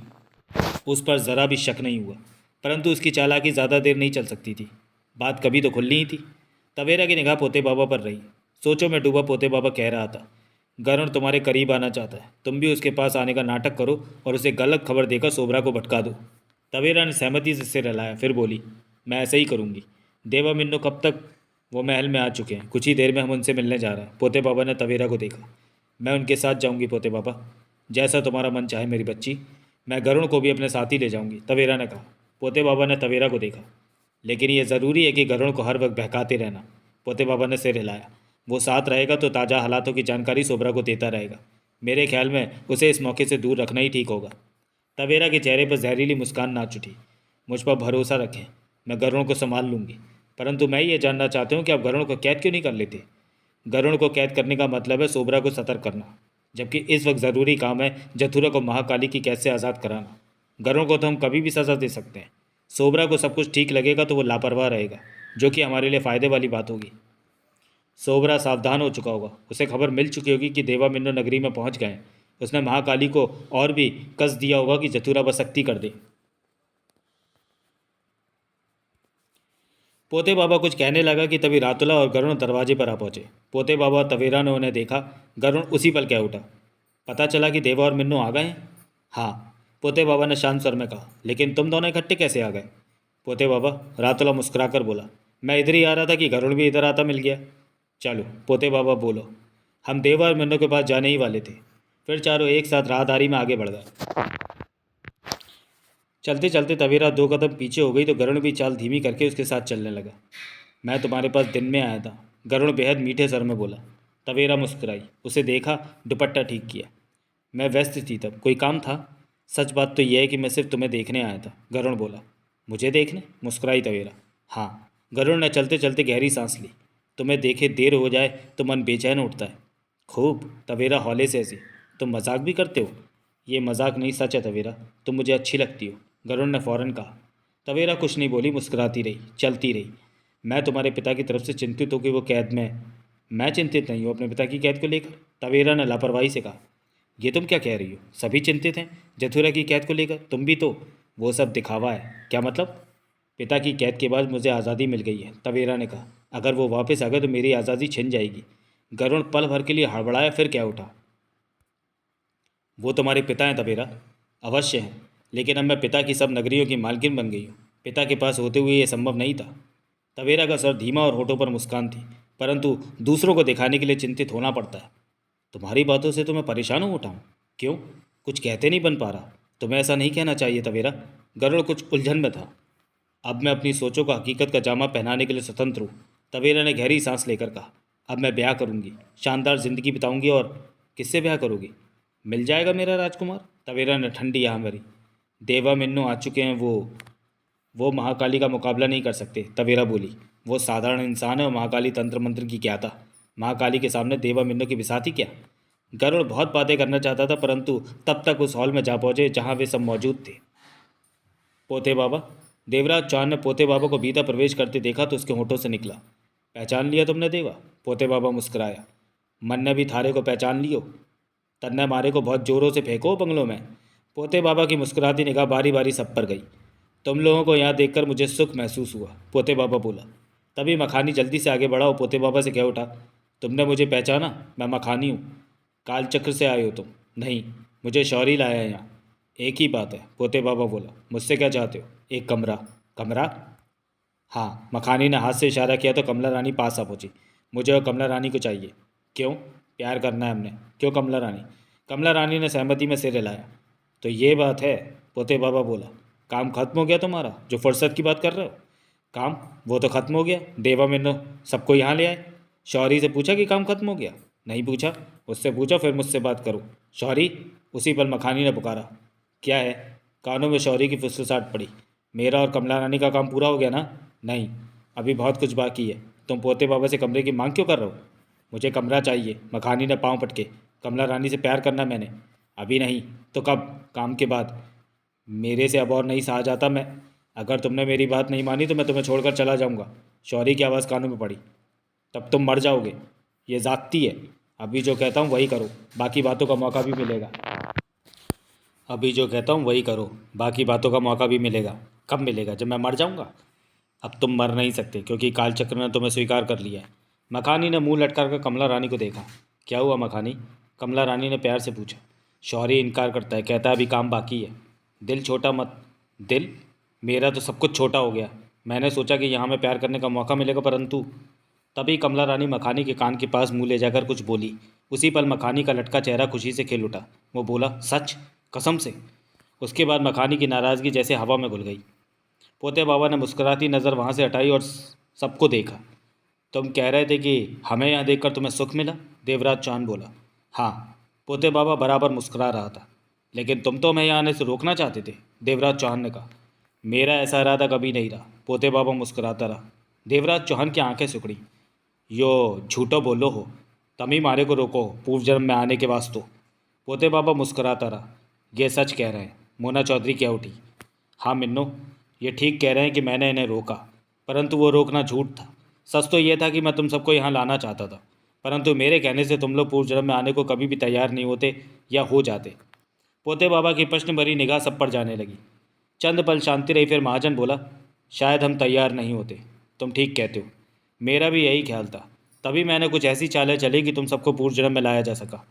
उस पर ज़रा भी शक नहीं हुआ, परंतु उसकी चालाकी ज़्यादा देर नहीं चल सकती थी। बात कभी तो खुलनी ही थी। तवेरा की निगाह पोते बाबा पर रही। सोचो में डूबा पोते बाबा कह रहा था, गरुण तुम्हारे करीब आना चाहता है, तुम भी उसके पास आने का नाटक करो और उसे गलत खबर देकर सोबरा को भटका दो। तवेरा ने सहमति से सिर हिलाया, फिर बोली, मैं ऐसा ही करूँगी। देवा मिन्नो कब तक वो महल में आ चुके हैं, कुछ ही देर में हम उनसे मिलने जा रहे हैं। पोते बाबा ने तवेरा को देखा। मैं उनके साथ जाऊंगी पोते बाबा, जैसा तुम्हारा मन चाहे मेरी बच्ची। मैं गरुण को भी अपने साथ ही ले जाऊंगी, तवेरा ने कहा। पोते बाबा ने तवेरा को देखा। लेकिन यह ज़रूरी है कि गरुण को हर वक्त बहकाते रहना। पोते बाबा ने सिर हिलाया। वो साथ रहेगा तो ताज़ा हालातों की जानकारी सोबरा को देता रहेगा। मेरे ख्याल में उसे इस मौके से दूर रखना ही ठीक होगा। तवेरा के चेहरे पर जहरीली मुस्कान नाच उठी। मुझ पर भरोसा रखें, मैं गरुण को संभाल लूँगी। परंतु मैं ये जानना चाहती हूँ कि आप गरुण को कैद क्यों नहीं कर लेते। गरुण को कैद करने का मतलब है सोबरा को सतर्क करना, जबकि इस वक्त ज़रूरी काम है जथुरा को महाकाली की कैद से आज़ाद कराना। गरुण को तो हम कभी भी सज़ा दे सकते हैं। सोबरा को सब कुछ ठीक लगेगा तो वो लापरवाह रहेगा, जो कि हमारे लिए फ़ायदे वाली बात होगी। सोबरा सावधान हो चुका होगा, उसे खबर मिल चुकी होगी कि देवा मिन्नो नगरी में पहुंच गए। उसने महाकाली को और भी कस दिया होगा कि जथुरा बस सख्ती कर दे। पोते बाबा कुछ कहने लगा कि तभी रातुला और गरुण दरवाजे पर आ पहुंचे। पोते बाबा और तवेरा ने उन्हें देखा। गरुण उसी पल कह उठा, पता चला कि देवा और मिन्नो आ गए हैं। हाँ, पोते बाबा ने शांत स्वर में कहा, लेकिन तुम दोनों इकट्ठे कैसे आ गए। पोते बाबा, रातुला मुस्कुराकर बोला, मैं इधर ही आ रहा था कि गरुण भी इधर आता मिल गया। चलो, पोते बाबा बोलो, हम देवा और मिन्नो के पास जाने ही वाले थे। फिर चारों एक साथ राहदारी में आगे बढ़ गए। चलते चलते तवेरा 2 कदम पीछे हो गई तो गरुण भी चाल धीमी करके उसके साथ चलने लगा। मैं तुम्हारे पास दिन में आया था, गरुण बेहद मीठे स्वर में बोला। तवेरा मुस्कुराई, उसे देखा, दुपट्टा ठीक किया। मैं व्यस्त थी तब, कोई काम था। सच बात तो यह है कि मैं सिर्फ तुम्हें देखने आया था, गरुण बोला। मुझे देखने, मुस्कुराई तवेरा। हाँ, गरुण ने चलते चलते गहरी सांस ली। तुम्हें देखे देर हो जाए तो मन बेचैन उठता है। खूब, तवेरा हौले से हंसी। तुम मजाक भी करते हो। ये मजाक नहीं, सच है तवेरा, तुम मुझे अच्छी लगती हो, गरुण ने फौरन कहा। तवेरा कुछ नहीं बोली, मुस्कुराती रही, चलती रही। मैं तुम्हारे पिता की तरफ से चिंतित हूँ कि वो कैद में है। मैं चिंतित नहीं हूँ अपने पिता की कैद को लेकर, तवेरा ने लापरवाही से कहा। ये तुम क्या कह रही हो, सभी चिंतित हैं जथुरा की कैद को लेकर, तुम भी तो। वो सब दिखावा है। क्या मतलब। पिता की कैद के बाद मुझे आज़ादी मिल गई है, तवेरा ने कहा। अगर वो वापस आ गए तो मेरी आज़ादी छिन जाएगी। गरुण पल भर के लिए हड़बड़ाया, फिर क्या उठा। वो तुम्हारे पिता हैं तवेरा। अवश्य हैं, लेकिन अब मैं पिता की सब नगरियों की मालकिन बन गई हूँ। पिता के पास होते हुए ये संभव नहीं था। तवेरा का स्वर धीमा और होठों पर मुस्कान थी, परंतु दूसरों को दिखाने के लिए चिंतित होना पड़ता है। तुम्हारी बातों से तो मैं परेशान हो उठा हूँ। क्यों, कुछ कहते नहीं बन पा रहा। तुम्हें ऐसा नहीं कहना चाहिए तवेरा। गरुड़ कुछ उलझन में था। अब मैं अपनी सोचों को हकीकत का जामा पहनाने के लिए स्वतंत्र हूँ, तवेरा ने गहरी सांस लेकर कहा। अब मैं ब्याह करूँगी, शानदार जिंदगी बिताऊंगी। और किससे ब्याह करोगी। मिल जाएगा मेरा राजकुमार, तवेरा ने ठंडी आह भरी। देवा मिन्नो आ चुके हैं, वो महाकाली का मुकाबला नहीं कर सकते, तवेरा बोली। वो साधारण इंसान है और महाकाली तंत्र मंत्र की क्या था। महाकाली के सामने देवा मिन्नो की बिसाती क्या। गरुड़ बहुत बातें करना चाहता था, परंतु तब तक उस हॉल में जा पहुंचे जहां वे सब मौजूद थे। पोते बाबा, देवराज चौहान ने पोते बाबा को भीतर प्रवेश करते देखा तो उसके होठों से निकला, पहचान लिया तुमने देवा। पोते बाबा मुस्कुराया। मन ने भी थारे को पहचान लियो। तन्ने मारे को बहुत जोरों से फेंको बंगलों में। पोते बाबा की मुस्कुराती निगाह बारी बारी सब पर गई। तुम लोगों को यहाँ देखकर मुझे सुख महसूस हुआ, पोते बाबा बोला। तभी मखानी जल्दी से आगे बढ़ा और पोते बाबा से कह उठा, तुमने मुझे पहचाना, मैं मखानी हूँ। कालचक्र से आए हो तुम। नहीं, मुझे शौरी लाया है यहाँ। एक ही बात है, पोते बाबा बोला। मुझसे क्या चाहते हो। एक कमरा। कमरा। हाँ, मखानी ने हाथ से इशारा किया तो कमला रानी पास आ पहुंची। मुझे और कमला रानी को चाहिए। क्यों, प्यार करना है हमने। क्यों कमला रानी। कमला रानी ने सहमति में सिर हिलाया। तो ये बात है, पोते बाबा बोला। काम खत्म हो गया तुम्हारा, जो फुर्सत की बात कर रहे हो। काम, वो तो खत्म हो गया। देवा मिन्नो सबको यहाँ ले आए। शौरी से पूछा कि काम खत्म हो गया। नहीं पूछा, उससे पूछा फिर मुझसे बात करो। शौरी, उसी पल मखानी ने पुकारा। क्या है। कानों में शौरी की फुसफुसाहट पड़ी। मेरा और कमला रानी का काम पूरा हो गया ना। नहीं, अभी बहुत कुछ बाकी है। तुम पोते बाबा से कमरे की मांग क्यों कर रहे हो। मुझे कमरा चाहिए, मखानी ने पाँव पटके। कमला रानी से प्यार करना मैंने। अभी नहीं तो कब। काम के बाद। मेरे से अब और नहीं सहा जाता। मैं, अगर तुमने मेरी बात नहीं मानी तो मैं तुम्हें छोड़कर चला जाऊंगा। शौरी की आवाज़ कानों में पड़ी। तब तुम मर जाओगे। ये जाती है। अभी जो कहता हूँ वही करो, बाकी बातों का मौका भी मिलेगा। अभी जो कहता हूँ वही करो, बाकी बातों का मौका भी मिलेगा। कब मिलेगा? जब मैं मर जाऊँगा। अब तुम मर नहीं सकते क्योंकि कालचक्र ने तुम्हें स्वीकार कर लिया है। मखानी ने मुंह लटका कर कमला रानी को देखा। क्या हुआ मखानी? कमला रानी ने प्यार से पूछा। शौर्य इनकार करता है, कहता है अभी काम बाकी है। दिल छोटा मत। दिल? मेरा तो सब कुछ छोटा हो गया। मैंने सोचा कि यहाँ में प्यार करने का मौका मिलेगा, परंतु तभी कमला रानी मखानी के कान के पास मुंह ले जाकर कुछ बोली। उसी पल मखानी का लटका चेहरा खुशी से खिल उठा। वो बोला, सच? कसम से? उसके बाद मखानी की नाराज़गी जैसे हवा में घुल गई। पोते बाबा ने मुस्कुराती नज़र वहाँ से हटाई और सबको देखा। तुम कह रहे थे कि हमें यहाँ देखकर तुम्हें सुख मिला? देवराज चौहान बोला। हाँ। पोते बाबा बराबर मुस्कुरा रहा था। लेकिन तुम तो हमें यहाँ आने से रोकना चाहते थे, देवराज चौहान ने कहा। मेरा ऐसा इरादा कभी नहीं रहा, पोते बाबा मुस्कुराता रहा। देवराज चौहान की आंखें सिकुड़ी। यो झूठो बोलो हो, तम ही मारे को रोको हो पूर्व जन्म में आने के वास्तु। पोते बाबा मुस्कुराता रहा। ये सच कह रहे हैं, मोना चौधरी कह उठी। हाँ मिन्नो, ये ठीक कह रहे हैं कि मैंने इन्हें रोका, परंतु वो रोकना झूठ था। सच तो ये था कि मैं तुम सबको यहाँ लाना चाहता था, परंतु मेरे कहने से तुम लोग पूर्व जन्म में आने को कभी भी तैयार नहीं होते या हो जाते। पोते बाबा की प्रश्न भरी निगाह सब पर जाने लगी। चंद पल शांति रही, फिर महाजन बोला, शायद हम तैयार नहीं होते। तुम ठीक कहते हो, मेरा भी यही ख्याल था। तभी मैंने कुछ ऐसी चालें चली कि तुम सबको पूर्व जन्म में लाया जा सका।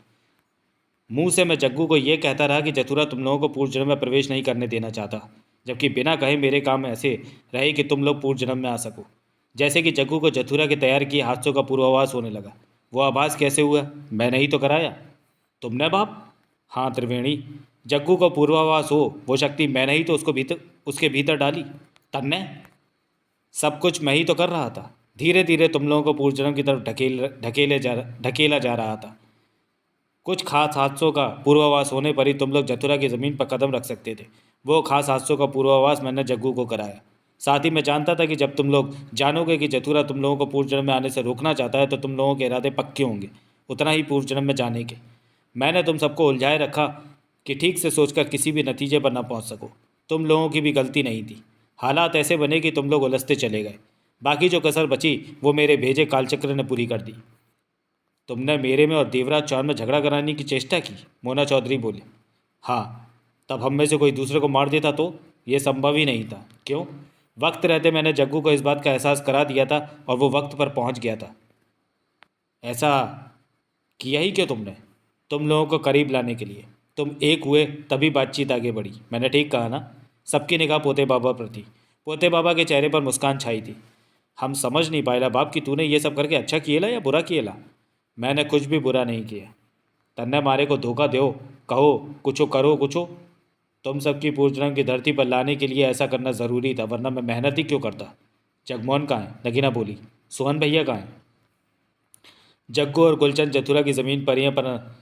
मुंह से मैं जग्गू को यह कहता रहा कि जथुरा तुम लोगों को पूर्व जन्म में प्रवेश नहीं करने देना चाहता, जबकि बिना कहे मेरे काम ऐसे रहे कि तुम लोग पूर्व जन्म में आ सको। जैसे कि जग्गू को जथुरा के तैयार किए हादसों का पूर्वाभास होने लगा। वो आभास कैसे हुआ? मैंने ही तो कराया। तुमने बाप? हाँ त्रिवेणी, जग्गू को पूर्वाभास हो वो शक्ति मैंने ही तो उसके भीतर डाली। तन्ने सब कुछ मैं ही तो कर रहा था। धीरे धीरे तुम लोगों को पूर्व जन्म की तरफ ढकेला जा रहा था। कुछ खास हादसों का पूर्वाभास होने पर ही तुम लोग जथुरा की ज़मीन पर कदम रख सकते थे। वो खास हादसों का पूर्वाभास मैंने जग्गू को कराया। साथ ही मैं जानता था कि जब तुम लोग जानोगे कि जथुरा तुम लोगों को पूर्व जन्म में आने से रोकना चाहता है तो तुम लोगों के इरादे पक्के होंगे, उतना ही पूर्व जन्म में जाने के। मैंने तुम सबको उलझाए रखा कि ठीक से सोचकर किसी भी नतीजे पर न पहुंच सको। तुम लोगों की भी गलती नहीं थी। हालात ऐसे बने कि तुम लोग उलझते चले गए। बाकी जो कसर बची वो मेरे भेजे कालचक्र ने पूरी कर दी। तुमने मेरे में और देवराज चौहान में झगड़ा कराने की चेष्टा की, मोना चौधरी बोले। हाँ, तब हम में से कोई दूसरे को मार देता तो? यह संभव ही नहीं था। क्यों? वक्त रहते मैंने जग्गू को इस बात का एहसास करा दिया था और वो वक्त पर पहुंच गया था। ऐसा किया ही क्यों तुमने? तुम लोगों को करीब लाने के लिए। तुम एक हुए तभी बातचीत आगे बढ़ी। मैंने ठीक कहा ना? सबकी निगाह पोते बाबा पर थी। पोते बाबा के चेहरे पर मुस्कान छाई थी। हम समझ नहीं पाएला बाप कि तूने ये सब करके अच्छा किएला या बुरा किएला। मैंने कुछ भी बुरा नहीं किया। तन्ने मारे को धोखा दो, कहो कुछो करो कुछो। तुम सबकी पूर्वजन्म की धरती पर लाने के लिए ऐसा करना ज़रूरी था, वरना मैं मेहनत ही क्यों करता। जगमोहन कहाँ है? नगीना बोली। सोहन भैया कहाँ हैं? जग्गू और गुलचंद जथुरा की ज़मीन पर ही हैं, पर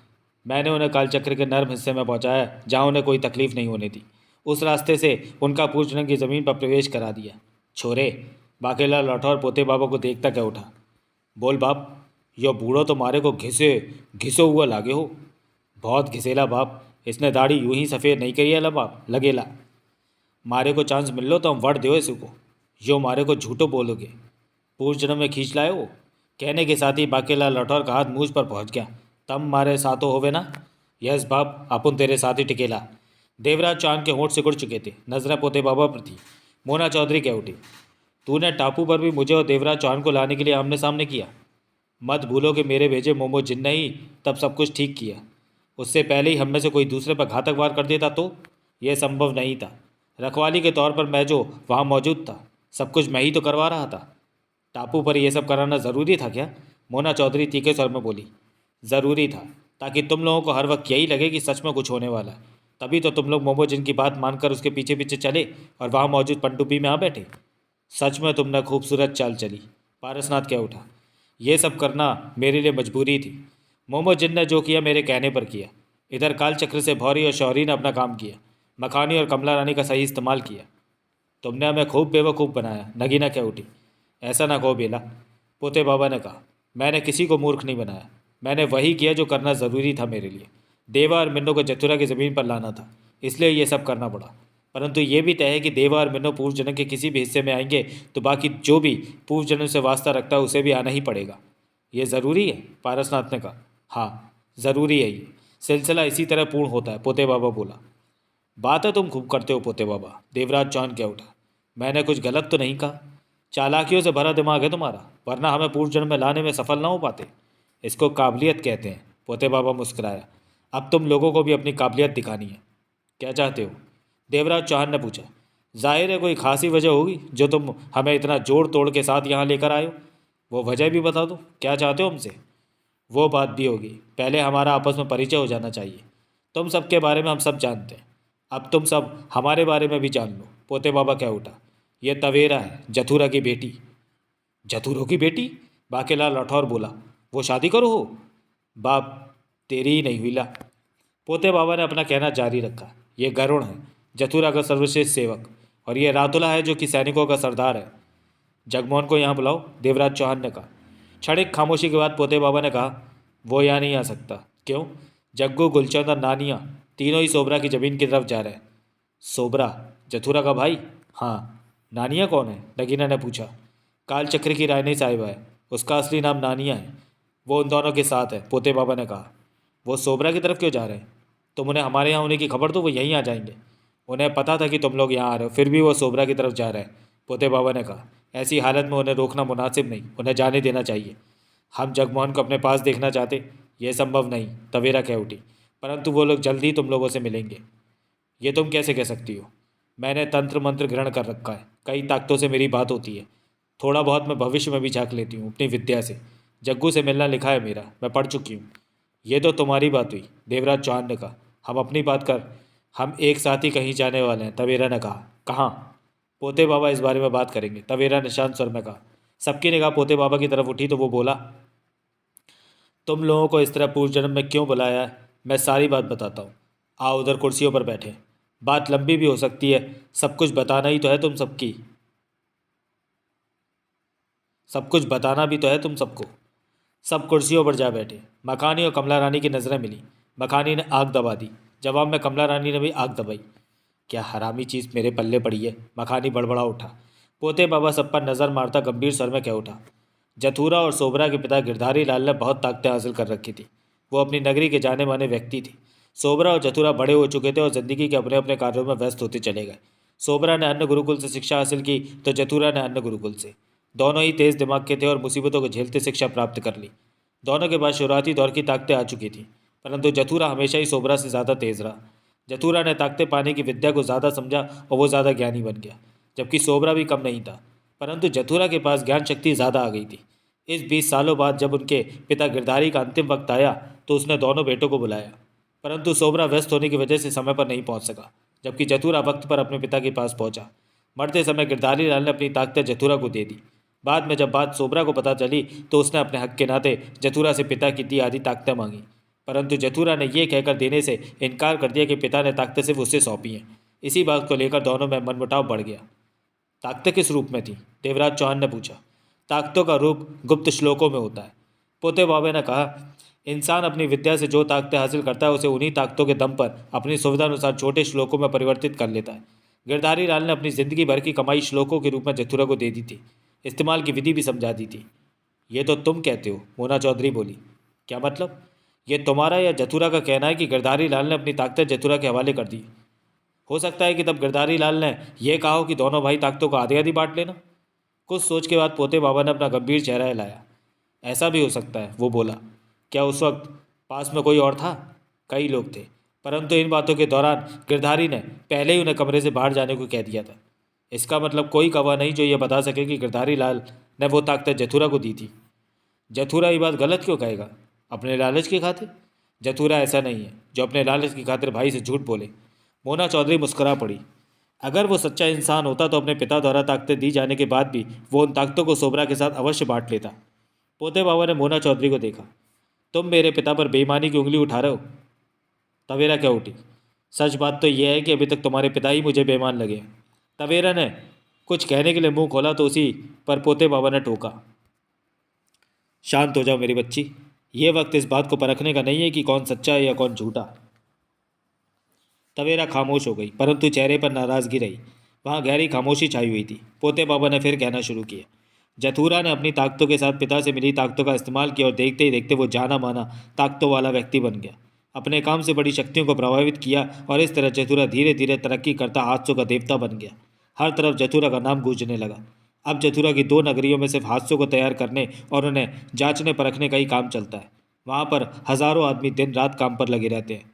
मैंने उन्हें कालचक्र के नर्म हिस्से में पहुंचाया जहां उन्हें कोई तकलीफ नहीं होने दी। उस रास्ते से उनका पूर्वजन्म की ज़मीन पर प्रवेश करा दिया। छोरे, बाकेला लौटा और पोते बाबा को देखता क्या उठा। बोल बाप, यो बूढ़ो तो मारे को घिसो हुआ लागे हो। बहुत घिसेला बाप, इसने दाढ़ी यूं ही सफ़ेद नहीं करी है ला बाप, लगेला। मारे को चांस मिल लो तो हम वट दो इसको। यो मारे को झूठो बोलोगे, पूर्व जन्म में खींच लाए हो। कहने के साथ ही बाकेला लठौर का हाथ मूझ पर पहुंच गया। तम मारे साथो होवे ना? यस बाप, अपुन तेरे साथ ही टिकेला। देवराज चौहान के होंठ सिकुड़ चुके थे, नजरें पोते बाबा पर थी। मोना चौधरी कह उठी, तूने टापू पर भी मुझे और देवराज चौहान को लाने के लिए आमने सामने किया। मत भूलो कि मेरे भेजे मोमो जिन ने ही तब सब कुछ ठीक किया। उससे पहले ही हम में से कोई दूसरे पर घातक वार कर देता तो? यह संभव नहीं था। रखवाली के तौर पर मैं जो वहाँ मौजूद था, सब कुछ मैं ही तो करवा रहा था। टापू पर यह सब कराना ज़रूरी था क्या? मोना चौधरी तीखे स्वर में बोली। ज़रूरी था, ताकि तुम लोगों को हर वक्त यही लगे कि सच में कुछ होने वाला है। तभी तो तुम लोग मोमो जिन की बात मानकर उसके पीछे पीछे चले और वहाँ मौजूद पनडुब्बी में आ बैठे। सच में तुमने खूबसूरत चाल चली, पारसनाथ कह उठा। ये सब करना मेरे लिए मजबूरी थी। मोमो जिन ने जो किया मेरे कहने पर किया। इधर कालचक्र से भौरी और शौरी ने अपना काम किया, मखानी और कमला रानी का सही इस्तेमाल किया। तुमने हमें खूब बेवकूफ़ बनाया, नगीना कह उठी। ऐसा ना कहो बेला, पोते बाबा ने कहा। मैंने किसी को मूर्ख नहीं बनाया। मैंने वही किया जो करना ज़रूरी था मेरे लिए। देवा और मिन्नो को जथुरा की ज़मीन पर लाना था, इसलिए ये सब करना पड़ा। परंतु ये भी तय है कि देवा और मिन्नो पूर्व जन्म के किसी भी हिस्से में आएंगे तो बाकी जो भी पूर्व जन्म से वास्ता रखता है उसे भी आना ही पड़ेगा। ये ज़रूरी है, पारसनाथ ने कहा। हाँ ज़रूरी है, ये सिलसिला इसी तरह पूर्ण होता है, पोते बाबा बोला। बातें तुम खूब करते हो पोते बाबा, देवराज चौहान कह उठा। मैंने कुछ गलत तो नहीं कहा? चालाकियों से भरा दिमाग है तुम्हारा, वरना हमें पूर्व जन्म में लाने में सफल ना हो पाते। इसको काबिलियत कहते हैं। पोते बाबा मुस्कुराया। अब तुम लोगों को भी अपनी काबिलियत दिखानी है। क्या चाहते हो? देवराज चौहान ने पूछा। जाहिर है कोई खासी वजह होगी जो तुम हमें इतना जोड़ तोड़ के साथ यहाँ लेकर आए हो। वो वजह भी बता दो, क्या चाहते हो हमसे? वो बात भी होगी, पहले हमारा आपस में परिचय हो जाना चाहिए। तुम सबके बारे में हम सब जानते हैं, अब तुम सब हमारे बारे में भी जान लो। पोते बाबा कह उठा। ये तवेरा है, जथुरा की बेटी। जथुरों की बेटी? बाकेलाल राठौर बोला। वो शादी करो हो? बाप तेरी ही नहीं हुई ला। पोते बाबा ने अपना कहना जारी रखा। ये गरुण है, जथुरा का सर्वश्रेष्ठ सेवक, और ये रातुला है जो कि सैनिकों का सरदार है। जगमोहन को यहाँ बुलाओ, देवराज चौहान ने कहा। क्षणिक खामोशी के बाद पोते बाबा ने कहा, वो यहाँ नहीं आ सकता। क्यों? जग्गू, गुलचंद और नानिया तीनों ही सोबरा की ज़मीन की तरफ जा रहे हैं। सोबरा? जथुरा का भाई? हाँ। नानिया कौन है? नगीना ने पूछा। कालचक्र की रानी साहिबा है, उसका असली नाम नानिया है। वो उन दोनों के साथ है, पोते बाबा ने कहा। वो सोबरा की तरफ क्यों जा रहे हैं? तुम उन्हें हमारे यहाँ होने की खबर दो, वो यहीं आ जाएंगे। उन्हें पता था कि तुम लोग यहाँ आ रहे हो, फिर भी वो सोबरा की तरफ जा रहे हैं, पोते बाबा ने कहा। ऐसी हालत में उन्हें रोकना मुनासिब नहीं, उन्हें जाने देना चाहिए। हम जगमोहन को अपने पास देखना चाहते, यह संभव नहीं, तवेरा कह उठी। परंतु वो लोग जल्द ही तुम लोगों से मिलेंगे। ये तुम कैसे कह सकती हो? मैंने तंत्र मंत्र ग्रहण कर रखा है, कई ताकतों से मेरी बात होती है। थोड़ा बहुत मैं भविष्य में भी झांक लेती हूँ अपनी विद्या से। जग्गू से मिलना लिखा है मेरा, मैं पढ़ चुकी हूँ। ये तो तुम्हारी बात हुई, देवराज चौहान ने कहा। हम अपनी बात कर। हम एक साथ ही कहीं जाने वाले हैं, तवेरा ने कहा। कहाँ? पोते बाबा इस बारे में बात करेंगे, तवेरा ने शांत स्वर में कहा। सबकी निगाह पोते बाबा की तरफ उठी तो वो बोला, तुम लोगों को इस तरह पूर्व जन्म में क्यों बुलाया है, मैं सारी बात बताता हूँ। आओ उधर कुर्सियों पर बैठे। बात लंबी भी हो सकती है, सब कुछ बताना ही तो है तुम सबकी, सब कुछ बताना भी तो है तुम सबको। सब कुर्सियों पर जा बैठे। मखानी और कमला रानी की नज़रें मिली। मखानी ने आग दबा दी, जवाब में कमला रानी ने भी आग दबाई। क्या हरामी चीज़ मेरे पल्ले पड़ी है, मखानी बड़बड़ा उठा। पोते बाबा सब पर नज़र मारता गंभीर स्वर में कह उठा। जथुरा और सोबरा के पिता गिरधारी लाल ने बहुत ताकतें हासिल कर रखी थी। वो अपनी नगरी के जाने माने व्यक्ति थे। सोबरा और जथुरा बड़े हो चुके थे और ज़िंदगी के अपने अपने कार्यों में व्यस्त होते चले गए। सोबरा ने अन्य गुरुकुल से शिक्षा हासिल की तो जथुरा ने अन्य गुरुकुल से। दोनों ही तेज़ दिमाग के थे और मुसीबतों को झेलते शिक्षा प्राप्त कर ली। दोनों के पास शुरुआती दौर की ताकतें आ चुकी थी, परंतु जथुरा हमेशा ही सोबरा से ज़्यादा तेज़ रहा। जथुरा ने ताकतें पाने की विद्या को ज़्यादा समझा और वो ज़्यादा ज्ञानी बन गया, जबकि सोबरा भी कम नहीं था, परंतु जथुरा के पास ज्ञान शक्ति ज़्यादा आ गई थी। इस 20 सालों बाद जब उनके पिता गिरधारी का अंतिम वक्त आया तो उसने दोनों बेटों को बुलाया, परंतु सोबरा व्यस्त होने की वजह से समय पर नहीं पहुंच सका, जबकि जथुरा वक्त पर अपने पिता के पास पहुंचा। मरते समय गिरधारी लाल ने अपनी ताकतें जथुरा को दे दी। बाद में जब बात सोबरा को पता चली तो उसने अपने हक के नाते जथुरा से पिता की दी आधी ताकतें मांगी, परंतु जथुरा ने यह कहकर देने से इनकार कर दिया कि पिता ने ताकतें सिर्फ उससे सौंपी हैं। इसी बात को लेकर दोनों में मनमुटाव बढ़ गया। ताकतें किस रूप में थी? देवराज चौहान ने पूछा। ताकतों का रूप गुप्त श्लोकों में होता है, पोते बाबे ने कहा। इंसान अपनी विद्या से जो ताकतें हासिल करता है उसे उन्हीं ताकतों के दम पर अपनी सुविधा अनुसार छोटे श्लोकों में परिवर्तित कर लेता है। गिरधारी लाल ने अपनी ज़िंदगी भर की कमाई श्लोकों के रूप में जथुरा को दे दी थी, इस्तेमाल की विधि भी समझा दी थी। ये तो तुम कहते हो, मोना चौधरी बोली। क्या मतलब? ये तुम्हारा या जथुरा का कहना है कि गिरधारी लाल ने अपनी ताकतें जथुरा के हवाले कर दी? हो सकता है कि तब गिरधारी लाल ने यह कहा हो कि दोनों भाई ताकतों को आधी आधी बांट लेना। कुछ सोच के बाद पोते बाबा ने अपना गंभीर चेहरा हिलाया। ऐसा भी हो सकता है, वो बोला। क्या उस वक्त पास में कोई और था? कई लोग थे, परंतु इन बातों के दौरान गिरधारी ने पहले ही उन्हें कमरे से बाहर जाने को कह दिया था। इसका मतलब कोई गवाह नहीं जो ये बता सके कि गिरधारी लाल ने वो ताकतें जथुरा को दी थी। जथुरा ये बात गलत क्यों कहेगा? अपने लालच की खातिर? जथुरा ऐसा नहीं है जो अपने लालच की खातिर भाई से झूठ बोले। मोना चौधरी मुस्करा पड़ी। अगर वो सच्चा इंसान होता तो अपने पिता द्वारा ताकतें दी जाने के बाद भी वो उन ताकतों को सोबरा के साथ अवश्य बांट लेता। पोते बाबा ने मोना चौधरी को देखा। तुम मेरे पिता पर बेईमानी की उंगली उठा रहे हो? तवेरा क्या उठी। सच बात तो यह है कि अभी तक तुम्हारे पिता ही मुझे बेईमान लगे हैं। तवेरा ने कुछ कहने के लिए मुंह खोला तो उसी पर पोते बाबा ने टोका। शांत हो जाओ मेरी बच्ची, ये वक्त इस बात को परखने का नहीं है कि कौन सच्चा है या कौन झूठा। तवेरा खामोश हो गई, परंतु चेहरे पर नाराज़गी रही। वहाँ गहरी खामोशी छाई हुई थी। पोते बाबा ने फिर कहना शुरू किया। जथुरा ने अपनी ताकतों के साथ पिता से मिली ताकतों का इस्तेमाल किया और देखते ही देखते वो जाना माना ताकतों वाला व्यक्ति बन गया। अपने काम से बड़ी शक्तियों को प्रभावित किया और इस तरह जथुरा धीरे धीरे तरक्की करता हादसों का देवता बन गया। हर तरफ जथुरा का नाम गूंजने लगा। अब जथुरा की 2 नगरियों में सिर्फ हादसों को तैयार करने और उन्हें जांचने परखने का ही काम चलता है। वहाँ पर हजारों आदमी दिन रात काम पर लगे रहते हैं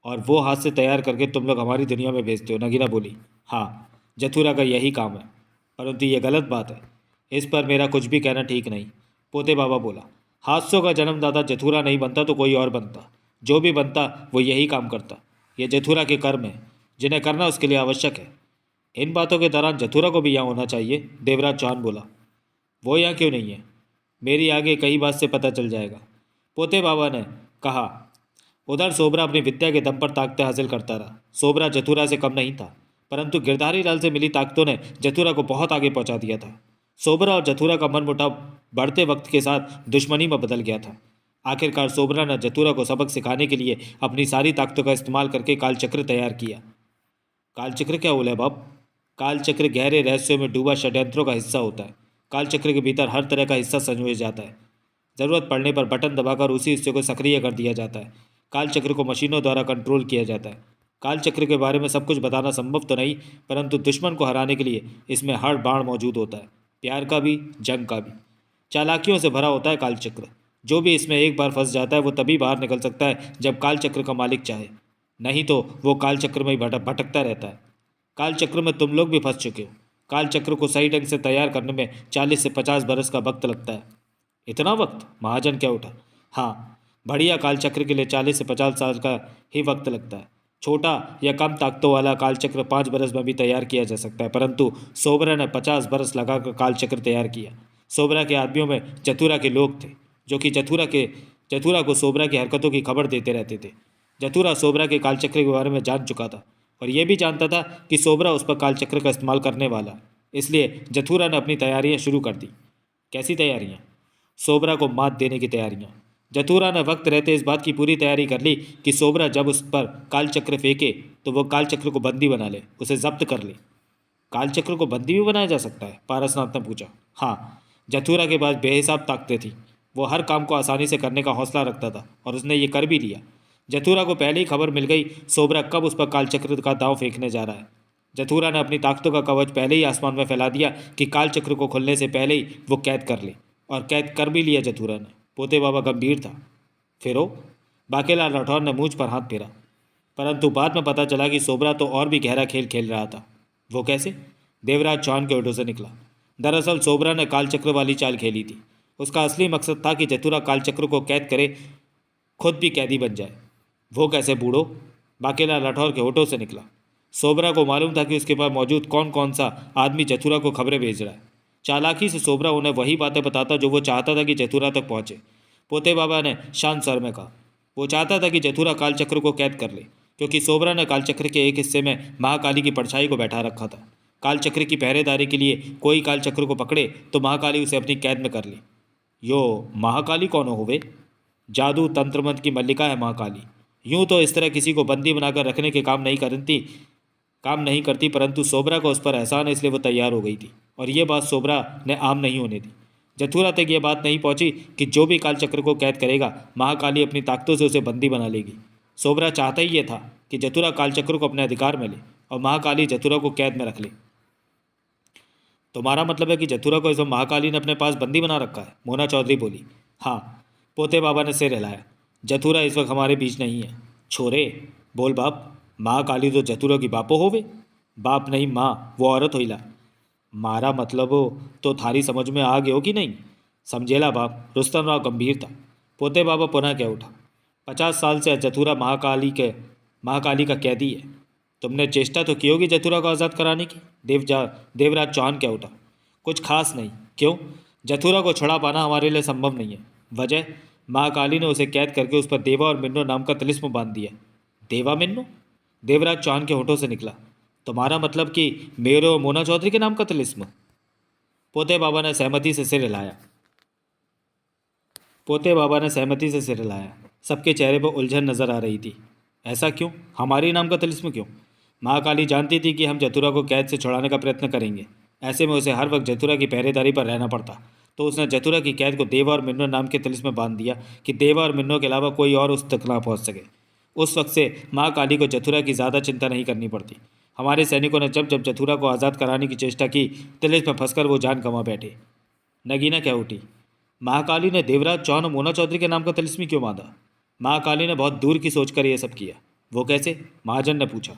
और वो हादसे तैयार करके तुम लोग हमारी दुनिया में भेजते हो। नगीना बोली, हाँ, जथुरा का यही काम है, परंतु ये गलत बात है। इस पर मेरा कुछ भी कहना ठीक नहीं। पोते बाबा बोला, हादसों का जन्मदाता जथुरा नहीं बनता तो कोई और बनता। जो भी बनता वो यही काम करता। ये जथुरा के कर्म है, जिन्हें करना उसके लिए आवश्यक है। इन बातों के दौरान जथुरा को भी यहाँ होना चाहिए। देवराज चौहान बोला, वो यहाँ क्यों नहीं है? मेरी आगे कई बात से पता चल जाएगा। पोते बाबा ने कहा। उधर सोबरा अपनी विद्या के दम पर ताकतें हासिल करता रहा। सोबरा जथुरा से कम नहीं था, परंतु गिरधारी लाल से मिली ताकतों ने जथुरा को बहुत आगे पहुंचा दिया था। सोबरा और जथुरा का मनमुटाव बढ़ते वक्त के साथ दुश्मनी में बदल गया था। आखिरकार सोबरा ने जथुरा को सबक सिखाने के लिए अपनी सारी ताकतों का इस्तेमाल करके कालचक्र तैयार किया। कालचक्र क्या बोले बाप? कालचक्र गहरे रहस्यों में डूबा षड्यंत्रों का हिस्सा होता है। कालचक्र के भीतर हर तरह का हिस्सा संयोजित जाता है। ज़रूरत पड़ने पर बटन दबाकर उसी हिस्से को सक्रिय कर दिया जाता है। कालचक्र को मशीनों द्वारा कंट्रोल किया जाता है। कालचक्र के बारे में सब कुछ बताना संभव तो नहीं, परंतु दुश्मन को हराने के लिए इसमें हर बाण मौजूद होता है, प्यार का भी, जंग का भी। चालाकियों से भरा होता है कालचक्र। जो भी इसमें एक बार फंस जाता है वो तभी बाहर निकल सकता है जब कालचक्र का मालिक चाहे, नहीं तो वो कालचक्र में ही भटकता रहता है। कालचक्र में तुम लोग भी फंस चुके हो। कालचक्र को सही ढंग से तैयार करने में 40 से 50 बरस का वक्त लगता है। इतना वक्त? महाजन क्या उठा। हाँ, बढ़िया कालचक्र के लिए 40 से 50 साल का ही वक्त लगता है। छोटा या कम ताकतों वाला कालचक्र 5 बरस में भी तैयार किया जा सकता है, परंतु सोबरा ने 50 बरस लगाकर कालचक्र तैयार किया। सोबरा के आदमियों में जथुरा के लोग थे, जो कि जथुरा को सोबरा की हरकतों की खबर देते रहते थे। जथुरा सोबरा के कालचक्र के बारे में जान चुका था और यह भी जानता था कि सोबरा उस पर कालचक्र का इस्तेमाल करने वाला, इसलिए जथुरा ने अपनी तैयारियां शुरू कर दी। कैसी तैयारियां? सोबरा को मात देने की तैयारियां। जथुरा ने वक्त रहते इस बात की पूरी तैयारी कर ली कि सोबरा जब उस पर कालचक्र फेंके तो वह कालचक्र को बंदी बना ले, उसे जब्त कर ले। कालचक्र को बंदी भी बनाया जा सकता है? पारसनाथ ने पूछा। हाँ, जथुरा के पास बेहिसाब ताकतें थी। वो हर काम को आसानी से करने का हौसला रखता था और उसने ये कर भी लिया। जथुरा को पहले ही खबर मिल गई सोबरा कब उस पर कालचक्र का दांव फेंकने जा रहा है। जथुरा ने अपनी ताकतों का कवच पहले ही आसमान में फैला दिया कि कालचक्र को खुलने से पहले ही वो कैद कर ले, और कैद कर भी लिया जथुरा ने। पोते बाबा गंभीर था। फिर बाकेलाल राठौर ने मूंछ पर हाथ फेरा, परंतु बाद में पता चला कि सोबरा तो और भी गहरा खेल खेल रहा था। वो कैसे? देवराज चौहान के ओठों से निकला। दरअसल सोबरा ने कालचक्र वाली चाल खेली थी। उसका असली मकसद था कि जथुरा कालचक्र को कैद करे, खुद भी कैदी बन जाए। वो कैसे बूढ़ो? बाकेलाल राठौर के होठों से निकला। सोबरा को मालूम था कि उसके पास मौजूद कौन कौन सा आदमी जथुरा को खबरें भेज रहा है। चालाकी से सोबरा उन्हें वही बातें बताता जो वो चाहता था कि जथुरा तक पहुंचे। पोते बाबा ने शांत स्वर में कहा, वो चाहता था कि जथुरा कालचक्र को कैद कर ले, क्योंकि सोबरा ने कालचक्र के एक हिस्से में महाकाली की परछाई को बैठा रखा था। कालचक्र की पहरेदारी के लिए कोई कालचक्र को पकड़े तो महाकाली उसे अपनी कैद में कर ली। यो महाकाली कौन होवे? जादू तंत्र मंत्र की मल्लिका है महाकाली। यूं तो इस तरह किसी को बंदी बनाकर रखने के काम नहीं करती, परंतु सोबरा को उस पर एहसान है, इसलिए वो तैयार हो गई थी। और ये बात सोबरा ने आम नहीं होने दी। जथुरा तक ये बात नहीं पहुंची कि जो भी कालचक्र को कैद करेगा महाकाली अपनी ताकतों से उसे बंदी बना लेगी। सोबरा चाहता ही ये था कि जथुरा कालचक्र को अपने अधिकार में ले और महाकाली जथुरा को कैद में रख ले। तुम्हारा मतलब है कि जथुरा को इस वक्त महाकाली ने अपने पास बंदी बना रखा है? मोना चौधरी बोली। हाँ, पोते बाबा ने सिर हिलाया। जथुरा इस वक्त हमारे बीच नहीं है। छोरे बोल बाप, महाकाली तो जथुरा की बापो होवे। बाप नहीं माँ, वो औरत होइला। मारा मतलब हो तो थारी समझ में आ गयो कि नहीं? समझेला बाप। रुस्तम राव गंभीर था। पोते बाबा पुनः कह उठा, 50 साल से जथुरा महाकाली का कैदी है। तुमने चेष्टा तो की होगी जथुरा को आज़ाद कराने की? देवराज चौहान कह उठा। कुछ खास नहीं। क्यों? जथुरा को छुड़ा पाना हमारे लिए संभव नहीं है। वजह? महाकाली ने उसे कैद करके उस पर देवा और मिन्नो नाम का तिलिस्म बांध दिया। देवा मिन्नो? देवराज चौहान के होठों से निकला। तुम्हारा मतलब कि मेरे और मोना चौधरी के नाम का तिलिस्म? पोते बाबा ने सहमति से सिर हिलाया। सबके चेहरे पर उलझन नजर आ रही थी। ऐसा क्यों? हमारे नाम का तिलिस्म क्यों? महाकाली जानती थी कि हम जथुरा को कैद से छुड़ाने का प्रयत्न करेंगे। ऐसे में उसे हर वक्त जथुरा की पहरेदारी पर रहना पड़ता, तो उसने जथुरा की कैद को देवा और मिन्नो नाम के तिलिस्म में बांध दिया कि देवा और मिन्नो के अलावा कोई और उस तक ना पहुंच सके। उस वक्त से माँ काली को जथुरा की ज़्यादा चिंता नहीं करनी पड़ती। हमारे सैनिकों ने जब जब जथुरा को आज़ाद कराने की चेष्टा की, तिलिस्म में फंसकर वो जान गंवा बैठे। नगीना क्या उठी, महाकाली ने देवराज चौहान और मोना चौधरी के नाम का तिलिस्मी क्यों बांधा? महाकाली ने बहुत दूर की सोच कर यह सब किया। वो कैसे? महाजन ने पूछा।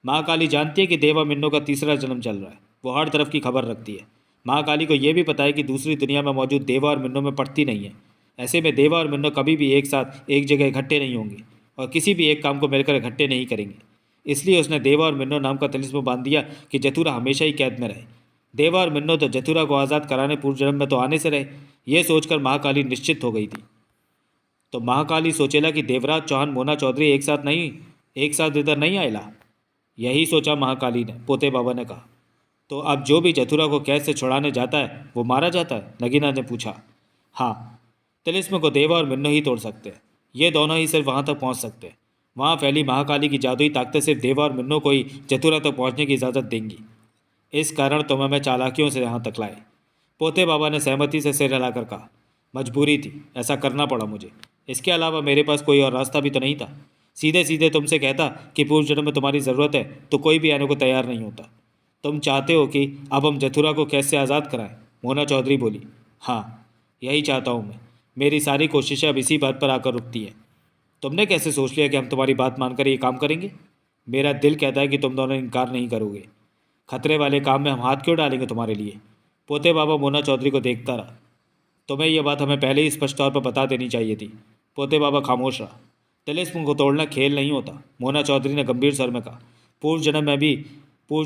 महाकाली जानती है कि देवा मिन्नो का तीसरा जन्म चल रहा है। वो हर तरफ की खबर रखती है। महाकाली को यह भी पता है कि दूसरी दुनिया में मौजूद देवा और मिन्नो में पड़ती नहीं है। ऐसे में देवा और मिन्नो कभी भी एक साथ एक जगह इकट्ठे नहीं होंगे और किसी भी एक काम को मिलकर इकट्ठे नहीं करेंगे। इसलिए उसने देवा और मिन्नो नाम का तिलिस्म बांध दिया कि जथुरा हमेशा ही कैद में रहे। देवा और मिन्नो तो जथुरा को आज़ाद कराने पूर्व जन्म में तो आने से रहे, ये सोचकर महाकाली निश्चित हो गई थी। तो महाकाली सोचेला कि देवराज चौहान मोना चौधरी एक साथ इधर नहीं आएला। यही सोचा महाकाली ने। पोते बाबा ने कहा, तो अब जो भी जथुरा को कैद से छुड़ाने जाता है वो मारा जाता है? नगीना ने पूछा। हाँ, तिलिस्म को देवा और मिन्नो ही तोड़ सकते हैं। ये दोनों ही सिर्फ वहाँ तक पहुँच सकते हैं। वहाँ फैली महाकाली की जादुई ताकतें सिर्फ देवा और मिन्नो को ही जथुरा तक पहुँचने की इजाज़त देंगी। इस कारण तुम्हें मैं चालाकियों से यहाँ तक लाए। पोते बाबा ने सहमति से सिर हिलाकर कहा। मजबूरी थी, ऐसा करना पड़ा मुझे। इसके अलावा मेरे पास कोई और रास्ता भी तो नहीं था। सीधे सीधे तुमसे कहता कि पूर्व जन्म में तुम्हारी ज़रूरत है तो कोई भी आने को तैयार नहीं होता। तुम चाहते हो कि अब हम जथुरा को कैद से आज़ाद कराएं? मोना चौधरी बोली। हाँ, यही चाहता हूँ मैं। मेरी सारी कोशिशें अब इसी बात पर आकर रुकती हैं। तुमने कैसे सोच लिया कि हम तुम्हारी बात मानकर ये काम करेंगे? मेरा दिल कहता है कि तुम दोनों इनकार नहीं करोगे। खतरे वाले काम में हम हाथ क्यों डालेंगे तुम्हारे लिए? पोते बाबा मोना चौधरी को देखता रहा। तुम्हें यह बात हमें पहले ही स्पष्ट तौर पर बता देनी चाहिए थी। पोते बाबा खामोश रहा। तिलिस्म को तोड़ना खेल नहीं होता, मोना चौधरी ने गंभीर स्वर में कहा। पूर्व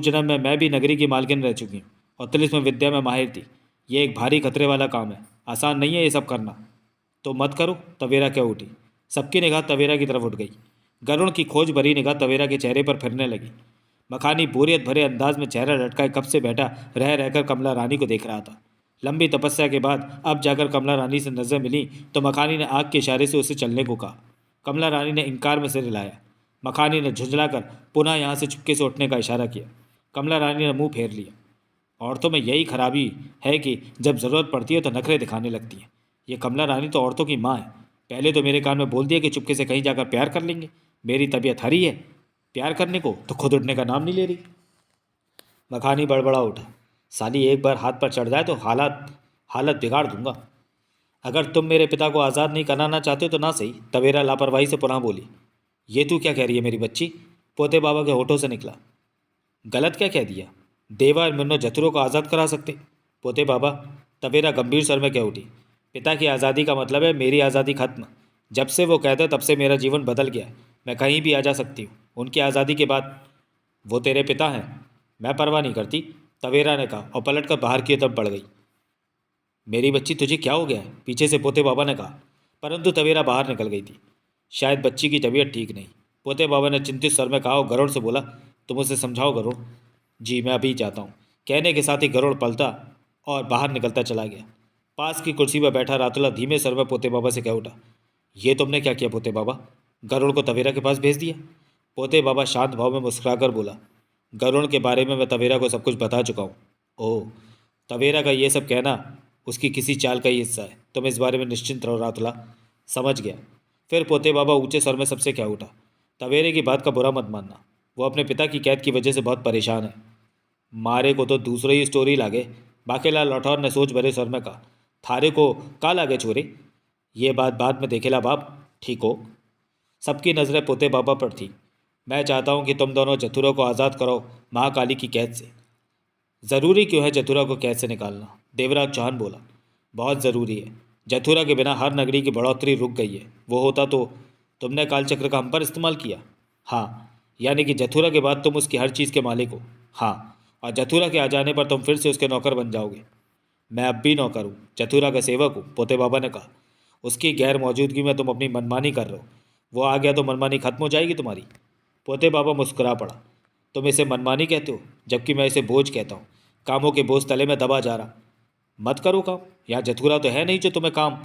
जन्म में मैं भी नगरी की मालकिन रह चुकी हूँ और तिलिस्म विद्या में माहिर थी। ये एक भारी खतरे वाला काम है, आसान नहीं है ये सब करना। तो मत करो। तवेरा क्या उठी। सबकी निगाह तवेरा की तरफ उठ गई। गरुण की खोज भरी निगाह तवेरा के चेहरे पर फिरने लगी। मखानी बोरियत भरे अंदाज में चेहरा लटकाए कब से बैठा रह रहकर कमला रानी को देख रहा था। लंबी तपस्या के बाद अब जाकर कमला रानी से नजर मिली तो मखानी ने आग के इशारे से उसे चलने को कहा। कमला रानी ने इनकार में सिर हिलाया। मखानी ने झुंझलाकर पुनः यहाँ से चुपके से उठने का इशारा किया। कमला रानी ने मुंह फेर लिया। औरतों में यही खराबी है कि जब ज़रूरत पड़ती है तो नखरे दिखाने लगती हैं। ये कमला रानी तो औरतों की माँ है। पहले तो मेरे कान में बोल दिया कि चुपके से कहीं जाकर प्यार कर लेंगे। मेरी तबीयत हरी है प्यार करने को, तो खुद उठने का नाम नहीं ले रही। मखानी बड़बड़ा उठा। साली एक बार हाथ पर चढ़ जाए तो हालत बिगाड़ दूंगा। अगर तुम मेरे पिता को आज़ाद नहीं कराना चाहते तो ना सही। तवेरा लापरवाही से पुनः बोली। ये तू क्या कह रही है मेरी बच्ची? पोते बाबा के होठों से निकला। गलत क्या कह दिया? देवा और मिन्नो जथुरों को आज़ाद करा सकते। पोते बाबा। तवेरा गंभीर स्वर में कह उठी। पिता की आज़ादी का मतलब है मेरी आज़ादी खत्म। जब से वो कहते तब से मेरा जीवन बदल गया। मैं कहीं भी आ जा सकती हूँ। उनकी आज़ादी के बाद वो तेरे पिता हैं। मैं परवाह नहीं करती, तवेरा ने कहा और पलट कर बाहर की तरफ बढ़ गई। मेरी बच्ची तुझे क्या हो गया है? पीछे से पोते बाबा ने कहा, परंतु तवेरा बाहर निकल गई थी। शायद बच्ची की तबीयत ठीक नहीं। पोते बाबा ने चिंतित स्वर में कहा और गरुड़ से बोला, तुम उसे समझाओ गरुड़। जी मैं अभी जाता हूँ। कहने के साथ ही गरुड़ पलटा और बाहर निकलता चला गया। पास की कुर्सी पर बैठा रातुला धीमे स्वर में पोते बाबा से कह उठा, ये तुमने क्या किया पोते बाबा? गरुड़ को तवेरा के पास भेज दिया? पोते बाबा शांत भाव में मुस्कुराकर बोला, गरुड़ के बारे में मैं तवेरा को सब कुछ बता चुका हूँ। ओह, तवेरा का ये सब कहना उसकी किसी चाल का ही हिस्सा है। तुम इस बारे में निश्चिंत रहो रातुला। समझ गया। फिर पोते बाबा ऊंचे स्वर में सबसे कह उठा, तवेरे की बात का बुरा मत मानना। वो अपने पिता की कैद की वजह से बहुत परेशान है। मारे को तो दूसरे ही स्टोरी लागे। बाकेलाल राठौर ने सोच भरे स्वर में कहा, थारे को का लागे छोरे? ये बात बाद में देखेला बाप, ठीक हो? सबकी नज़रें पोते बाबा पर थी। मैं चाहता हूँ कि तुम दोनों जथुरा को आज़ाद करो महाकाली की कैद से। ज़रूरी क्यों है जथुरा को कैद से निकालना? देवराज चौहान बोला, बहुत ज़रूरी है। जथुरा के बिना हर नगरी की बढ़ोतरी रुक गई है। वो होता तो तुमने कालचक्र का हम पर इस्तेमाल किया। हाँ, यानी कि जथुरा के बाद तुम उसकी हर चीज़ के मालिक हो। हाँ, और जथुरा के आ जाने पर तुम फिर से उसके नौकर बन जाओगे। मैं अब भी नौकर हूँ, जथुरा का सेवक हूँ, पोते बाबा ने कहा। उसकी गैर मौजूदगी में तुम अपनी मनमानी कर रहे हो। वो आ गया तो मनमानी खत्म हो जाएगी तुम्हारी। पोते बाबा मुस्कुरा पड़ा। तुम इसे मनमानी कहते हो, जबकि मैं इसे बोझ कहता हूँ। कामों के बोझ तले में दबा जा रहा। मत करो काम। यहाँ जथुरा तो है नहीं जो तुम्हें काम।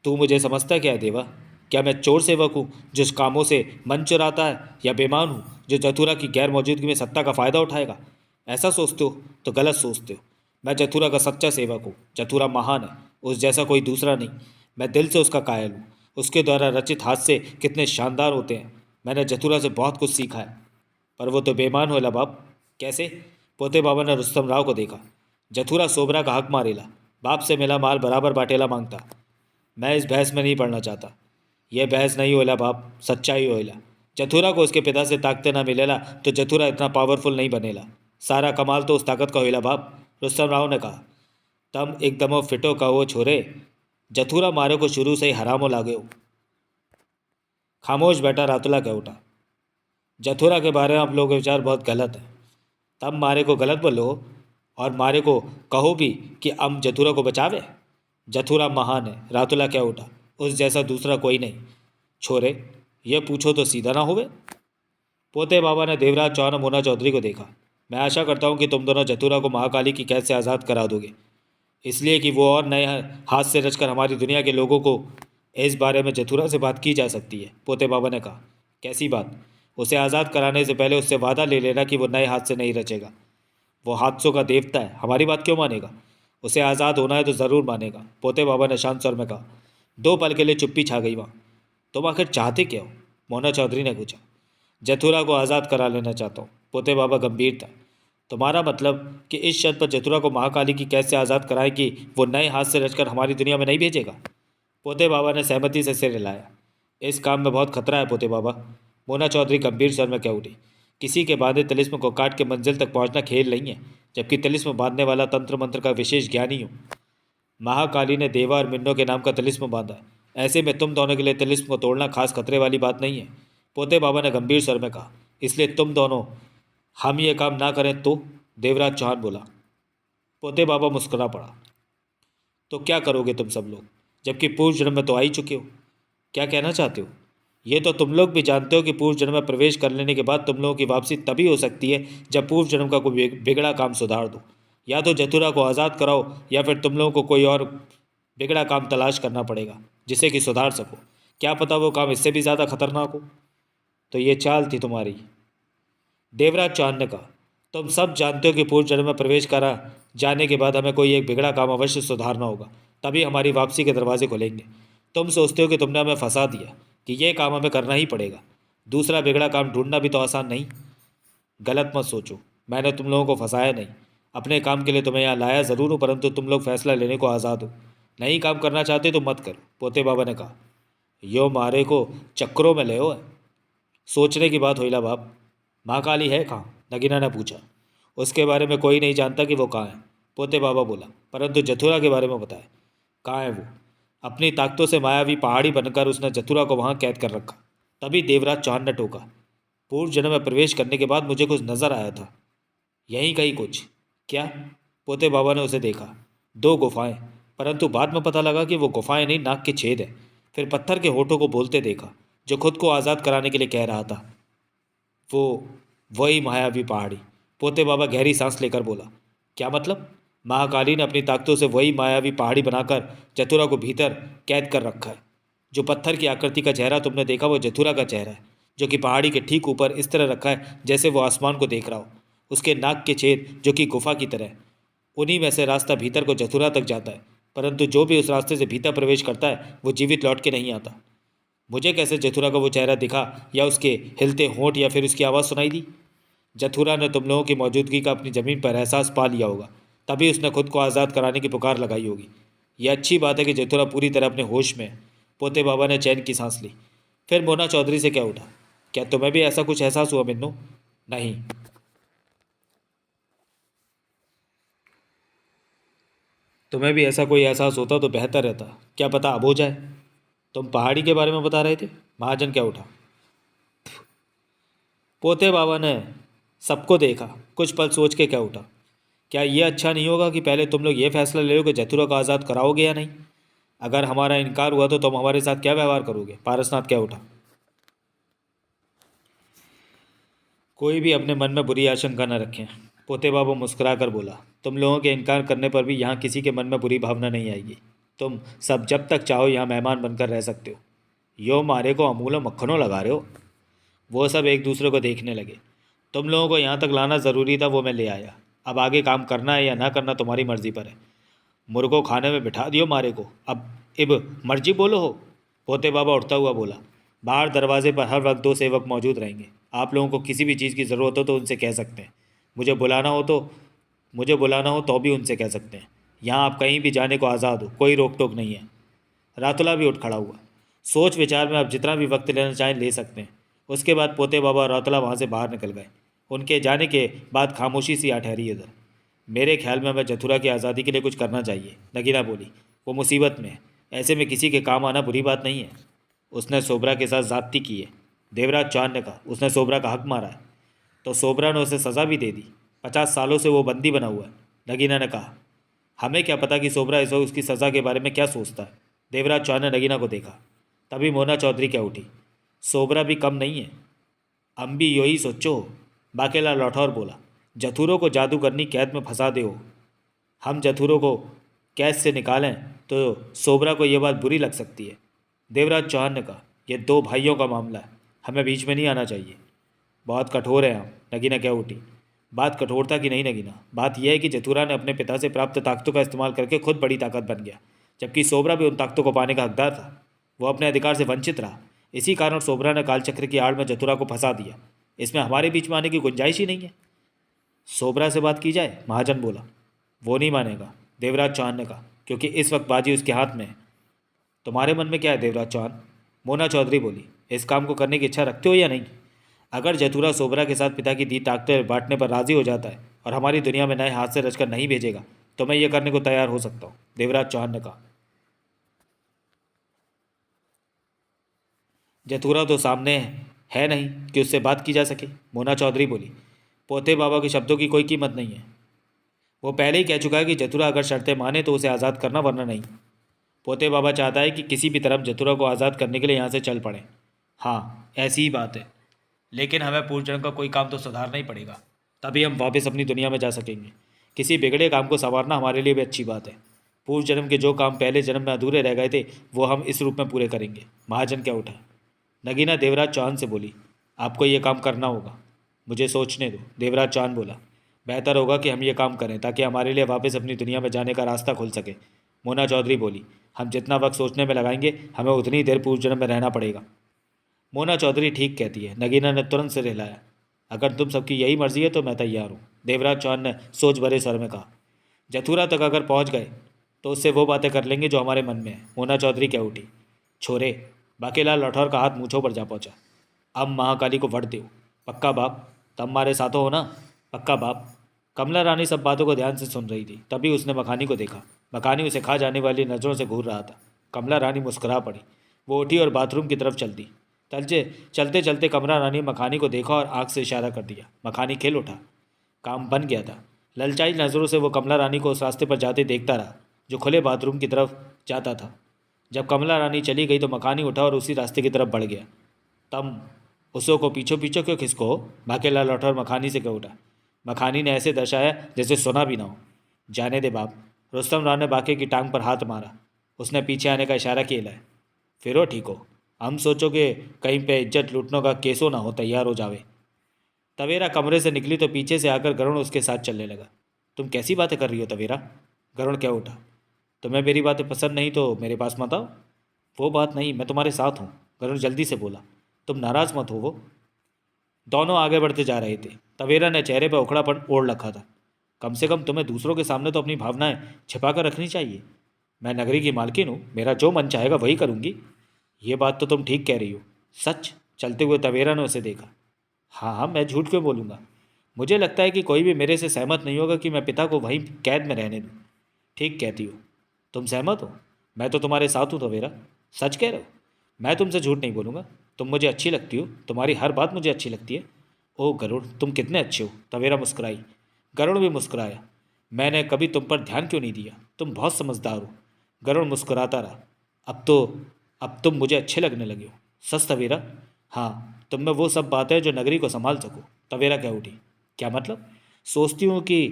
तू मुझे समझता क्या है देवा? क्या मैं चोर सेवक हूँ जिस कामों से मन चुराता है, या बेईमान हूँ जो जथुरा की गैर मौजूदगी में सत्ता का फ़ायदा उठाएगा? ऐसा सोचते हो तो गलत सोचते हो। मैं जथुरा का सच्चा सेवक हूँ। जथुरा महान है, उस जैसा कोई दूसरा नहीं। मैं दिल से उसका कायल हूँ। उसके द्वारा रचित हादसे कितने शानदार होते हैं। मैंने जथुरा से बहुत कुछ सीखा है। पर वो तो बेईमान होला बाप। कैसे? पोते बाबा ने रुस्तम राव को देखा। जथुरा सोबरा का हक मारेला, बाप से मिला माल बराबर बाटेला मांगता। मैं इस बहस में नहीं पढ़ना चाहता। यह बहस नहीं होला बाप, सच्चाई होला। जथुरा को उसके पिता से ताकते ना मिलेला तो जथुरा इतना पावरफुल नहीं बनेला। सारा कमाल तो उस ताकत का होला बाप, रुस्तम राव ने कहा। तम एकदम फिटो का वो छोरे, जथुरा मारे को शुरू से ही हरामो लागे हो। खामोश बैठा रातुला कह उठा। जथुरा के बारे में आप लोगों के विचार बहुत गलत है। तब मारे को गलत बोलो और मारे को कहो भी कि हम जथुरा को बचावे। जथुरा महान है, रातुला कह उठा। उस जैसा दूसरा कोई नहीं। छोरे, ये पूछो तो सीधा ना होवे। पोते बाबा ने देवराज चौहान और मोना चौधरी को देखा। मैं आशा करता हूँ कि तुम दोनों जथुरा को महाकाली की कैद से आज़ाद करा दोगे, इसलिए कि वो और नए हाथ से रचकर हमारी दुनिया के लोगों को इस बारे में जथुरा से बात की जा सकती है। पोते बाबा ने कहा। कैसी बात? उसे आज़ाद कराने से पहले उससे वादा ले लेना कि वो नए हाथ से नहीं रचेगा। वो हादसों का देवता है, हमारी बात क्यों मानेगा? उसे आज़ाद होना है तो ज़रूर मानेगा, पोते बाबा ने शांत स्वर में कहा। 2 पल के लिए चुप्पी छा गई वहाँ। तुम आखिर चाहते क्या हो? मोना चौधरी ने पूछा। जथुरा को आज़ाद करा लेना चाहता हूँ, पोते बाबा गंभीर था। तुम्हारा मतलब कि इस शर्त पर जथुरा को महाकाली की कैद से आज़ाद कराए कि वो नए हाथ से रचकर हमारी दुनिया में नहीं भेजेगा? पोते बाबा ने सहमति से सिर हिलाया। इस काम में बहुत खतरा है पोते बाबा, मोना चौधरी गंभीर स्वर में कह उठी। किसी के बांधे तिलिस्म को काट के मंजिल तक पहुंचना खेल नहीं है, जबकि तिलिस्म बांधने वाला तंत्र मंत्र का विशेष ज्ञानी हूँ। महाकाली ने देवा और मिन्नो के नाम का तिलिस्म बांधा है। ऐसे में तुम दोनों के लिए तिलिस्म को तोड़ना खास खतरे वाली बात नहीं है, पोते बाबा ने गंभीर स्वर में कहा। इसलिए तुम दोनों हम ये काम ना करें तो? देवराज चौहान बोला। पोते बाबा मुस्कुरा पड़ा। तो क्या करोगे तुम सब लोग, जबकि पूर्व जन्म में तो आ ही चुके हो? क्या कहना चाहते हो? ये तो तुम लोग भी जानते हो कि पूर्व जन्म में प्रवेश कर लेने के बाद तुम लोगों की वापसी तभी हो सकती है जब पूर्व जन्म का कोई बिगड़ा काम सुधार दो। या तो जथुरा को आज़ाद कराओ या फिर तुम लोगों को कोई और बिगड़ा काम तलाश करना पड़ेगा जिसे कि सुधार सको। क्या पता वो काम इससे भी ज़्यादा खतरनाक हो। तो ये चाल थी तुम्हारी, देवराज चौहान ने कहा। तुम सब जानते हो कि पूर्व जन्म में प्रवेश करा जाने के बाद हमें कोई एक बिगड़ा काम अवश्य सुधारना होगा, तभी हमारी वापसी के दरवाजे खुलेंगे। तुम सोचते हो कि तुमने हमें फंसा दिया कि ये काम हमें करना ही पड़ेगा। दूसरा बिगड़ा काम ढूंढना भी तो आसान नहीं। गलत मत सोचो, मैंने तुम लोगों को फंसाया नहीं। अपने काम के लिए तुम्हें यहाँ लाया ज़रूर हूँ, परंतु तुम लोग फैसला लेने को आज़ाद हो। नहीं काम करना चाहते तो मत करो, पोते बाबा ने कहा। यो मारे को चक्करों में ले हो। सोचने की बात होइला बाप। महाकाली है कहाँ? नगीना ने पूछा। उसके बारे में कोई नहीं जानता कि वो कहाँ है, पोते बाबा बोला, परंतु जथुरा के बारे में बताए। कहाँ है वो? अपनी ताकतों से मायावी पहाड़ी बनकर उसने जथुरा को वहाँ कैद कर रखा। तभी देवराज चौहान ने टोका। पूर्व जन्म में प्रवेश करने के बाद मुझे कुछ नजर आया था, यहीं कहीं कुछ। क्या? पोते बाबा ने उसे देखा। 2 गुफाएं, परंतु बाद में पता लगा कि वो गुफाएं नहीं, नाक के छेद है। फिर पत्थर के होठों को बोलते देखा जो खुद को आज़ाद कराने के लिए कह रहा था। वो वही मायावी पहाड़ी, पोते बाबा गहरी सांस लेकर बोला। क्या मतलब? महाकाली ने अपनी ताकतों से वही मायावी पहाड़ी बनाकर जथुरा को भीतर कैद कर रखा है। जो पत्थर की आकृति का चेहरा तुमने देखा वो जथुरा का चेहरा है, जो कि पहाड़ी के ठीक ऊपर इस तरह रखा है जैसे वो आसमान को देख रहा हो। उसके नाक के छेद जो कि गुफा की तरह है, उन्हीं में से रास्ता भीतर को जथुरा तक जाता है, परंतु जो भी उस रास्ते से भीतर प्रवेश करता है वो जीवित लौट के नहीं आता। मुझे कैसे जथुरा का वो चेहरा दिखा, या उसके हिलते होंठ, या फिर उसकी आवाज़ सुनाई दी? जथुरा ने तुम लोगों की मौजूदगी का अपनी ज़मीन पर एहसास पा लिया होगा, तभी उसने खुद को आज़ाद कराने की पुकार लगाई होगी। यह अच्छी बात है कि जथुरा पूरी तरह अपने होश में है। पोते बाबा ने चैन की सांस ली। फिर मोना चौधरी से क्या उठा। क्या तुम्हें भी ऐसा कुछ एहसास हुआ मिन्नू? नहीं। तुम्हें भी ऐसा कोई एहसास होता तो बेहतर रहता, क्या पता अब हो जाए। तुम पहाड़ी के बारे में बता रहे थे, महाजन क्या उठा। पोते बाबा ने सबको देखा, कुछ पल सोच के क्या उठा। क्या ये अच्छा नहीं होगा कि पहले तुम लोग ये फैसला ले लो कि जथुरा को आज़ाद कराओगे या नहीं? अगर हमारा इनकार हुआ तो तुम हमारे साथ क्या व्यवहार करोगे? पारसनाथ क्या उठा। कोई भी अपने मन में बुरी आशंका न रखें, पोते बाबा मुस्कुरा कर बोला। तुम लोगों के इनकार करने पर भी यहाँ किसी के मन में बुरी भावना नहीं आएगी। तुम सब जब तक चाहो यहाँ मेहमान बनकर रह सकते हो। यो मारे को अमूलो मक्खनों लगा रहे हो। वो सब एक दूसरे को देखने लगे। तुम लोगों को यहाँ तक लाना ज़रूरी था, वो मैं ले आया। अब आगे काम करना है या ना करना तुम्हारी मर्ज़ी पर है। मुर्गो खाने में बिठा दियो मारे को, अब इब मर्जी बोलो हो। पोते बाबा उठता हुआ बोला, बाहर दरवाजे पर हर वक्त 2 सेवक मौजूद रहेंगे। आप लोगों को किसी भी चीज़ की ज़रूरत हो तो उनसे कह सकते हैं। मुझे बुलाना हो तो भी उनसे कह सकते हैं। यहाँ आप कहीं भी जाने को आज़ाद हो, कोई रोक टोक नहीं है। रातुला भी उठ खड़ा हुआ। सोच विचार में आप जितना भी वक्त लेना चाहें ले सकते हैं। उसके बाद पोते बाबा और रातुला वहाँ से बाहर निकल गए। उनके जाने के बाद खामोशी सी आ ठहरी इधर। मेरे ख्याल में हमें जथुरा की आज़ादी के लिए कुछ करना चाहिए, नगीना बोली। वो मुसीबत में है, ऐसे में किसी के काम आना बुरी बात नहीं है। उसने सोबरा के साथ ज़्यादती की है, देवराज चौहान ने कहा। उसने सोबरा का हक मारा है तो सोबरा ने उसे सज़ा भी दे दी। 50 सालों से वो बंदी बना हुआ है, नगीना ने कहा। हमें क्या पता कि सोबरा इस वक्त उसकी सज़ा के बारे में क्या सोचता है। देवराज चौहान ने नगीना को देखा। तभी मोना चौधरी क्या उठी, सोबरा भी कम नहीं है, हम भी यही सोचो। बाकेला लौटा और बोला, जथुरों को जादूगरनी कैद में फंसा दे हो। हम जथुरों को कैद से निकालें तो सोबरा को यह बात बुरी लग सकती है। देवराज चौहान ने कहा, यह 2 भाइयों का मामला है, हमें बीच में नहीं आना चाहिए। बहुत कठोर है आप, नगीना क्या उठी। बात कठोरता की नहीं नगीना, बात यह है कि जथुरा ने अपने पिता से प्राप्त ताकतों का इस्तेमाल करके खुद बड़ी ताकत बन गया, जबकि सोबरा भी उन ताकतों को पाने का हकदार था। वो अपने अधिकार से वंचित रहा। इसी कारण सोबरा ने कालचक्र की आड़ में जथुरा को फंसा दिया। इसमें हमारे बीच में आने की गुंजाइश ही नहीं है। सोबरा से बात की जाए, महाजन बोला। वो नहीं मानेगा, देवराज चौहान ने कहा, क्योंकि इस वक्त बाजी उसके हाथ में है। तुम्हारे मन में क्या है देवराज चौहान, मोना चौधरी बोली। इस काम को करने की इच्छा रखते हो या नहीं? अगर जथुरा सोबरा के साथ पिता की दी ताकतें बांटने पर राजी हो जाता है और हमारी दुनिया में नए हाथ से रचकर नहीं भेजेगा तो मैं ये करने को तैयार हो सकता हूँ, देवराज चौहान ने कहा। जथुरा तो सामने है नहीं कि उससे बात की जा सके, मोना चौधरी बोली। पोते बाबा के शब्दों की कोई कीमत नहीं है। वो पहले ही कह चुका है कि जथुरा अगर शर्तें माने तो उसे आज़ाद करना, वरना नहीं। पोते बाबा चाहता है कि किसी भी तरफ जथुरा को आज़ाद करने के लिए यहाँ से चल पड़े। हाँ, ऐसी ही बात है, लेकिन हमें पूर्व जन्म का कोई काम तो सुधारना ही पड़ेगा, तभी हम वापस अपनी दुनिया में जा सकेंगे। किसी बिगड़े काम को संवारना हमारे लिए भी अच्छी बात है। पूर्व जन्म के जो काम पहले जन्म में अधूरे रह गए थे वो हम इस रूप में पूरे करेंगे। महाजन क्या उठा। नगीना देवराज चौहान से बोली, आपको ये काम करना होगा। मुझे सोचने दो, देवराज चौहान बोला। बेहतर होगा कि हम ये काम करें ताकि हमारे लिए वापस अपनी दुनिया में जाने का रास्ता खुल सके, मोना चौधरी बोली। हम जितना वक्त सोचने में लगाएंगे हमें उतनी देर पूर्व जन्म में रहना पड़ेगा। मोना चौधरी ठीक कहती है, नगीना ने तुरंत सिर हिलाया। अगर तुम सबकी यही मर्जी है तो मैं तैयार हूँ, देवराज चौहान ने सोच भरे स्वर में कहा। जथुरा तक अगर पहुँच गए तो उससे वो बातें कर लेंगे जो हमारे मन में है, मोना चौधरी क्या उठी। छोरे, बाकेलाल राठौर का हाथ मूँछों पर जा पहुँचा। अब महाकाली को वट दो, पक्का बाप? तुम हमारे साथों हो ना? पक्का बाप। कमला रानी सब बातों को ध्यान से सुन रही थी। तभी उसने मखानी को देखा। मखानी उसे खा जाने वाली नज़रों से घूर रहा था। कमला रानी मुस्कुरा पड़ी। वो उठी और बाथरूम की तरफ चलती। चलते चलते कमला रानी ने मखानी को देखा और आँख से इशारा कर दिया। मखानी खेल उठा। काम बन गया था। ललचाई नज़रों से वो कमला रानी को उस रास्ते पर जाते देखता रहा जो खुले बाथरूम की तरफ जाता था। जब कमला रानी चली गई तो मखानी उठा और उसी रास्ते की तरफ बढ़ गया। तम उसो को पीछे पीछे क्यों खिसको हो? बाकेलाल राठौर मखानी से कह उठा। मखानी ने ऐसे दर्शाया जैसे सुना भी ना हो। जाने दे बाप। रुस्तम राव ने बाके की टांग पर हाथ मारा। उसने पीछे आने का इशारा किया है। फिर हो ठीक हो, हम सोचो कि कहीं पे इज्जत लूटने का केसो ना हो, तैयार हो जावे। तवेरा कमरे से निकली तो पीछे से आकर गरुण उसके साथ चलने लगा। तुम कैसी बातें कर रही हो तवेरा? गरुण क्या उठा। तुम्हें मेरी बातें पसंद नहीं तो मेरे पास मत आओ। वो बात नहीं, मैं तुम्हारे साथ हूँ, गरुण जल्दी से बोला। तुम नाराज़ मत हो। वो दोनों आगे बढ़ते जा रहे थे। तवेरा ने चेहरे पर उखड़ापन ओढ़ रखा था। कम से कम तुम्हें दूसरों के सामने तो अपनी भावनाएं छिपा कर रखनी चाहिए। मैं नगरी की मालकिन हूँ, मेरा जो मन चाहेगा वही करूँगी। ये बात तो तुम ठीक कह रही हो। सच? चलते हुए तवेरा ने उसे देखा। हाँ हाँ, मैं झूठ क्यों बोलूँगा? मुझे लगता है कि कोई भी मेरे से सहमत नहीं होगा कि मैं पिता को वहीं कैद में रहने दूँ। ठीक कहती हो। तुम सहमत हो? मैं तो तुम्हारे साथ हूँ तवेरा। सच कह रहे हो? मैं तुमसे झूठ नहीं बोलूँगा। तुम मुझे अच्छी लगती हो, तुम्हारी हर बात मुझे अच्छी लगती है। ओह गरुड़, तुम कितने अच्छे हो, तवेरा मुस्कुराई। गरुड़ भी मुस्कुराया। मैंने कभी तुम पर ध्यान क्यों नहीं दिया? तुम बहुत समझदार हो। गरुड़ मुस्कुराता रहा। अब तुम मुझे अच्छे लगने लगे हो। सच तवेरा? हाँ, तुम में वो सब बातें जो नगरी को संभाल सको। तवेरा क्या उठी। क्या मतलब? सोचती हूँ कि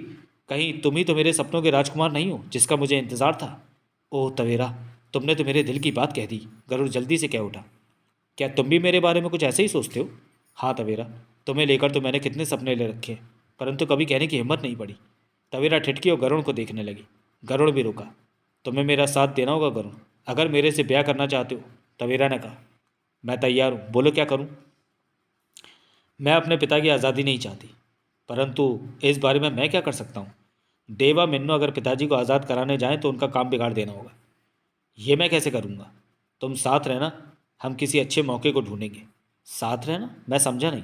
कहीं तुम ही तो मेरे सपनों के राजकुमार नहीं हो जिसका मुझे इंतज़ार था। ओह तवेरा, तुमने तो मेरे दिल की बात कह दी। गरुड़ जल्दी से कह उठा। क्या तुम भी मेरे बारे में कुछ ऐसे ही सोचते हो? हाँ तवेरा, तुम्हें लेकर तो मैंने कितने सपने ले रखे हैं, परंतु कभी कहने की हिम्मत नहीं पड़ी। तवेरा ठिठकी और गरुड़ को देखने लगी। गरुड़ भी रुका। तुम्हें मेरा साथ देना होगा गरुड़। अगर मेरे से ब्याह करना चाहते हो तवेरा ने कहा। मैं तैयार हूँ, बोलो क्या करूँ। मैं अपने पिता की आज़ादी नहीं चाहती, परंतु इस बारे में मैं क्या कर सकता हूँ। देवा मिन्नो अगर पिताजी को आज़ाद कराने जाएं तो उनका काम बिगाड़ देना होगा। ये मैं कैसे करूँगा। तुम साथ रहना, हम किसी अच्छे मौके को ढूंढेंगे। साथ रहना, मैं समझा नहीं।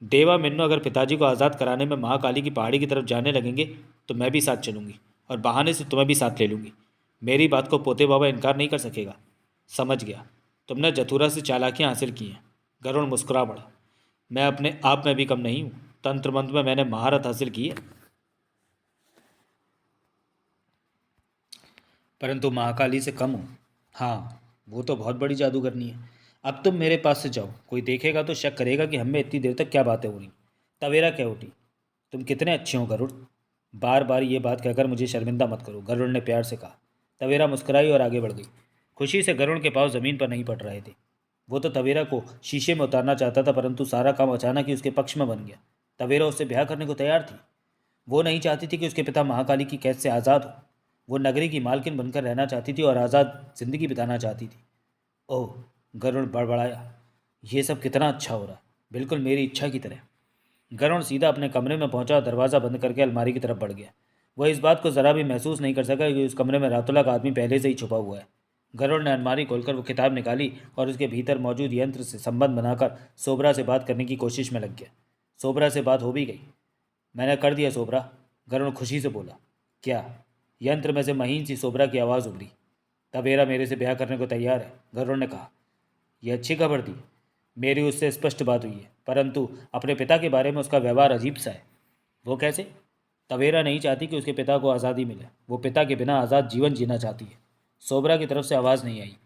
देवा मिन्नो अगर पिताजी को आज़ाद कराने में महाकाली की पहाड़ी की तरफ जाने लगेंगे तो मैं भी साथ चलूँगी और बहाने से तुम्हें भी साथ ले लूँगी। मेरी बात को पोते बाबा इनकार नहीं कर सकेगा। समझ गया, तुमने जथुरा से चालाकियाँ हासिल की हैं। गरुण मुस्कुरा पड़ा। मैं अपने आप में भी कम नहीं हूँ। तंत्र मंत्र में मैंने महारत हासिल की है, परंतु महाकाली से कम हूँ। हाँ, वो तो बहुत बड़ी जादूगरनी है। अब तुम मेरे पास से जाओ, कोई देखेगा तो शक करेगा कि हम में इतनी देर तक क्या बातें हो रही। तवेरा कह उठी। तुम कितने अच्छे हो गरुड़। बार बार ये बात कहकर मुझे शर्मिंदा मत करो, गरुड़ ने प्यार से कहा। तवेरा मुस्कुराई और आगे बढ़ गई। खुशी से गरुड़ के पाँव जमीन पर नहीं पड़ रहे थे। वो तो तवेरा को शीशे में उतारना चाहता था, परंतु सारा काम अचानक ही उसके पक्ष में बन गया। तवेरा उससे ब्याह करने को तैयार थी। वो नहीं चाहती थी कि उसके पिता महाकाली की कैद से आज़ाद हो। वो नगरी की मालकिन बनकर रहना चाहती थी और आज़ाद जिंदगी बिताना चाहती थी। ओह, गरुड़ बड़बड़ाया, ये सब कितना अच्छा हो रहा है, बिल्कुल मेरी इच्छा की तरह। गरुड़ सीधा अपने कमरे में पहुंचा और दरवाज़ा बंद करके अलमारी की तरफ बढ़ गया। वह इस बात को ज़रा भी महसूस नहीं कर सका कि उस कमरे में रातुला का आदमी पहले से ही छुपा हुआ है। गरुड़ ने अलमारी खोलकर वो किताब निकाली और उसके भीतर मौजूद यंत्र से संबंध बनाकर सोबरा से बात करने की कोशिश में लग गया। सोबरा से बात हो भी गई। मैंने कर दिया सोबरा, गरुड़ खुशी से बोला। क्या? यंत्र में से महीन सी सोबरा की आवाज़ उभरी। तवेरा मेरे से ब्याह करने को तैयार है, गरुड़ ने कहा। यह अच्छी खबर थी। मेरी उससे स्पष्ट बात हुई है, परंतु अपने पिता के बारे में उसका व्यवहार अजीब सा है। वो कैसे? तवेरा नहीं चाहती कि उसके पिता को आज़ादी मिले। वो पिता के बिना आज़ाद जीवन जीना चाहती है। सोबरा की तरफ से आवाज़ नहीं आई।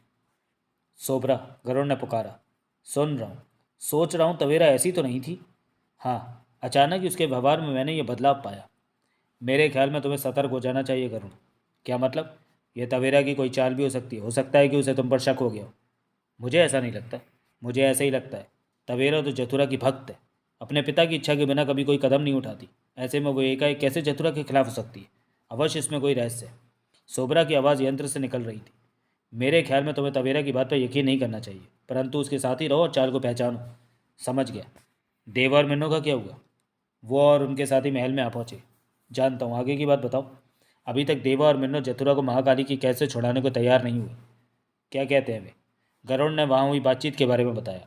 सोबरा, गरुड़ ने पुकारा। सुन रहा हूँ, सोच रहा हूँ तवेरा ऐसी तो नहीं थी। हाँ, अचानक ही उसके व्यवहार में मैंने ये बदलाव पाया। मेरे ख्याल में तुम्हें सतर्क हो जाना चाहिए गरुड़। क्या मतलब? यह तवेरा की कोई चाल भी हो सकती है। हो सकता है कि उसे तुम पर शक हो गया हो। मुझे ऐसा नहीं लगता। मुझे ऐसा ही लगता है। तवेरा तो जथुरा की भक्त है। अपने पिता की इच्छा के बिना कभी कोई कदम नहीं उठाती। ऐसे में वो एकाएक कैसे जथुरा के खिलाफ हो सकती है? अवश्य इसमें कोई रहस्य है। सोबरा की आवाज़ यंत्र से निकल रही थी। मेरे ख्याल में तुम्हें तवेरा की बात पर यकीन नहीं करना चाहिए, परंतु उसके साथ ही रहो और चाल को पहचानो। समझ गया। देव और मिन्नो का क्या हुआ? वो और उनके साथी महल में आ पहुंचे। जानता हूँ, आगे की बात बताओ। अभी तक देवा और मिन्नो जथुरा को महाकाली की कैद से छुड़ाने को तैयार नहीं हुए। क्या कहते हैं वे? गरुड़ ने वहाँ हुई बातचीत के बारे में बताया।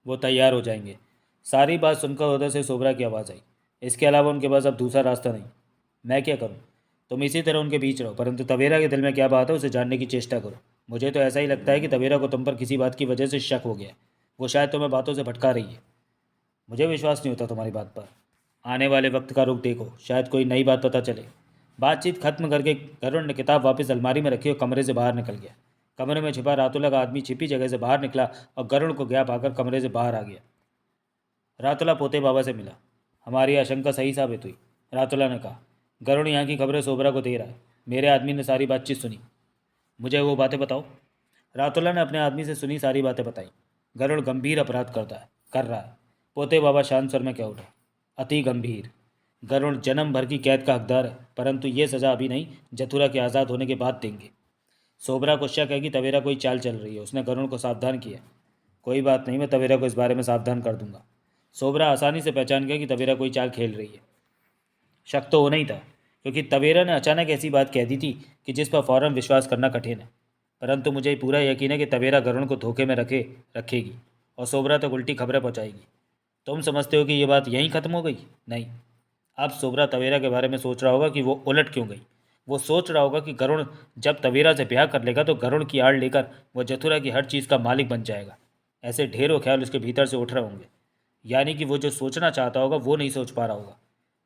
वो तैयार हो जाएंगे। सारी बात सुनकर उधर से सोबरा की आवाज़ आई। इसके अलावा उनके पास अब दूसरा रास्ता नहीं। मैं क्या करूं? तुम इसी तरह उनके बीच रहो, परंतु तवेरा के दिल में क्या बात है उसे जानने की चेष्टा करो। मुझे तो ऐसा ही लगता है कि तवेरा को तुम पर किसी बात की वजह से शक हो गया। वो शायद तुम्हें बातों से भटका रही है। मुझे विश्वास नहीं होता तुम्हारी बात पर। आने वाले वक्त का रुख देखो, शायद कोई नई बात पता चले। बातचीत खत्म करके गरुड़ ने किताब वापस अलमारी में रखी और कमरे से बाहर निकल गया। कमरे में छिपा रातुला का आदमी छिपी जगह से बाहर निकला और गरुड़ को गया पाकर कमरे से बाहर आ गया। रातुला पोते बाबा से मिला। हमारी आशंका सही साबित हुई, रातुला ने कहा। गरुड़ यहाँ की खबरें सोबरा को दे रहा है। मेरे आदमी ने सारी बातचीत सुनी। मुझे वो बातें बताओ। रातुला ने अपने आदमी से सुनी सारी बातें बताई। गरुड़ गंभीर अपराध कर रहा है। पोते बाबा शांत स्वर में कह उठा। अति गंभीर। गरुड़ जन्म भर की कैद का हकदार है, परंतु ये सज़ा अभी नहीं, जथुरा के आज़ाद होने के बाद देंगे। सोबरा को शक है कि तवेरा कोई चाल चल रही है। उसने गरुड़ को सावधान किया। कोई बात नहीं, मैं तवेरा को इस बारे में सावधान कर दूंगा। सोबरा आसानी से पहचान गया कि तवेरा कोई चाल खेल रही है। शक तो होना ही था, क्योंकि तवेरा ने अचानक ऐसी बात कह दी थी कि जिस पर फ़ौरन विश्वास करना कठिन है। परंतु मुझे पूरा यकीन है कि तवेरा गरुड़ को धोखे में रखेगी और सोबरा तक उल्टी खबरें पहुँचाएगी। तुम समझते हो कि ये बात यहीं ख़त्म हो गई? नहीं, अब सोबरा तवेरा के बारे में सोच रहा होगा कि वो उलट क्यों गई। वो सोच रहा होगा कि गरुड़ जब तवेरा से ब्याह कर लेगा तो गरुड़ की आड़ लेकर वह जथुरा की हर चीज़ का मालिक बन जाएगा। ऐसे ढेरों ख्याल उसके भीतर से उठ रहे होंगे। यानी कि वो जो सोचना चाहता होगा वो नहीं सोच पा रहा होगा।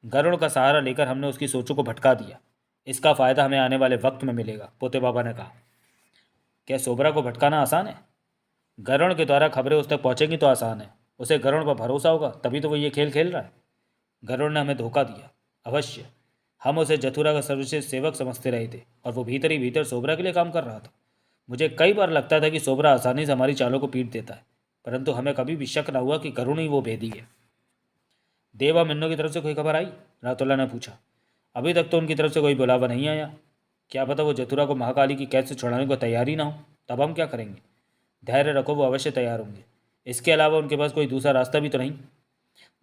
गरुड़ का सहारा लेकर हमने उसकी सोचों को भटका दिया। इसका फ़ायदा हमें आने वाले वक्त में मिलेगा, पोते बाबा ने कहा। क्या सोबरा को भटकाना आसान है? गरुड़ के द्वारा खबरें उस तक पहुँचेंगी तो आसान है। उसे गरुड़ पर भरोसा होगा, तभी तो वो ये खेल खेल रहा है। गरुड़ ने हमें धोखा दिया। अवश्य, हम उसे जथुरा का सर्वश्रेष्ठ सेवक समझते रहे थे और वो भीतर ही भीतर सोबरा के लिए काम कर रहा था। मुझे कई बार लगता था कि सोबरा आसानी से हमारी चालों को पीट देता है, परंतु हमें कभी भी शक न हुआ कि गरुड़ ही वो भेदी है। देवा मिन्नो की तरफ से कोई खबर आई? रातुल्ला ने पूछा। अभी तक तो उनकी तरफ से कोई बुलावा नहीं आया। क्या पता वो जथुरा को महाकाली की कैद से छुड़ाने को तैयार ही ना हो, तब हम क्या करेंगे? धैर्य रखो, वो अवश्य तैयार होंगे। इसके अलावा उनके पास कोई दूसरा रास्ता भी तो नहीं।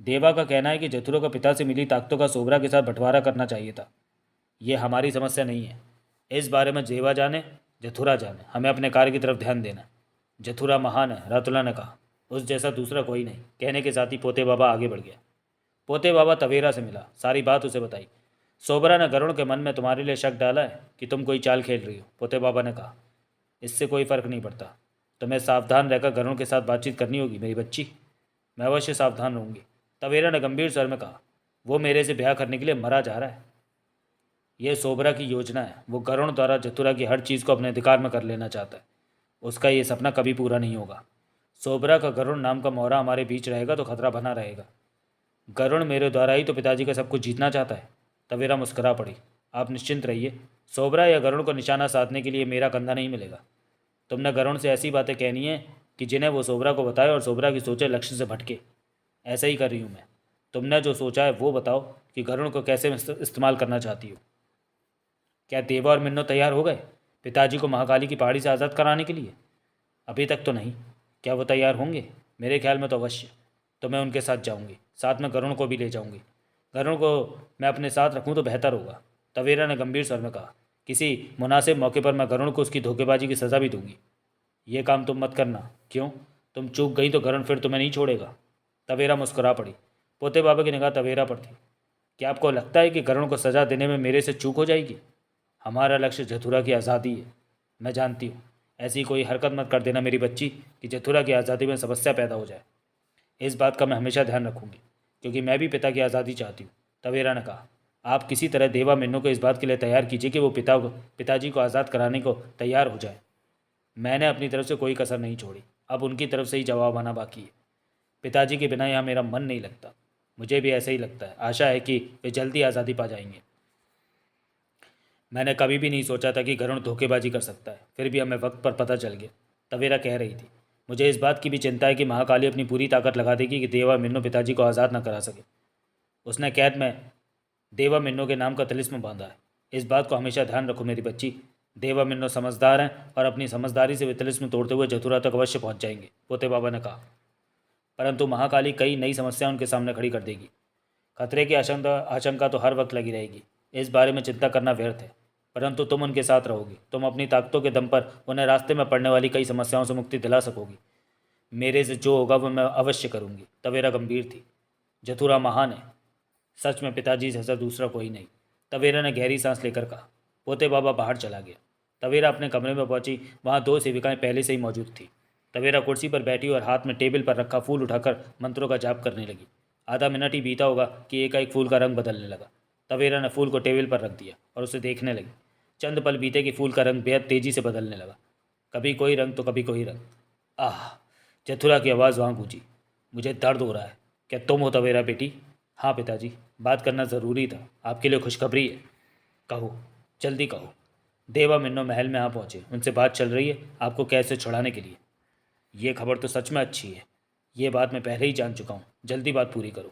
देवा का कहना है कि जथुरा को पिता से मिली ताकतों का सोबरा के साथ बंटवारा करना चाहिए था। ये हमारी समस्या नहीं है। इस बारे में देवा जाने, जथुरा जाने, हमें अपने कार्य की तरफ ध्यान देना है। जथुरा महान है, रातुला ने कहा। उस जैसा दूसरा कोई नहीं। कहने के साथ ही पोते बाबा आगे बढ़ गया। पोते बाबा तवेरा से मिला, सारी बात उसे बताई। सोबरा ने गरुण के मन में तुम्हारे लिए शक डाला है कि तुम कोई चाल खेल रही हो, पोते बाबा ने कहा। इससे कोई फर्क नहीं पड़ता। तुम्हें सावधान रहकर गरुण के साथ बातचीत करनी होगी मेरी बच्ची। मैं अवश्य सावधान रहूंगी, तवेरा ने गंभीर स्वर में कहा। वो मेरे से ब्याह करने के लिए मरा जा रहा है। यह सोबरा की योजना है। वो गरुण द्वारा जथुरा की हर चीज़ को अपने अधिकार में कर लेना चाहता है। उसका ये सपना कभी पूरा नहीं होगा। सोबरा का गरुण नाम का मोहरा हमारे बीच रहेगा तो खतरा बना रहेगा। गरुण मेरे द्वारा ही तो पिताजी का सब कुछ जीतना चाहता है। तवेरा मुस्करा पड़ी। आप निश्चिंत रहिए, सोबरा या गरुण को निशाना साधने के लिए मेरा कंधा नहीं मिलेगा। तुमने गरुण से ऐसी बातें कहनी है कि जिन्हें वो सोबरा को बताए और सोबरा की सोचे लक्ष्य से भटके। ऐसा ही कर रही हूँ मैं। तुमने जो सोचा है वो बताओ कि गरुण को कैसे इस्तेमाल करना चाहती हो। क्या देवा और मिन्नो तैयार हो गए पिताजी को महाकाली की पहाड़ी से आज़ाद कराने के लिए? अभी तक तो नहीं। क्या वो तैयार होंगे? मेरे ख्याल में तो अवश्य। तो मैं उनके साथ जाऊंगी, साथ में गरुण को भी ले जाऊंगी। गरुण को मैं अपने साथ रखूं तो बेहतर होगा, तवेरा ने गंभीर स्वर में कहा। किसी मुनासिब मौके पर मैं गरुण को उसकी धोखेबाजी की सज़ा भी दूंगी। ये काम तुम मत करना। क्यों? तुम चूक गई तो गरुण फिर तुम्हें नहीं छोड़ेगा। तवेरा मुस्कुरा पड़ी। पोते बाबा की निगाह तवेरा पर थी। क्या आपको लगता है कि गरुण को सज़ा देने में मेरे से चूक हो जाएगी? हमारा लक्ष्य जथुरा की आज़ादी है। मैं जानती हूँ। ऐसी कोई हरकत मत कर देना मेरी बच्ची कि जथुरा की आज़ादी में समस्या पैदा हो जाए। इस बात का मैं हमेशा ध्यान रखूंगी, क्योंकि मैं भी पिता की आज़ादी चाहती हूँ, तवेरा ने कहा। आप किसी तरह देवा मिन्नो को इस बात के लिए तैयार कीजिए कि वो पिताजी को आज़ाद कराने को तैयार हो जाए। मैंने अपनी तरफ से कोई कसर नहीं छोड़ी। अब उनकी तरफ से ही जवाब आना बाकी है। पिताजी के बिना यहाँ मेरा मन नहीं लगता। मुझे भी ऐसा ही लगता है। आशा है कि वे जल्दी आज़ादी पा जाएंगे। मैंने कभी भी नहीं सोचा था कि गरुण धोखेबाजी कर सकता है, फिर भी हमें वक्त पर पता चल गया, तवेरा कह रही थी। मुझे इस बात की भी चिंता है कि महाकाली अपनी पूरी ताकत लगा देगी कि देवा मिन्नो पिताजी को आज़ाद न करा सके। उसने कैद में देवा मिन्नो के नाम का तिलिस्म बांधा है। इस बात को हमेशा ध्यान रखो मेरी बच्ची। देवा मिन्नो समझदार हैं और अपनी समझदारी से वे तिलिस्म तोड़ते हुए जथुरा तक अवश्य पहुंच जाएंगे, पोते बाबा ने कहा। परंतु महाकाली कई नई समस्या उनके सामने खड़ी कर देगी। खतरे की आशंका तो हर वक्त लगी रहेगी। इस बारे में चिंता करना व्यर्थ है। परंतु तुम उनके साथ रहोगी। तुम अपनी ताकतों के दम पर उन्हें रास्ते में पड़ने वाली कई समस्याओं से मुक्ति दिला सकोगी। मेरे से जो होगा वह मैं अवश्य करूंगी, तवेरा गंभीर थी। जथुरा महान है। सच में पिताजी जैसा दूसरा कोई नहीं, तवेरा ने गहरी सांस लेकर कहा। पोते बाबा बाहर चला गया। तवेरा अपने कमरे में पहुंची। वहाँ दो सेविकाएं पहले से ही मौजूद थी। तवेरा कुर्सी पर बैठी और हाथ में टेबल पर रखा फूल उठाकर मंत्रों का जाप करने लगी। आधा मिनट ही बीता होगा कि एकाएक फूल का रंग बदलने लगा। तवेरा ने फूल को टेबल पर रख दिया और उसे देखने लगी। चंद पल बीते कि फूल का रंग बेहद तेजी से बदलने लगा। कभी कोई रंग तो कभी कोई रंग। आह! जथुरा की आवाज़ वहाँ गूंजी। मुझे दर्द हो रहा है। क्या तुम हो तवेरा बेटी? हाँ पिताजी, बात करना ज़रूरी था। आपके लिए खुशखबरी है। कहो, जल्दी कहो। देवा मिन्नो महल में आ पहुँचे। उनसे बात चल रही है आपको कैसे छुड़ाने के लिए। ये खबर तो सच में अच्छी है। ये बात मैं पहले ही जान चुका हूँ। जल्दी बात पूरी करो।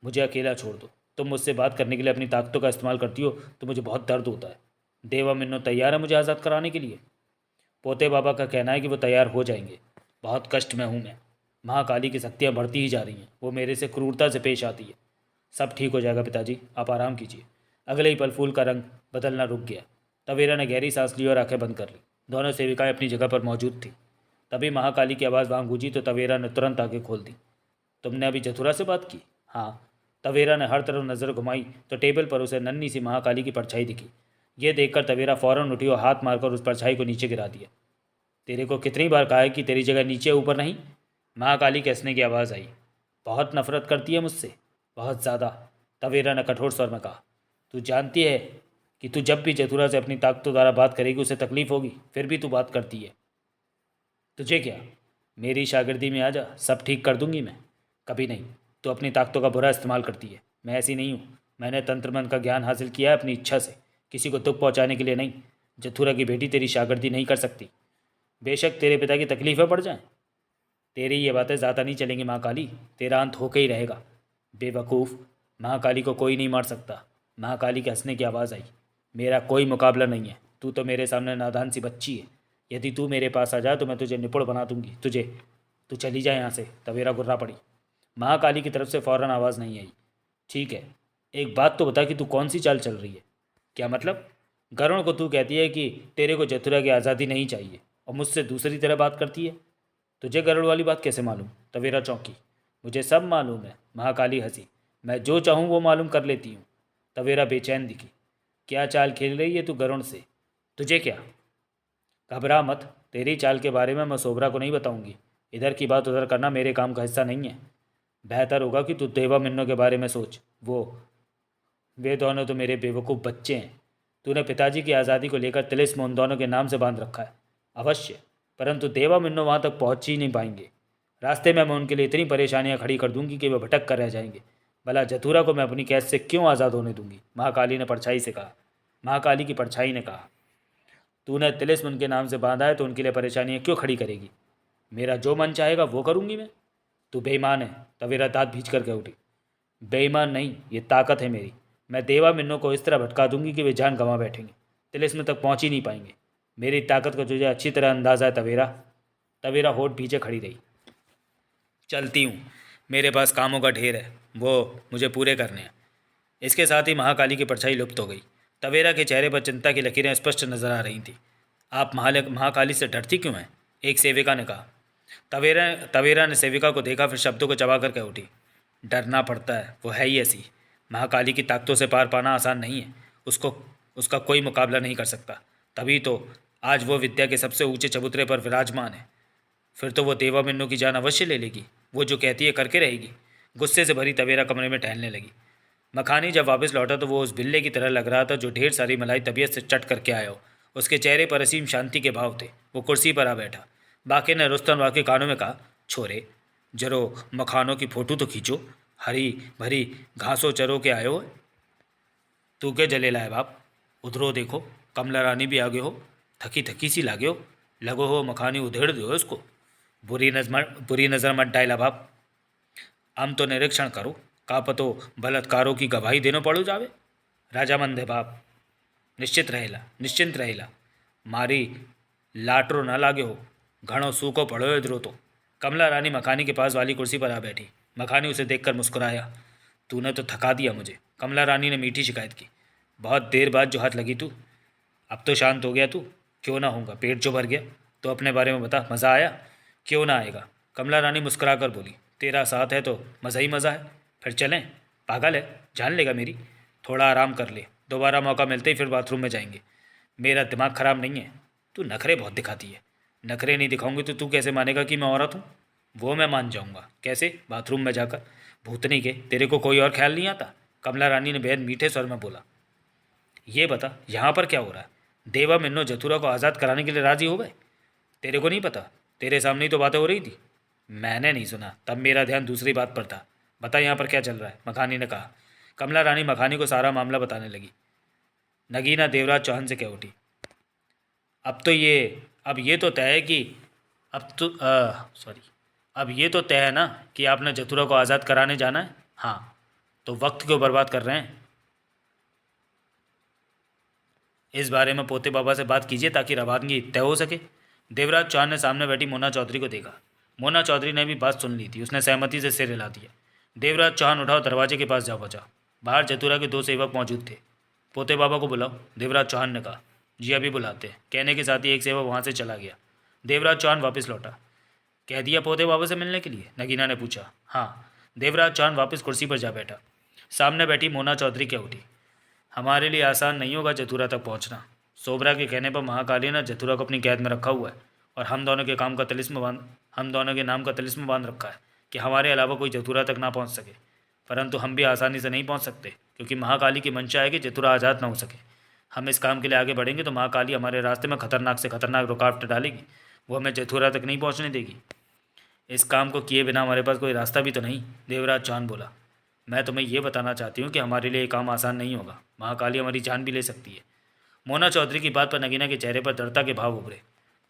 मुझे अकेला छोड़ दो। तुम मुझसे बात करने के लिए अपनी ताकतों का इस्तेमाल करती हो तो मुझे बहुत दर्द होता है। देवा मिन्नो तैयार है मुझे आज़ाद कराने के लिए? पोते बाबा का कहना है कि वो तैयार हो जाएंगे। बहुत कष्ट में हूँ मैं। महाकाली की शक्तियाँ बढ़ती ही जा रही हैं। वो मेरे से क्रूरता से पेश आती है। सब ठीक हो जाएगा पिताजी, आप आराम कीजिए। अगले ही पल फूल का रंग बदलना रुक गया। तवेरा ने गहरी सांस ली और आंखें बंद कर ली। दोनों सेविकाएं अपनी जगह पर मौजूद थीं। तभी महाकाली की आवाज़ वहाँ गूंजी तो तवेरा ने तुरंत आंखें खोल दी। तुमने अभी जथुरा से बात की? हाँ। तवेरा ने हर तरफ नज़र घुमाई तो टेबल पर उसे नन्ही सी महाकाली की परछाई दिखी। ये देखकर तवेरा फौरन उठी और हाथ मारकर उस परछाई को नीचे गिरा दिया। तेरे को कितनी बार कहा है कि तेरी जगह नीचे ऊपर नहीं? महाकाली के हंसने की आवाज़ आई। बहुत नफरत करती है मुझसे? बहुत ज़्यादा, तवेरा ने कठोर स्वर में कहा। तू जानती है कि तू जब भी जथुरा से अपनी ताकतों द्वारा बात करेगी उसे तकलीफ होगी, फिर भी तू बात करती है। तुझे क्या? मेरी शागिर्दी में आ जा, सब ठीक कर दूंगी मैं। कभी नहीं। तू अपनी ताकतों का बुरा इस्तेमाल करती है। मैं ऐसी नहीं हूँ। मैंने तंत्र मंत्र का ज्ञान हासिल किया है अपनी इच्छा से, किसी को दुख पहुँचाने के लिए नहीं। जथुरा की बेटी तेरी शागिर्दी नहीं कर सकती। बेशक तेरे पिता की तकलीफ़ें पड़ जाएं। तेरी ये बातें ज़्यादा नहीं चलेंगी महाकाली। तेरा अंत होके ही रहेगा। बेवकूफ़, महाकाली को कोई नहीं मार सकता। महाकाली के हंसने की आवाज़ आई। मेरा कोई मुकाबला नहीं है। तू तो मेरे सामने नादान सी बच्ची है। यदि तू मेरे पास आ जा तो मैं तुझे निपुण बना दूंगी। तू चली जा यहाँ से। तवेरा गुर्रा पड़ी। महाकाली की तरफ से फौरन आवाज़ नहीं आई। ठीक है, एक बात तो बता कि तू कौन सी चाल चल रही है? क्या मतलब? गरुण को तू कहती है कि तेरे को जथुरा की आज़ादी नहीं चाहिए और मुझसे दूसरी तरह बात करती है। तुझे गरुड़ वाली बात कैसे मालूम? तवेरा चौंकी। मुझे सब मालूम है। महाकाली हंसी। मैं जो चाहूँ वो मालूम कर लेती हूँ। तवेरा बेचैन दिखी। क्या चाल खेल रही है तू गरुड़ से? तुझे क्या? घबरा मत। तेरी चाल के बारे में मैं सोबरा को नहीं बताऊंगी। इधर की बात उधर करना मेरे काम का हिस्सा नहीं है। बेहतर होगा कि तू देवा मिन्नो के बारे में सोच। वे दोनों तो मेरे बेवकूफ़ बच्चे हैं। तूने पिताजी की आज़ादी को लेकर तिलिस्म उन दोनों के नाम से बांध रखा है। अवश्य, परंतु देवा मिन्नो वहाँ तक पहुँच ही नहीं पाएंगे। रास्ते में मैं उनके लिए इतनी परेशानियाँ खड़ी कर दूंगी कि वे भटक कर रह जाएंगे। भला जथुरा को मैं अपनी कैद से क्यों आज़ाद होने दूंगी? महाकाली ने परछाई से कहा। महाकाली की परछाई ने कहा, तूने तिलिस्म उनके नाम से बांधा है तो उनके लिए परेशानियाँ क्यों खड़ी करेगी? मेरा जो मन चाहेगा वो करूँगी मैं। तू बेईमान है। तवेरा दांत भींच करके उठी। बेईमान नहीं, ये ताकत है मेरी। मैं देवा मिन्नो को इस तरह भटका दूंगी कि वे जान गंवा बैठेंगे, तिलिस्म तक पहुंच ही नहीं पाएंगे। मेरी ताकत का तुझे अच्छी तरह अंदाज़ा है तवेरा। तवेरा होठ भींचे खड़ी रही। चलती हूँ, मेरे पास कामों का ढेर है, वो मुझे पूरे करने हैं। इसके साथ ही महाकाली की परछाई लुप्त हो गई। तवेरा के चेहरे पर चिंता की लकीरें स्पष्ट नजर आ रही थी। आप महाकाली से डरती क्यों हैं? एक सेविका ने कहा। तवेरा ने सेविका को देखा, फिर शब्दों को चबा कर कह उठी। डरना पड़ता है, वो है ही ऐसी। महाकाली की ताकतों से पार पाना आसान नहीं है। उसका कोई मुकाबला नहीं कर सकता। तभी तो आज वो विद्या के सबसे ऊंचे चबूतरे पर विराजमान है। फिर तो वो देवा मिन्नू की जान अवश्य ले लेगी। वो जो कहती है करके रहेगी। गुस्से से भरी तवेरा कमरे में टहलने लगी। मखानी जब वापस लौटा तो वो उस बिल्ले की तरह लग रहा था जो ढेर सारी मलाई तबीयत से चट करके आया हो। उसके चेहरे पर असीम शांति के भाव थे। वो कुर्सी पर आ बैठा। बाकी ने रुस्तम राव के कानों में कहा, छोरे जरो मखानों की फोटो तो खींचो। हरी भरी घासों चरो के आए हो। तू के जले लाए बाप? उधरो देखो, कमला रानी भी आगे हो। थकी थकी सी लागे हो। लगो हो मखानी उधेड़ दो उसको। बुरी नज़र मत डायला बाप। हम तो निरीक्षण करो, का पतो बलात्कारों की गवाही देनो पड़ो जावे। राजामंद है बाप। निश्चिंत रहेला। मारी लाटरो न लागे हो। घणो सूको पड़ो इधरो तो। कमला रानी मखानी के पास वाली कुर्सी पर आ बैठी। मखानी उसे देखकर मुस्कुराया। तूने तो थका दिया मुझे, कमला रानी ने मीठी शिकायत की। बहुत देर बाद जो हाथ लगी तू। अब तो शांत हो गया तू? क्यों ना होगा, पेट जो भर गया। तो अपने बारे में बता, मज़ा आया? क्यों ना आएगा? कमला रानी मुस्कुरा कर बोली। तेरा साथ है तो मज़ा ही मज़ा है। फिर चलें? पागल है, जान लेगा मेरी। थोड़ा आराम कर ले, दोबारा मौका मिलते ही फिर बाथरूम में जाएंगे। मेरा दिमाग ख़राब नहीं है। तू नखरे बहुत दिखाती है। नखरे नहीं दिखाऊंगी तो तू कैसे मानेगा कि मैं औरत हूँ? वो मैं मान जाऊँगा। कैसे? बाथरूम में जाकर। भूतनी के, तेरे को कोई और ख्याल नहीं आता? कमला रानी ने बेहद मीठे स्वर में बोला। ये बता, यहाँ पर क्या हो रहा है? देवा मिन्नो जथुरा को आज़ाद कराने के लिए राज़ी हो गए? तेरे को नहीं पता? तेरे सामने ही तो बातें हो रही थी। मैंने नहीं सुना, तब मेरा ध्यान दूसरी बात पर था। बता यहाँ पर क्या चल रहा है? मखानी ने कहा। कमला रानी मखानी को सारा मामला बताने लगी। नगीना देवराज चौहान से कह उठी, अब ये तो तय है कि अब ये तो तय है ना कि आपने जथुरा को आज़ाद कराने जाना है? हाँ। तो वक्त क्यों बर्बाद कर रहे हैं? इस बारे में पोते बाबा से बात कीजिए ताकि रवानगी तय हो सके। देवराज चौहान ने सामने बैठी मोना चौधरी को देखा। मोना चौधरी ने भी बात सुन ली थी। उसने सहमति से सिर हिला दिया। देवराज चौहान उठा और दरवाजे के पास जा पहुंचा। बाहर जतुरा के 2 सेवक मौजूद थे। पोते बाबा को बुलाओ, देवराज चौहान ने कहा। जी अभी बुलाते हैं, कहने के साथ ही एक सेवक वहाँ से चला गया। देवराज चौहान वापस लौटा। कह दिया पोते बाबा से मिलने के लिए? नगीना ने पूछा। हाँ। देवराज चौहान वापस कुर्सी पर जा बैठा। सामने बैठी मोना चौधरी कह उठी, हमारे लिए आसान नहीं होगा जथुरा तक पहुंचना। सोबरा के कहने पर महाकाली ने जथुरा को अपनी कैद में रखा हुआ है और हम दोनों के नाम का तिलिस्म बांध रखा है कि हमारे अलावा कोई जथुरा तक ना पहुंच सके। परंतु हम भी आसानी से नहीं पहुंच सकते क्योंकि महाकाली की मंशा है कि जथुरा आज़ाद ना हो सके। हम इस काम के लिए आगे बढ़ेंगे तो महाकाली हमारे रास्ते में खतरनाक से खतरनाक रुकावट डालेगी। वो हमें जथुरा तक नहीं पहुँचने देगी। इस काम को किए बिना हमारे पास कोई रास्ता भी तो नहीं। देवराज चौहान बोला। मैं तुम्हें यह बताना चाहती हूँ कि हमारे लिए ये काम आसान नहीं होगा। महाकाली हमारी जान भी ले सकती है। मोना चौधरी की बात पर नगीना के चेहरे पर दृढ़ता के भाव उभरे।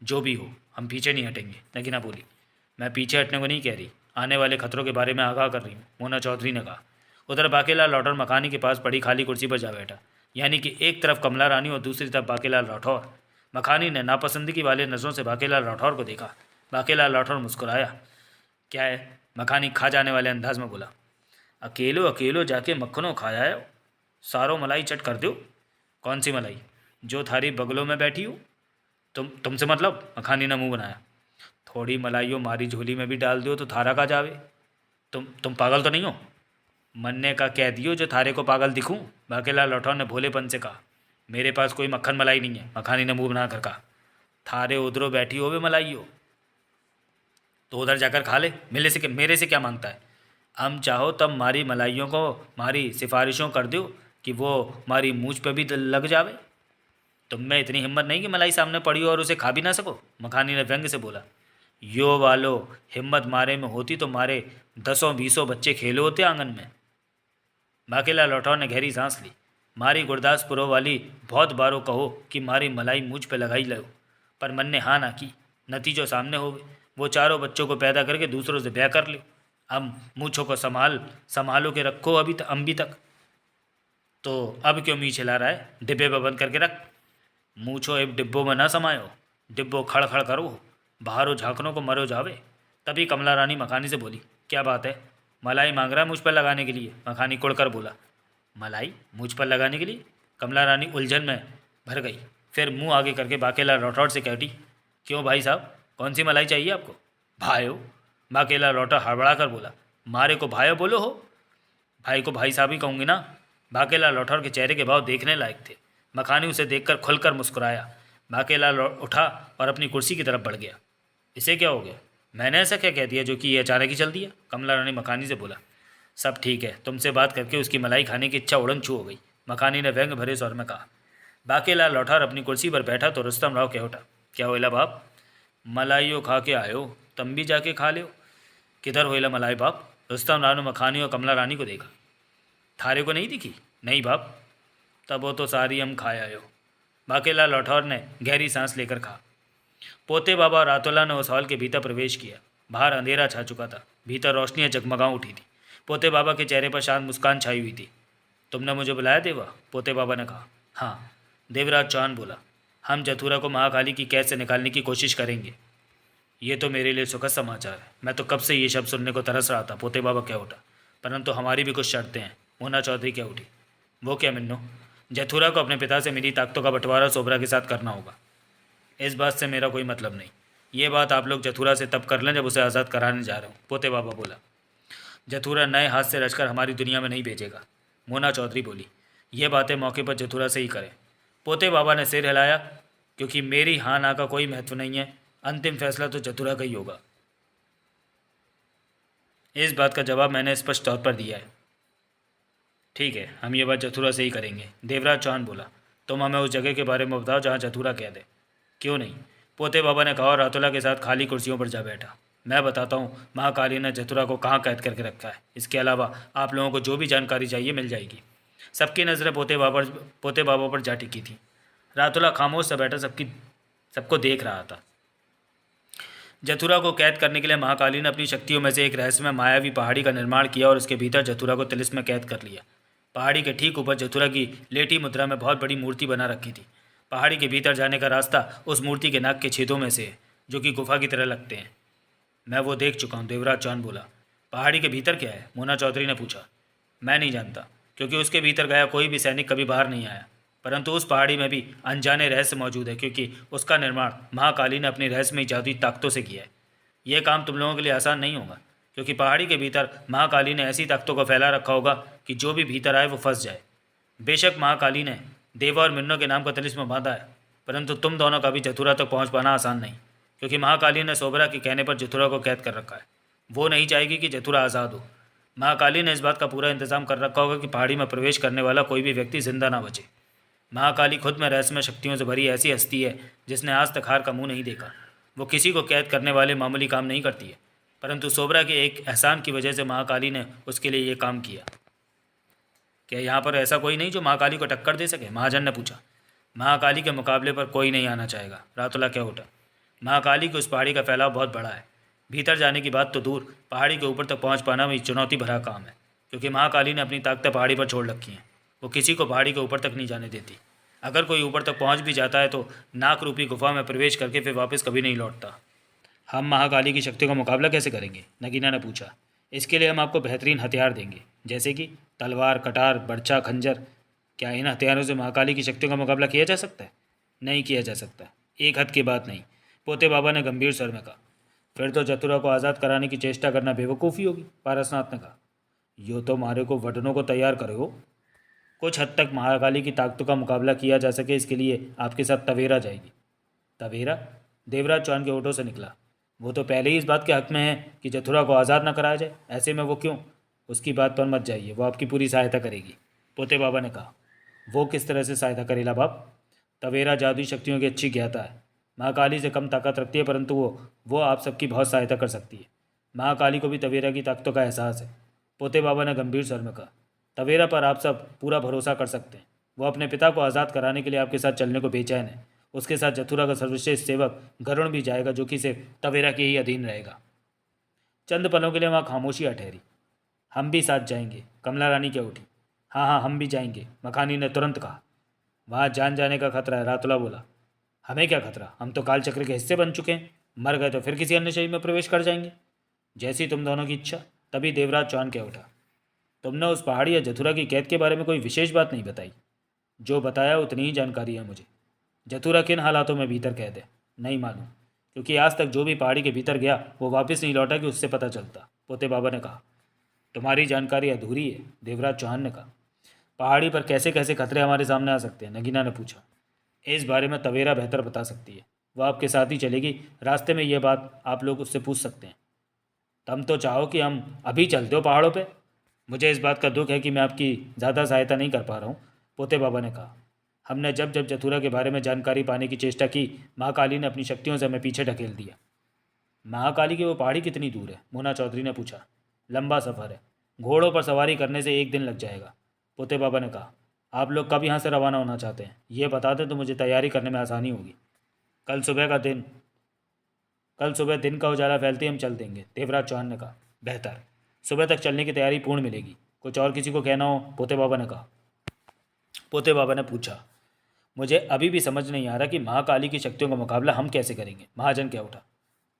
जो भी हो, हम पीछे नहीं हटेंगे। नगीना बोली। मैं पीछे हटने को नहीं कह रही, आने वाले खतरों के बारे में आगाह कर रही हूँ, मोना चौधरी ने कहा। उधर बाकेला लौटर मखानी के पास पड़ी खाली कुर्सी पर जा बैठा। यानी कि एक तरफ कमला रानी और दूसरी तरफ बाकेलाल राठौर। मखानी ने नापसंदगी वाले नज़रों से बाकेलाल राठौर को देखा। बाकेलाल राठौर मुस्कुराया। क्या है? मखानी खा जाने वाले अंदाज में बोला। अकेलो अकेलो जाके मक्खनों खाया है, सारो मलाई चट कर दो। कौन सी मलाई? जो थारी बगलों में बैठी हो। तुमसे मतलब? मखानी ने मुंह बनाया। थोड़ी मलाइयों मारी झोली में भी डाल दो तो थारा का जावे। तुम पागल तो नहीं हो? मन्ने का कह दियो जो थारे को पागल दिखूं। बाकेलाल राठौर ने भोलेपन से कहा। मेरे पास कोई मक्खन मलाई नहीं है, मखानी ने मुंह बना कर कहा। थारे उधरो बैठी हो वे मलाई हो तो उधर जाकर खा ले, मेरे से क्या मांगता है? हम चाहो तब मारी मलाइयों को मारी सिफारिशों कर दो कि वो मारी मूछ पे भी लग जावे। तुम में इतनी हिम्मत नहीं कि मलाई सामने पड़ी हो और उसे खा भी ना सको, मखानी ने व्यंग से बोला। यो वालो हिम्मत मारे में होती तो मारे 10-20 बच्चे खेले होते आंगन में। बाकेलाल राठौर ने गहरी सांस ली। मारी गुरदासपुरों वाली बहुत बारों कहो कि मारी मलाई मूछ पे लगाई लो, पर मन ने हाँ ना की। नतीजों सामने हो गए। वो चारों बच्चों को पैदा करके दूसरों से ब्याह कर लो। अब मूछों को संभालो के रखो अभी तक। तो अब क्यों मुँह छिला रहा है? डिब्बे पर बंद करके रख। मूछो एक डिब्बों में ना समायो, डिब्बो खड़ खड़ करो, बाहरों झांकनों को मरो जावे। तभी कमला रानी मखानी से बोली। क्या बात है? मलाई मांग रहा है मुझ पर लगाने के लिए, मखानी कुड़कर बोला। मलाई मुझ पर लगाने के लिए? कमला रानी उलझन में भर गई। फिर मुंह आगे करके बाकेलाल राठौर से कहती। क्यों भाई साहब, कौन सी मलाई चाहिए आपको? भाइयों, बाकेलाल राठौर हड़बड़ा कर बोला। मारे को भाइयों बोलो हो? भाई को भाई साहब ही कहूँगी ना। बाकेलाल राठौर के चेहरे के भाव देखने लायक थे। मखानी उसे देखकर खुलकर मुस्कुराया। बाकेलाल उठा और अपनी कुर्सी की तरफ बढ़ गया। इसे क्या हो गया? मैंने ऐसा क्या कह दिया जो कि ये अचानक ही चल दिया? कमला रानी मखानी से बोला। सब ठीक है, तुमसे बात करके उसकी मलाई खाने की इच्छा उड़न छू हो गई, मखानी ने व्यंग भरे स्वर में कहा। बाकेलाल राठौर अपनी कुर्सी पर बैठा तो रुस्तम राव कह उठा। क्या होइला बाप? मलाइयो खा के आयो, तुम भी जाके खा लो। किधर होइला मलाई बाप? रुस्तम राव ने मखानी और कमला रानी को देखा। थारे को नहीं दिखी? नहीं बाप। तब वो तो सारी हम खाए आयो, बाकेलाल राठौर ने गहरी सांस लेकर कहा। पोते बाबा और रातोला ने उस हॉल के भीतर प्रवेश किया। बाहर अंधेरा छा चुका था, भीतर रोशनियां जगमगा उठी थी। पोते बाबा के चेहरे पर शांत मुस्कान छाई हुई थी। तुमने मुझे बुलाया देवा? पोते बाबा ने कहा। हाँ, देवराज चौहान बोला। हम जथुरा को महाकाली की कैद से निकालने की कोशिश करेंगे। ये तो मेरे लिए सुखद समाचार है। मैं तो कब से ये शब्द सुनने को तरस रहा था, पोते बाबा कह उठा। परंतु हमारी भी कुछ शर्तें हैं, मोना चौधरी कह उठी। वो क्या मिन्नो? जथुरा को अपने पिता से मिली ताकतों का बंटवारा सोबरा के साथ करना होगा। इस बात से मेरा कोई मतलब नहीं। ये बात आप लोग जथुरा से तब कर लें जब उसे आज़ाद कराने जा रहे हो, पोते बाबा बोला। जथुरा नए हाथ से रचकर हमारी दुनिया में नहीं भेजेगा, मोना चौधरी बोली। ये बातें मौके पर जथुरा से ही करें। पोते बाबा ने सिर हिलाया। क्योंकि मेरी हाँ ना का कोई महत्व नहीं है, अंतिम फैसला तो जथुरा का ही होगा। इस बात का जवाब मैंने स्पष्ट तौर पर दिया है। ठीक है, हम ये बात जथुरा से ही करेंगे, देवराज चौहान बोला। तुम हमें उस जगह के बारे में बताओ जहाँ जथुरा कह दे। क्यों नहीं, पोते बाबा ने कहा और रातोला के साथ खाली कुर्सियों पर जा बैठा। मैं बताता हूँ महाकाली ने जथुरा को कहाँ कैद करके रखा है। इसके अलावा आप लोगों को जो भी जानकारी चाहिए मिल जाएगी। सबकी नज़रें पोते बाबा पर जा टिकी थी। रातोला खामोश से बैठा सबको देख रहा था। जथुरा को कैद करने के लिए महाकाली ने अपनी शक्तियों में से एक रहस्यमय मायावी पहाड़ी का निर्माण किया और उसके भीतर जथुरा को तिलिस्म में कैद कर लिया। पहाड़ी के ठीक ऊपर जथुरा की लेटी मुद्रा में बहुत बड़ी मूर्ति बना रखी थी। पहाड़ी के भीतर जाने का रास्ता उस मूर्ति के नाक के छेदों में से है, जो कि गुफा की तरह लगते हैं। मैं वो देख चुका हूँ, देवराज चौहान बोला। पहाड़ी के भीतर क्या है? मोना चौधरी ने पूछा। मैं नहीं जानता, क्योंकि उसके भीतर गया कोई भी सैनिक कभी बाहर नहीं आया। परंतु उस पहाड़ी में भी अनजाने रहस्य मौजूद है, क्योंकि उसका निर्माण महाकाली ने अपनी रहस्यमयी जादुई ताकतों से किया है। यह काम तुम लोगों के लिए आसान नहीं होगा, क्योंकि पहाड़ी के भीतर महाकाली ने ऐसी ताकतों को फैला रखा होगा कि जो भी भीतर आए वो फंस जाए। बेशक महाकाली ने देवा और मिन्नो के नाम का तिलिस्म बांधा है, परंतु तुम दोनों का भी जथुरा तक पहुँच पाना आसान नहीं, क्योंकि महाकाली ने सोबरा के कहने पर जथुरा को कैद कर रखा है। वो नहीं चाहेगी कि जथुरा आज़ाद हो। महाकाली ने इस बात का पूरा इंतजाम कर रखा होगा कि पहाड़ी में प्रवेश करने वाला कोई भी व्यक्ति जिंदा ना बचे। महाकाली खुद में रहस्यमय शक्तियों से भरी ऐसी हस्ती है जिसने आज तक हार का मुंह नहीं देखा। वो किसी को कैद करने वाले मामूली काम नहीं करती है, परंतु सोबरा के एक एहसान की वजह से महाकाली ने उसके लिए ये काम किया। क्या यहाँ पर ऐसा कोई नहीं जो महाकाली को टक्कर दे सके? महाजन ने पूछा। महाकाली के मुकाबले पर कोई नहीं आना चाहेगा, रातोला क्या उठा। महाकाली की उस पहाड़ी का फैलाव बहुत बड़ा है। भीतर जाने की बात तो दूर, पहाड़ी के ऊपर तक पहुँच पाना भी चुनौती भरा काम है, क्योंकि महाकाली ने अपनी ताकतें पहाड़ी पर छोड़ रखी हैं। वो किसी को पहाड़ी के ऊपर तक नहीं जाने देती। अगर कोई ऊपर तक पहुंच भी जाता है तो नाक रूपी गुफा में प्रवेश करके फिर वापस कभी नहीं लौटता। हम महाकाली की शक्तियों का मुकाबला कैसे करेंगे? नगीना ने पूछा। इसके लिए हम आपको बेहतरीन हथियार देंगे, जैसे कि तलवार, कटार, बर्छा, खंजर। क्या इन हथियारों से महाकाली की शक्तियों का मुकाबला किया जा सकता है? नहीं किया जा सकता, एक हद की बात नहीं, पोते बाबा ने गंभीर स्वर में कहा। फिर तो जतुरा को आज़ाद कराने की चेष्टा करना बेवकूफ़ी होगी, पारसनाथ ने कहा। यो तो मारे को वडनों को तैयार करे हो। कुछ हद तक महाकाली की ताकतों का मुकाबला किया जा सके, इसके लिए आपके साथ तवेरा जाएगी। तवेरा? देवराज चौहान के होठों से निकला। वो तो पहले ही इस बात के हक में है कि जथुरा को आज़ाद न कराया जाए, ऐसे में वो क्यों? उसकी बात पर मत जाइए, वो आपकी पूरी सहायता करेगी, पोते बाबा ने कहा। वो किस तरह से सहायता करेला बाप? तवेरा जादुई शक्तियों की अच्छी ज्ञाता है, महाकाली से कम ताकत रखती है, परंतु वो आप सबकी बहुत सहायता कर सकती है। महाकाली को भी तवेरा की ताकतों का एहसास है, पोते बाबा ने गंभीर स्वर में कहा। तवेरा पर आप सब पूरा भरोसा कर सकते हैं। वो अपने पिता को आज़ाद कराने के लिए आपके साथ चलने को बेचैन है। उसके साथ जथुरा का सर्वश्रेष्ठ सेवक गरुण भी जाएगा, जो कि सिर्फ तवेरा के ही अधीन रहेगा। चंद पलों के लिए वहाँ खामोशियाँ ठहरी। हम भी साथ जाएंगे, कमला रानी क्या उठी। हाँ हाँ, हम भी जाएंगे, मखानी ने तुरंत कहा। वहाँ जान जाने का खतरा है, रातुला बोला। हमें क्या खतरा, हम तो कालचक्र के हिस्से बन चुके हैं, मर गए तो फिर किसी अन्य शरीर में प्रवेश कर जाएंगे। जैसी तुम दोनों की इच्छा। तभी देवराज चौहान कह उठा। तुमने उस पहाड़ी या जथुरा की कैद के बारे में कोई विशेष बात नहीं बताई। जो बताया उतनी ही जानकारी है मुझे। जथुरा किन हालातों में भीतर कैद है नहीं मालूम, क्योंकि आज तक जो भी पहाड़ी के भीतर गया वो वापस नहीं लौटा कि उससे पता चलता, पोते बाबा ने कहा। तुम्हारी जानकारी अधूरी है, देवराज चौहान ने कहा। पहाड़ी पर कैसे कैसे खतरे हमारे सामने आ सकते हैं? नगीना ने पूछा। इस बारे में तवेरा बेहतर बता सकती है, वह आपके साथ ही चलेगी। रास्ते में ये बात आप लोग उससे पूछ सकते हैं। तुम तो चाहो कि हम अभी चलते हो पहाड़ों पे? मुझे इस बात का दुख है कि मैं आपकी ज़्यादा सहायता नहीं कर पा रहा हूँ, पोते बाबा ने कहा। हमने जब जब जथुरा के बारे में जानकारी पाने की चेष्टा की, महाकाली ने अपनी शक्तियों से हमें पीछे ढकेल दिया। महाकाली की वो पहाड़ी कितनी दूर है? मोना चौधरी ने पूछा। लंबा सफ़र है, घोड़ों पर सवारी करने से 1 दिन लग जाएगा, पोते बाबा ने कहा। आप लोग कब यहाँ से रवाना होना चाहते हैं, ये बता दें तो मुझे तैयारी करने में आसानी होगी। कल सुबह दिन का उजाला फैलते ही हम चल देंगे, देवराज चौहान ने कहा। बेहतर, सुबह तक चलने की तैयारी पूर्ण मिलेगी। कुछ और किसी को कहना हो? पोते बाबा ने कहा। पोते बाबा ने पूछा। मुझे अभी भी समझ नहीं आ रहा कि महाकाली की शक्तियों का मुकाबला हम कैसे करेंगे, महाजन क्या उठा।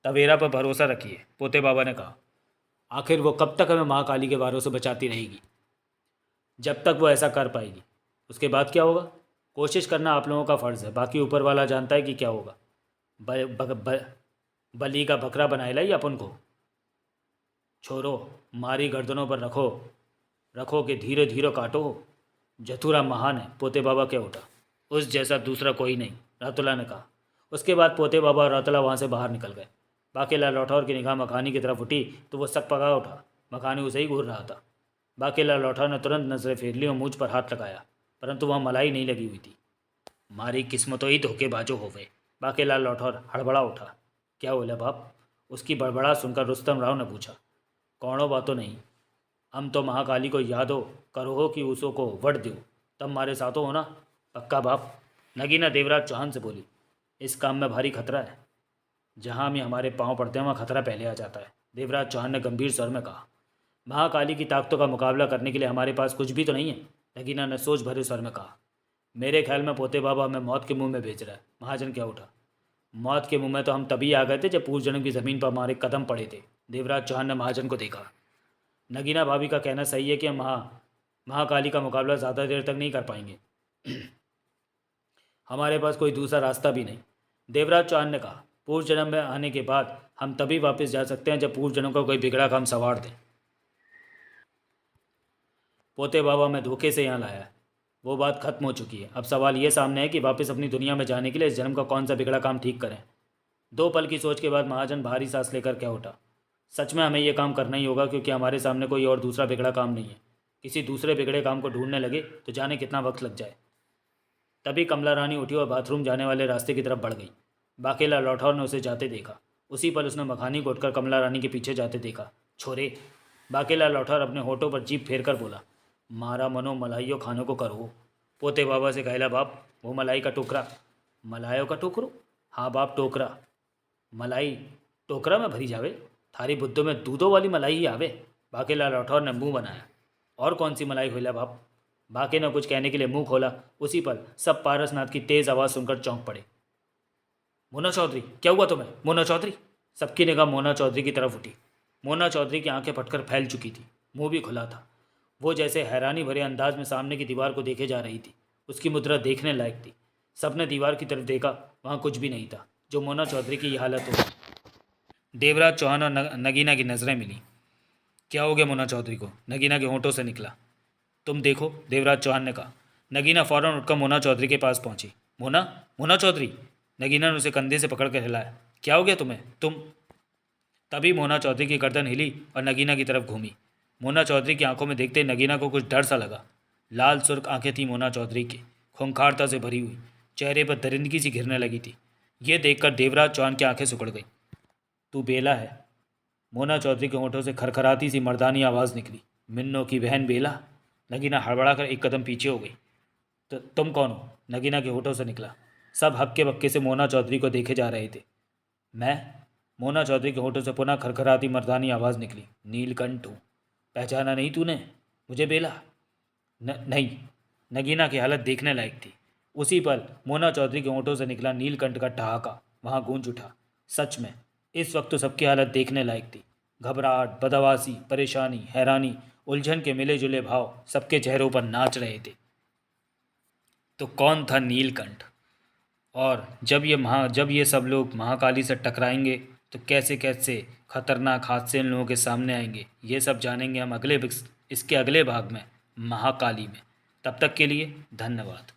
तवेरा पर भरोसा रखिए, पोते बाबा ने कहा। आखिर वो कब तक हमें महाकाली के वारों से बचाती रहेगी? जब तक वो ऐसा कर पाएगी। उसके बाद क्या होगा? कोशिश करना आप लोगों का फ़र्ज़ है, बाकी ऊपर वाला जानता है कि क्या होगा। बलि का बकरा बनाएला ही अपन को। छोरो, मारी गर्दनों पर रखो रखो कि धीरे धीरे काटो। जथुरा महान है, पोते बाबा क्या उठा। उस जैसा दूसरा कोई नहीं, रातुला ने कहा। उसके बाद पोते बाबा और रातुला वहाँ से बाहर निकल गए। बाकीलाल राठौर की निगाह मखानी की तरफ उठी तो वो सक पका उठा। मखानी उसे ही घूर रहा था। बाकीलाल राठौर ने तुरंत नजरें फेर ली और मूंछ पर हाथ लगाया, परंतु वहाँ मलाई नहीं लगी हुई थी। मारी किस्मतों ही धोखेबाजो हो गए, बाकीलाल राठौर हड़बड़ा उठा। क्या बोले बाप? उसकी बड़बड़ा सुनकर रुस्तम राव ने पूछा। कौनो बातों नहीं, हम तो महाकाली को यादो करो हो कि उसो को वट दो, तब मारे साथों हो ना? पक्का बाप, नगीना देवराज चौहान से बोली। इस काम में भारी खतरा है, जहाँ भी हमारे पाँव पड़ते हैं वहाँ खतरा पहले आ जाता है, देवराज चौहान ने गंभीर स्वर में कहा। महाकाली की ताकतों का मुकाबला करने के लिए हमारे पास कुछ भी तो नहीं है, नगीना ने सोच भरे स्वर में कहा। मेरे ख्याल में पोते बाबा हमें मौत के मुंह में भेज रहा है, महाजन क्या उठा। मौत के मुंह में तो हम तभी आ गए थे जब पूर्व जन्म की ज़मीन पर हमारे कदम पड़े थे, देवराज चौहान ने महाजन को देखा। नगीना भाभी का कहना सही है कि हम महाकाली का मुकाबला ज़्यादा देर तक नहीं कर पाएंगे। हमारे पास कोई दूसरा रास्ता भी नहीं, देवराज चौहान ने कहा। पूर्व जन्म में आने के बाद हम तभी वापस जा सकते हैं जब पूर्व जन्म का कोई बिगड़ा काम सवार दें। पोते बाबा मैं धोखे से यहाँ लाया है, वो बात खत्म हो चुकी है। अब सवाल ये सामने है कि वापस अपनी दुनिया में जाने के लिए इस जन्म का कौन सा बिगड़ा काम ठीक करें। 2 पल की सोच के बाद महाजन भारी सांस लेकर क्या उठा। सच में हमें यह काम करना ही होगा, क्योंकि हमारे सामने कोई और दूसरा बिगड़ा काम नहीं है। किसी दूसरे बिगड़े काम को ढूंढने लगे तो जाने कितना वक्त लग जाए। तभी कमला रानी उठी और बाथरूम जाने वाले रास्ते की तरफ बढ़ गई। बाकीलाल राठौर ने उसे जाते देखा। उसी पल उसने मखानी को उठकर कमला रानी के पीछे जाते देखा। छोरे, बाकीलाल राठौर अपने होठों पर जीभ फेर कर बोला। मारा मनो मलाइयों खाने को करो। पोते बाबा से कहला बाप, वो मलाई का टोकरा। मलाइयों का टोकरो? हाँ बाप, टोकरा। मलाई टोकरा में भरी जावे, थारी बुद्धों में दूधों वाली मलाई ही आवे। बाकीलाल राठौर ने मुंह बनाया। और कौन सी मलाई खोला बाप? बाकी ने कुछ कहने के लिए मुंह खोला, उसी पल सब पारसनाथ की तेज आवाज़ सुनकर चौंक पड़े। मोना चौधरी, क्या हुआ तुम्हें? मोना चौधरी। सबकी निगाह मोना चौधरी की तरफ उठी। मोना चौधरी की आंखें फटकर फैल चुकी थी, मुंह भी खुला था। वो जैसे हैरानी भरे अंदाज में सामने की दीवार को देखे जा रही थी। उसकी मुद्रा देखने लायक थी। सबने दीवार की तरफ देखा, वहाँ कुछ भी नहीं था जो मोना चौधरी की यह हालत हो। देवराज चौहान और नगीना की नज़रें मिली। क्या हो गया मोना चौधरी को? नगीना के होंठों से निकला। तुम देखो, देवराज चौहान ने कहा। नगीना फौरन उठकर मोना चौधरी के पास पहुंची। मोना, मोना चौधरी। नगीना ने उसे कंधे से पकड़ कर हिलाया। क्या हो गया तुम्हें? तुम। तभी मोना चौधरी की गर्दन हिली और नगीना की तरफ घूमी। मोना चौधरी की आंखों में देखते ही नगीना को कुछ डर सा लगा। लाल सुर्ख आंखें थी मोना चौधरी की, खूंखारता से भरी हुई, चेहरे पर दरिंदगी सी घिरने लगी थी। ये देखकर देवराज चौहान की आंखें सिकुड़ गई। तू बेला है? मोना चौधरी के होंठों से खरखराती सी मर्दानी आवाज़ निकली। मिन्नो की बहन बेला? नगीना हड़बड़ाकर एक कदम पीछे हो गई। तो तुम कौन हो? नगीना के होठों से निकला। सब हक्के बक्के से मोना चौधरी को देखे जा रहे थे। मैं? मोना चौधरी के होठों से पुनः खरखराती मर्दानी आवाज़ निकली। नीलकंठ हूँ। पहचाना नहीं तूने मुझे बेला? नहीं। नगीना की हालत देखने लायक थी। उसी पल मोना चौधरी के होंठों से निकला नीलकंठ का ठहाका वहाँ गूंज उठा। सच में इस वक्त तो सबकी हालत देखने लायक थी। घबराहट, बदहवासी, परेशानी, हैरानी, उलझन के मिले जुले भाव सबके चेहरों पर नाच रहे थे। तो कौन था नीलकंठ? और जब ये सब लोग महाकाली से टकराएंगे तो कैसे कैसे खतरनाक हादसे इन लोगों के सामने आएंगे, ये सब जानेंगे हम इसके अगले भाग में, महाकाली में। तब तक के लिए धन्यवाद।